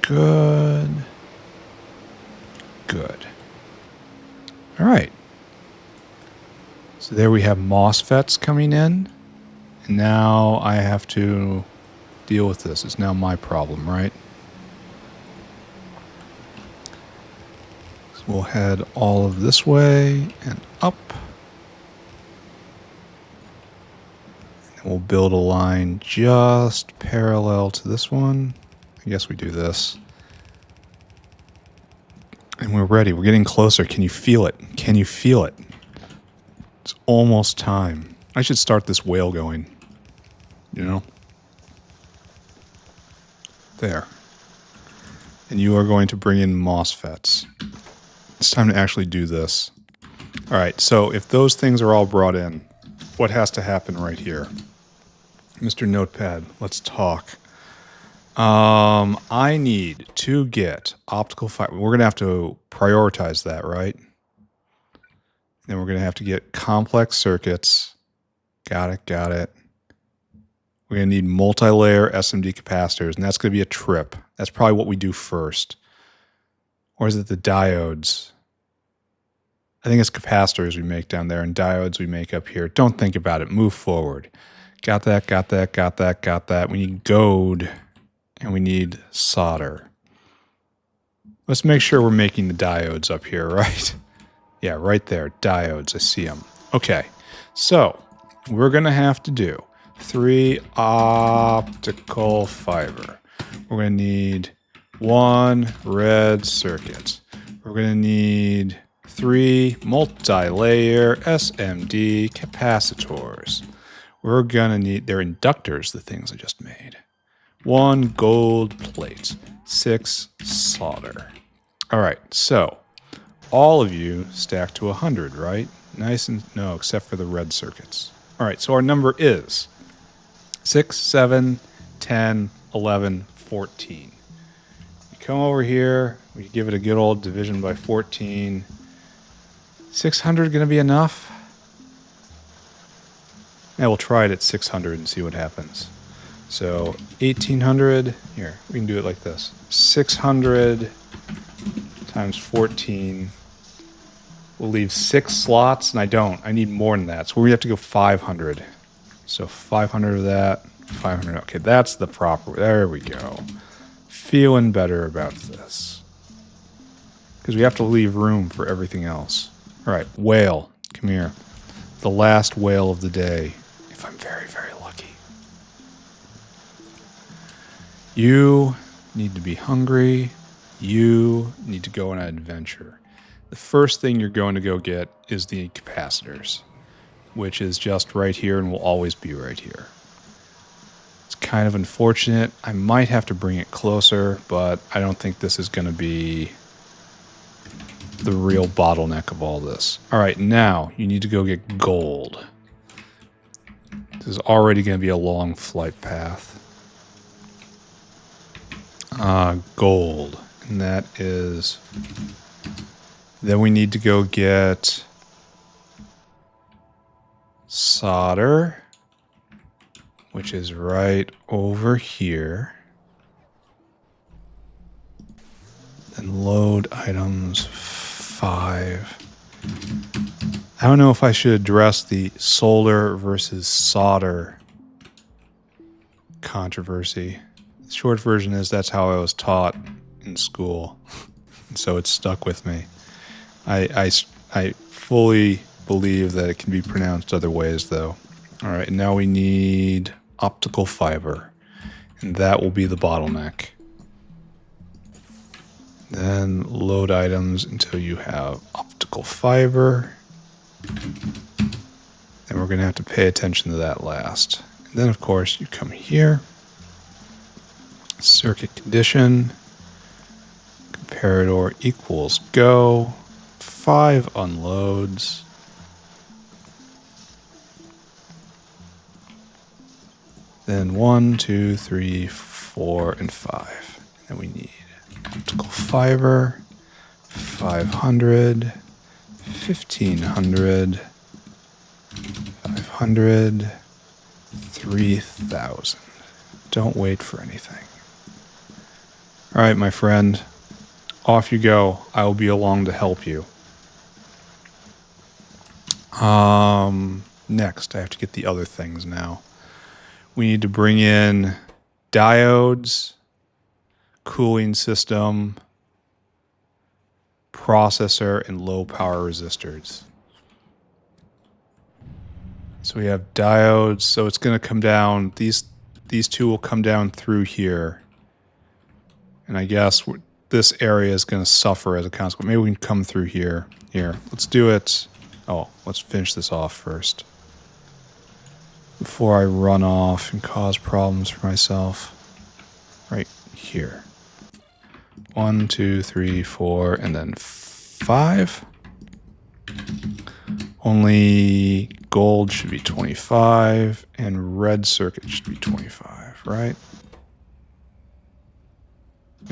Good. Good. All right. So there we have MOSFETs coming in. And now I have to deal with this. It's now my problem, right? So we'll head all of this way and up. And we'll build a line just parallel to this one. I guess we do this. And we're ready. We're getting closer. Can you feel it? Can you feel it? It's almost time. I should start this whale going. You know? There. And you are going to bring in MOSFETs. It's time to actually do this. All right, so if those things are all brought in, what has to happen right here? Mr. Notepad, let's talk. I need to get optical fiber. We're going to have to prioritize that, right? Then we're going to have to get complex circuits. Got it, got it. We're going to need multi-layer SMD capacitors, and that's going to be a trip. That's probably what we do first. Or is it the diodes? I think it's capacitors we make down there and diodes we make up here. Don't think about it. Move forward. Got that, got that, got that, got that. We need gold. And we need solder. Let's make sure we're making the diodes up here, right? Yeah, right there. Diodes. I see them. Okay. So, we're going to have to do 3 optical fiber. We're going to need 1 red circuit. We're going to need 3 multi-layer SMD capacitors. We're going to need, they're inductors, the things I just made. 1 gold plate, 6 solder. All right, so all of you stack to 100, right? Nice and, no, except for the red circuits. All right, so our number is 6, 7, 10, 11, 14. You come over here, we give it a good old division by 14. 600 going to be enough? Yeah, we'll try it at 600 and see what happens. So 1800, here, we can do it like this. 600 times 14. We'll leave 6 slots, and I need more than that. So we have to go 500. So 500 of that, 500. Okay, that's the proper, there we go. Feeling better about this. Because we have to leave room for everything else. All right, whale, come here. The last whale of the day, if I'm very, very lucky. You need to be hungry. You need to go on an adventure. The first thing you're going to go get is the capacitors, which is just right here and will always be right here. It's kind of unfortunate. I might have to bring it closer, but I don't think this is going to be the real bottleneck of all this. All right, now you need to go get gold. This is already going to be a long flight path. Gold. And that is... Then we need to go get solder, which is right over here. Then load items 5. I don't know if I should address the solder versus solder controversy. The short version is that's how I was taught in school, and so it's stuck with me. I fully believe that it can be pronounced other ways, though. All right, now we need optical fiber, and that will be the bottleneck. Then load items until you have optical fiber. we're going to have to pay attention to that last. And then, of course, you come here. Circuit condition. Comparador equals go. 5 unloads. Then 1, 2, 3, 4, and 5. And we need optical fiber, 500, 1500, 500, 3000. Don't wait for anything. All right, my friend, off you go. I will be along to help you. Next, I have to get the other things now. We need to bring in diodes, cooling system, processor, and low power resistors. So we have diodes, so it's going to come down, these two will come down through here. And I guess this area is going to suffer as a consequence. Maybe we can come through here. Here, let's do it. Oh, let's finish this off first, before I run off and cause problems for myself. Right here. 1, 2, 3, 4, and then 5. Only gold should be 25, and red circuit should be 25, right?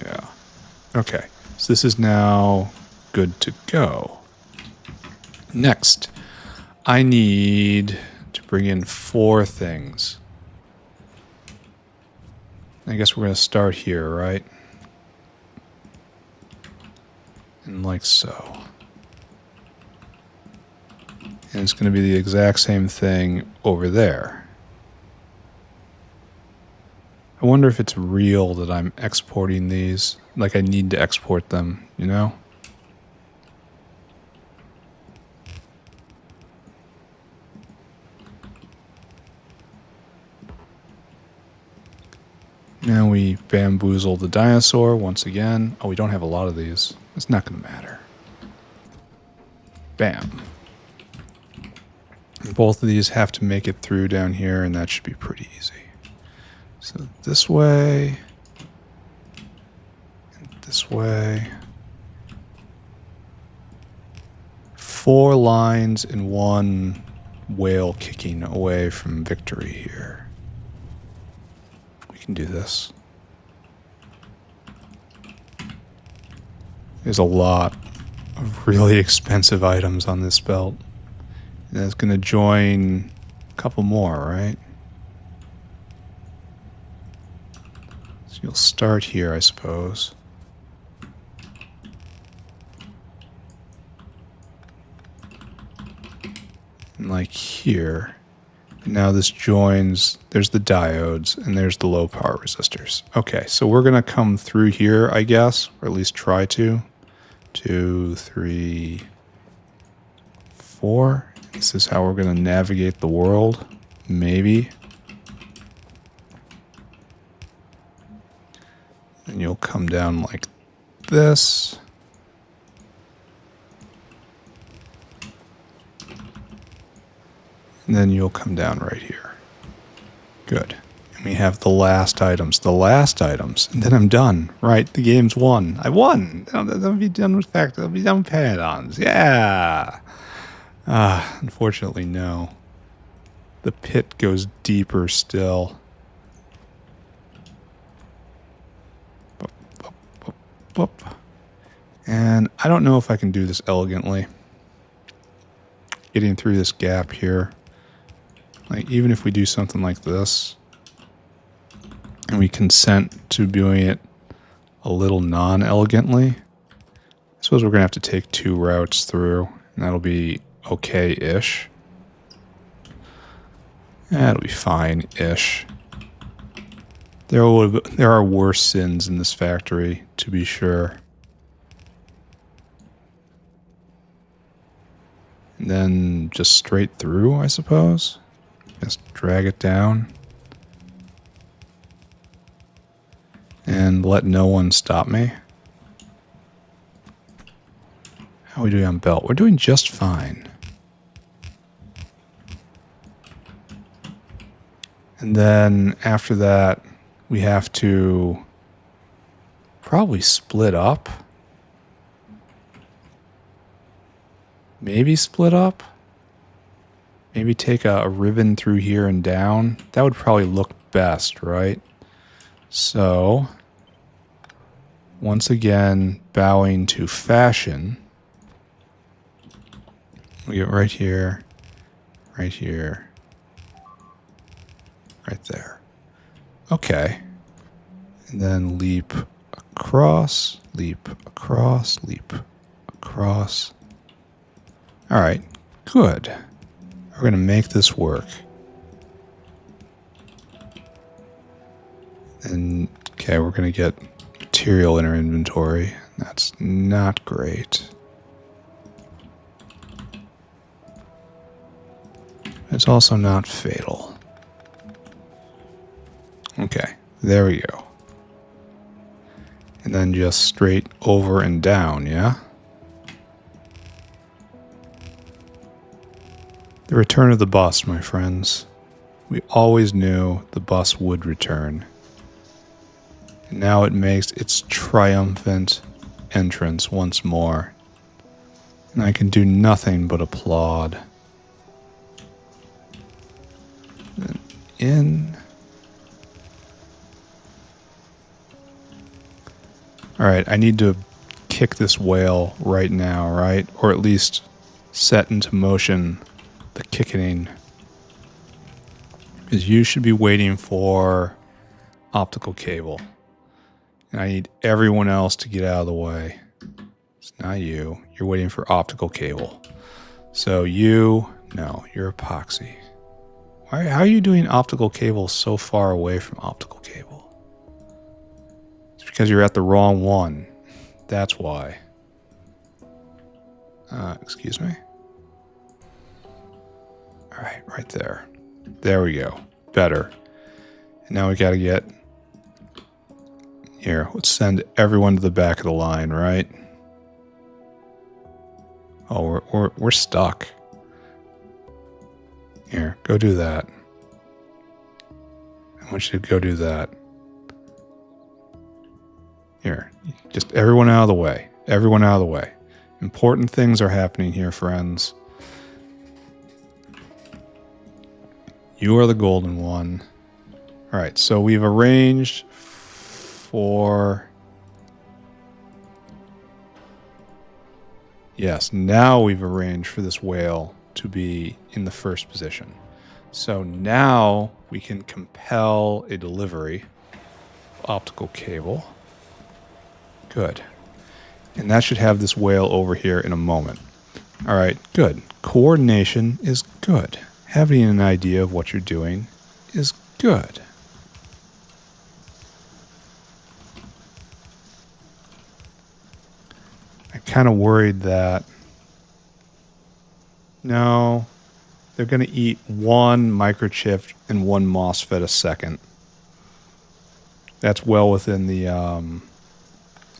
Yeah. Okay, so this is now good to go. Next, I need to bring in 4 things. I guess we're going to start here, right? And like so. And it's going to be the exact same thing over there. I wonder if it's real that I'm exporting these. Like I need to export them, you know? Now we bamboozle the dinosaur once again. Oh, we don't have a lot of these. It's not going to matter. Bam. Both of these have to make it through down here, and that should be pretty easy. So this way, and this way. 4 lines and 1 whale kicking away from victory here. We can do this. There's a lot of really expensive items on this belt. And it's going to join a couple more, right? So you'll start here, I suppose. And like here. Now this joins, there's the diodes, and there's the low power resistors. Okay, so we're going to come through here, I guess, or at least try to. 2, 3, 4. This is how we're going to navigate the world. Maybe. And you'll come down like this. And then you'll come down right here. Good. And we have the last items. The last items. And then I'm done. Right, the game's won. I won. I'll be done with Factorio. I'll be done with Pyanodons. Yeah. Unfortunately, no. The pit goes deeper still. And I don't know if I can do this elegantly. Getting through this gap here. Like, even if we do something like this, and we consent to doing it a little non-elegantly, I suppose we're going to have to take 2 routes through, and that'll be okay-ish. That'll be fine-ish. There are worse sins in this factory, to be sure. And then just straight through, I suppose. Just drag it down. And let no one stop me. How are we doing on belt? We're doing just fine. And then after that, we have to probably split up. Maybe split up. Maybe take a ribbon through here and down. That would probably look best, right? So, once again, bowing to fashion. We get right here, right here, right there. Okay. And then leap across, leap across, leap across. All right, good. We're going to make this work. And, okay, we're going to get material in our inventory. That's not great. It's also not fatal. Okay, there we go. And then just straight over and down, yeah? The return of the bus, my friends. We always knew the bus would return. And now it makes its triumphant entrance once more. And I can do nothing but applaud. Then in. Alright, I need to kick this whale right now, right? Or at least set into motion the kicking. Because you should be waiting for optical cable. And I need everyone else to get out of the way. It's not you. You're waiting for optical cable. So you, no, you're epoxy. How are you doing optical cable so far away from optical cable? It's because you're at the wrong one. That's why. Excuse me. All right, right there. There we go. Better. And now we got to get... Here, let's send everyone to the back of the line, right? Oh, we're stuck. Here, go do that. I want you to go do that. Here, just everyone out of the way. Everyone out of the way. Important things are happening here, friends. You are the golden one. All right, so we've arranged for... Yes, now we've arranged for this whale to be in the first position. So now we can compel a delivery of optical cable. Good. And that should have this whale over here in a moment. All right, good. Coordination is good. Having an idea of what you're doing is good. I'm kind of worried that... No, they're going to eat one microchip and one MOSFET a second. That's well within the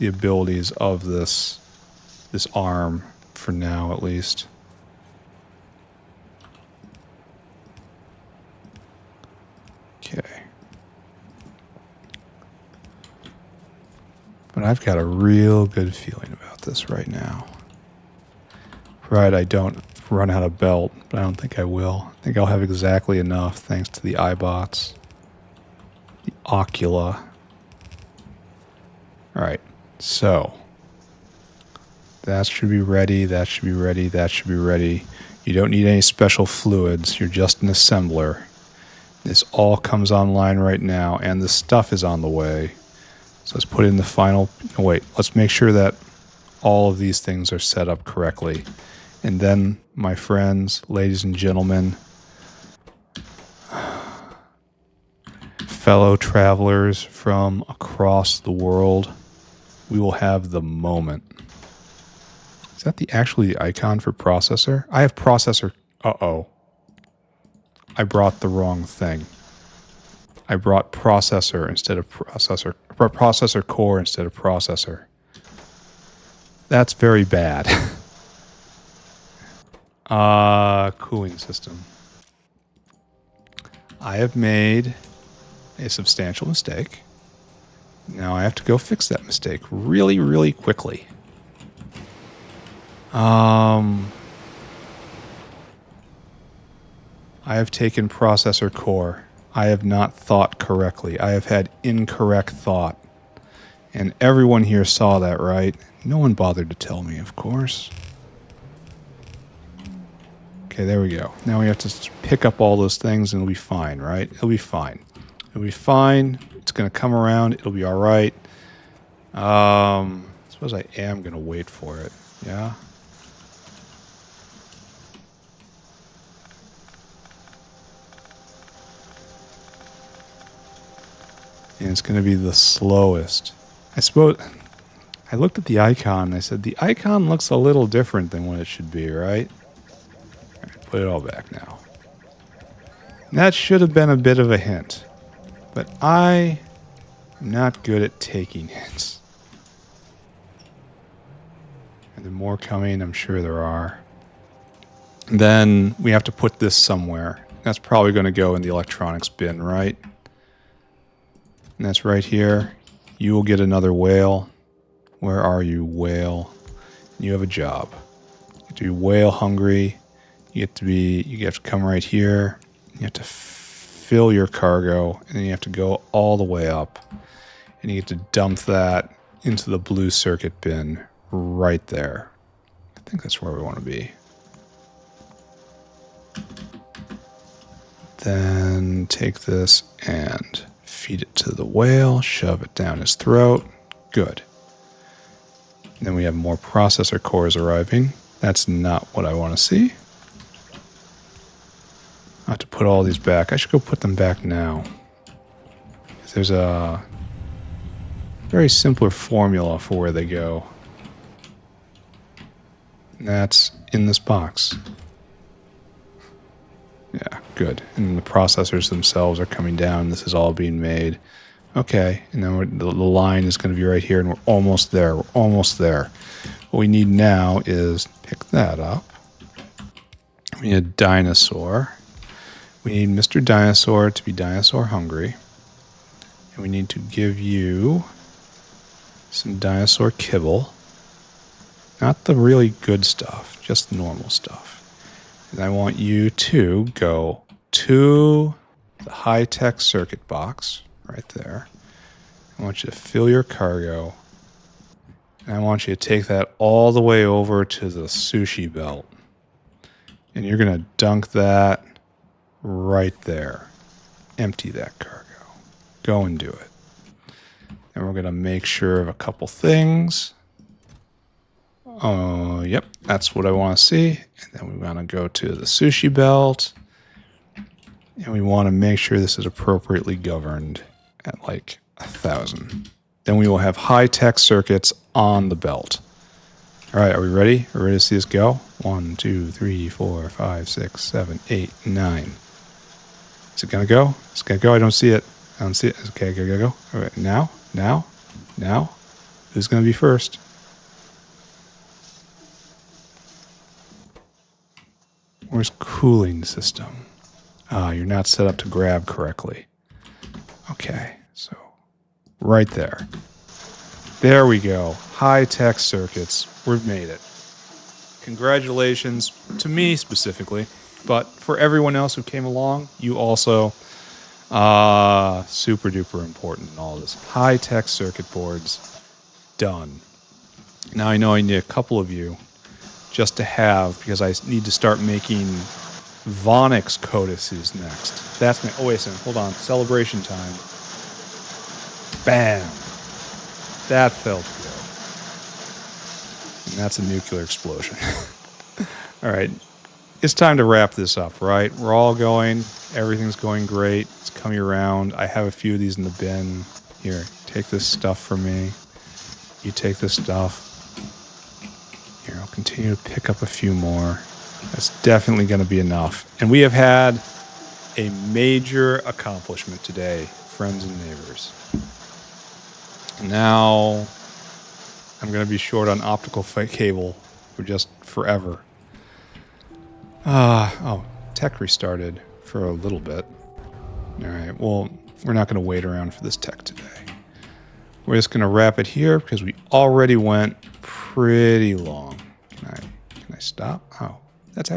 abilities of this arm, for now at least. Okay. But I've got a real good feeling about this right now. Right, I don't run out of belt, but I don't think I will. I think I'll have exactly enough thanks to the iBots. The Ocula. Alright, so. That should be ready, that should be ready, that should be ready. You don't need any special fluids, you're just an assembler. This all comes online right now, and the stuff is on the way. So let's put in the final... No, wait, let's make sure that all of these things are set up correctly. And then, my friends, ladies and gentlemen, fellow travelers from across the world, we will have the moment. Is that actually the icon for processor? I have processor... Uh-oh. I brought the wrong thing. I brought processor instead of processor. Processor core instead of processor. That's very bad. Cooling system. I have made a substantial mistake. Now I have to go fix that mistake really, really quickly. I have taken processor core. I have not thought correctly. I have had incorrect thought. And everyone here saw that, right? No one bothered to tell me, of course. Okay, there we go. Now we have to pick up all those things and it'll be fine, right? It'll be fine. It'll be fine. It's going to come around. It'll be all right. I suppose I am going to wait for it. Yeah? And it's going to be the slowest. I suppose I looked at the icon and I said, the icon looks a little different than what it should be, right? All right, put it all back now. And that should have been a bit of a hint. But I am not good at taking hints. Are there more coming? I'm sure there are. And then we have to put this somewhere. That's probably going to go in the electronics bin, right? And that's right here. You will get another whale. Where are you, whale? You have a job. You have to be whale hungry. You have to come right here. You have to fill your cargo, and then you have to go all the way up. And you get to dump that into the blue circuit bin right there. I think that's where we want to be. Then take this and feed it to the whale, shove it down his throat. Good. And then we have more processor cores arriving. That's not what I want to see. I have to put all these back. I should go put them back now. There's a very simpler formula for where they go. And that's in this box. Yeah, good. And the processors themselves are coming down. This is all being made. Okay, and then the line is going to be right here, and we're almost there. We're almost there. What we need now is pick that up. We need a dinosaur. We need Mr. Dinosaur to be dinosaur hungry. And we need to give you some dinosaur kibble. Not the really good stuff, just normal stuff. And I want you to go to the high-tech circuit box right there. I want you to fill your cargo. And I want you to take that all the way over to the sushi belt. And you're going to dunk that right there. Empty that cargo. Go and do it. And we're going to make sure of a couple things. Oh, yep, that's what I want to see. And then we want to go to the sushi belt. And we want to make sure this is appropriately governed at like 1,000. Then we will have high-tech circuits on the belt. All right, are we ready? Are we ready to see this go? 1, 2, 3, 4, 5, 6, 7, 8, 9. Is it going to go? It's going to go. I don't see it. I don't see it. Okay, go. All right, now. Who's going to be first? Where's cooling system? Ah, you're not set up to grab correctly. Okay, so right there. There we go. High-tech circuits. We've made it. Congratulations to me specifically, but for everyone else who came along, you also super duper important in all this. High-tech circuit boards done. Now I know I need a couple of you just to have, because I need to start making Vonix codices next. That's my, oh wait a second, hold on, celebration time. Bam! That felt good. And that's a nuclear explosion. All right, it's time to wrap this up, right? We're all going, everything's going great, it's coming around. I have a few of these in the bin. Here, take this stuff from me. You take this stuff. Here, I'll continue to pick up a few more. That's definitely going to be enough. And we have had a major accomplishment today, friends and neighbors. Now, I'm going to be short on optical cable for just forever. Oh, tech restarted for a little bit. All right, well, we're not going to wait around for this tech today. We're just going to wrap it here because we already went pretty long. Can I stop? Oh, that's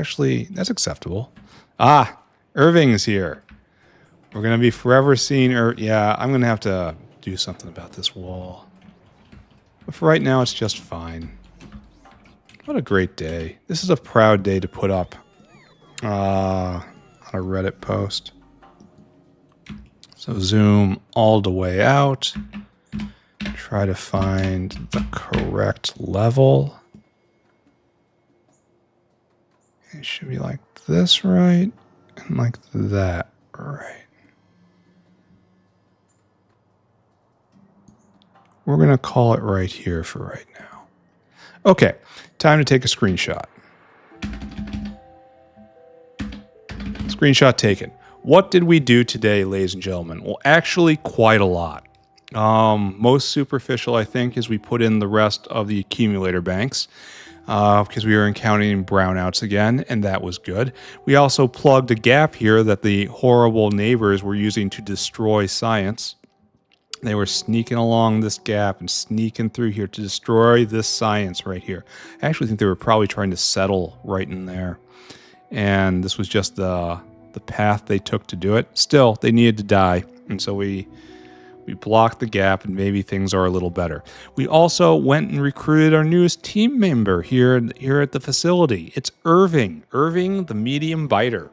acceptable. Ah, Irving's here. We're going to be forever seeing yeah, I'm going to have to do something about this wall. But for right now, it's just fine. What a great day. This is a proud day to put up on a Reddit post. So zoom all the way out. Try to find the correct level. It should be like this, right? And like that, right? We're going to call it right here for right now. Okay, time to take a screenshot. Screenshot taken. What did we do today, ladies and gentlemen? Well, actually, quite a lot. Most superficial, I think, is we put in the rest of the accumulator banks because we were encountering brownouts again, and that was good. We also plugged a gap here that the horrible neighbors were using to destroy science. They were sneaking along this gap and sneaking through here to destroy this science right here. I actually think they were probably trying to settle right in there. And this was just the path they took to do it. Still, they needed to die. And so we blocked the gap, and maybe things are a little better. We also went and recruited our newest team member here at the facility. It's Irving, the medium biter,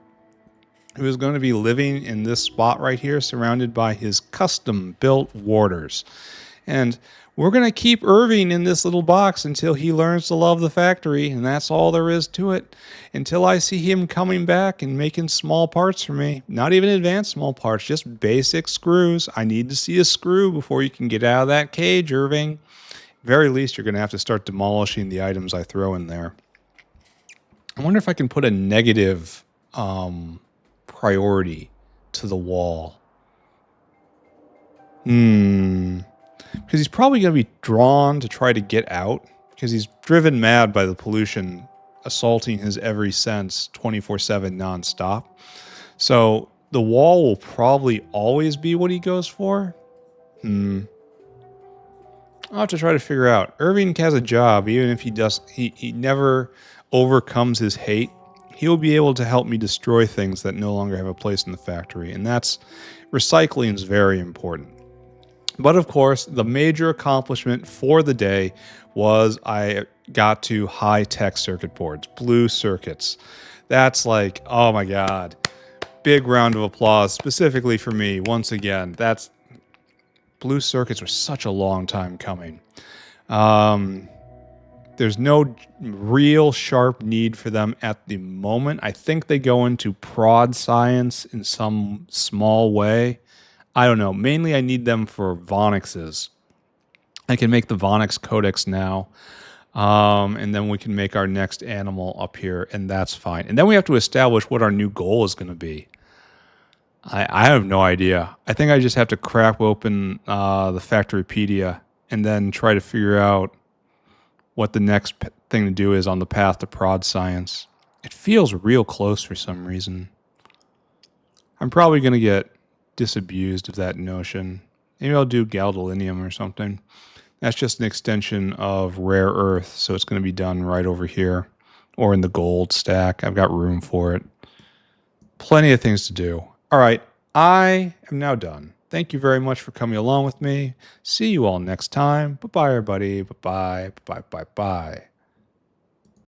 who is going to be living in this spot right here, surrounded by his custom-built warders. And we're going to keep Irving in this little box until he learns to love the factory, and that's all there is to it. Until I see him coming back and making small parts for me. Not even advanced small parts, just basic screws. I need to see a screw before you can get out of that cage, Irving. Very least, you're going to have to start demolishing the items I throw in there. I wonder if I can put a negative priority to the wall. Because he's probably going to be drawn to try to get out because he's driven mad by the pollution assaulting his every sense 24/7 nonstop. So the wall will probably always be what he goes for. I'll have to try to figure out. Irving has a job, even if he never overcomes his hate. He'll be able to help me destroy things that no longer have a place in the factory. And recycling is very important. But of course, the major accomplishment for the day was I got to high-tech circuit boards, blue circuits. That's like, oh my God. Big round of applause, specifically for me. Once again, blue circuits were such a long time coming. There's no real sharp need for them at the moment. I think they go into prod science in some small way. I don't know. Mainly I need them for Vonixes. I can make the Vonix codex now. And then we can make our next animal up here, and that's fine. And then we have to establish what our new goal is going to be. I have no idea. I think I just have to crack open the Factorypedia and then try to figure out what the next thing to do is on the path to prod science. It feels real close for some reason. I'm probably going to get disabused of that notion. Maybe I'll do gadolinium or something. That's just an extension of rare earth, so it's going to be done right over here or in the gold stack. I've got room for it. Plenty of things to do. All right, I am now done. Thank you very much for coming along with me. See you all next time. Bye-bye, everybody. Bye-bye. Bye-bye. Bye-bye.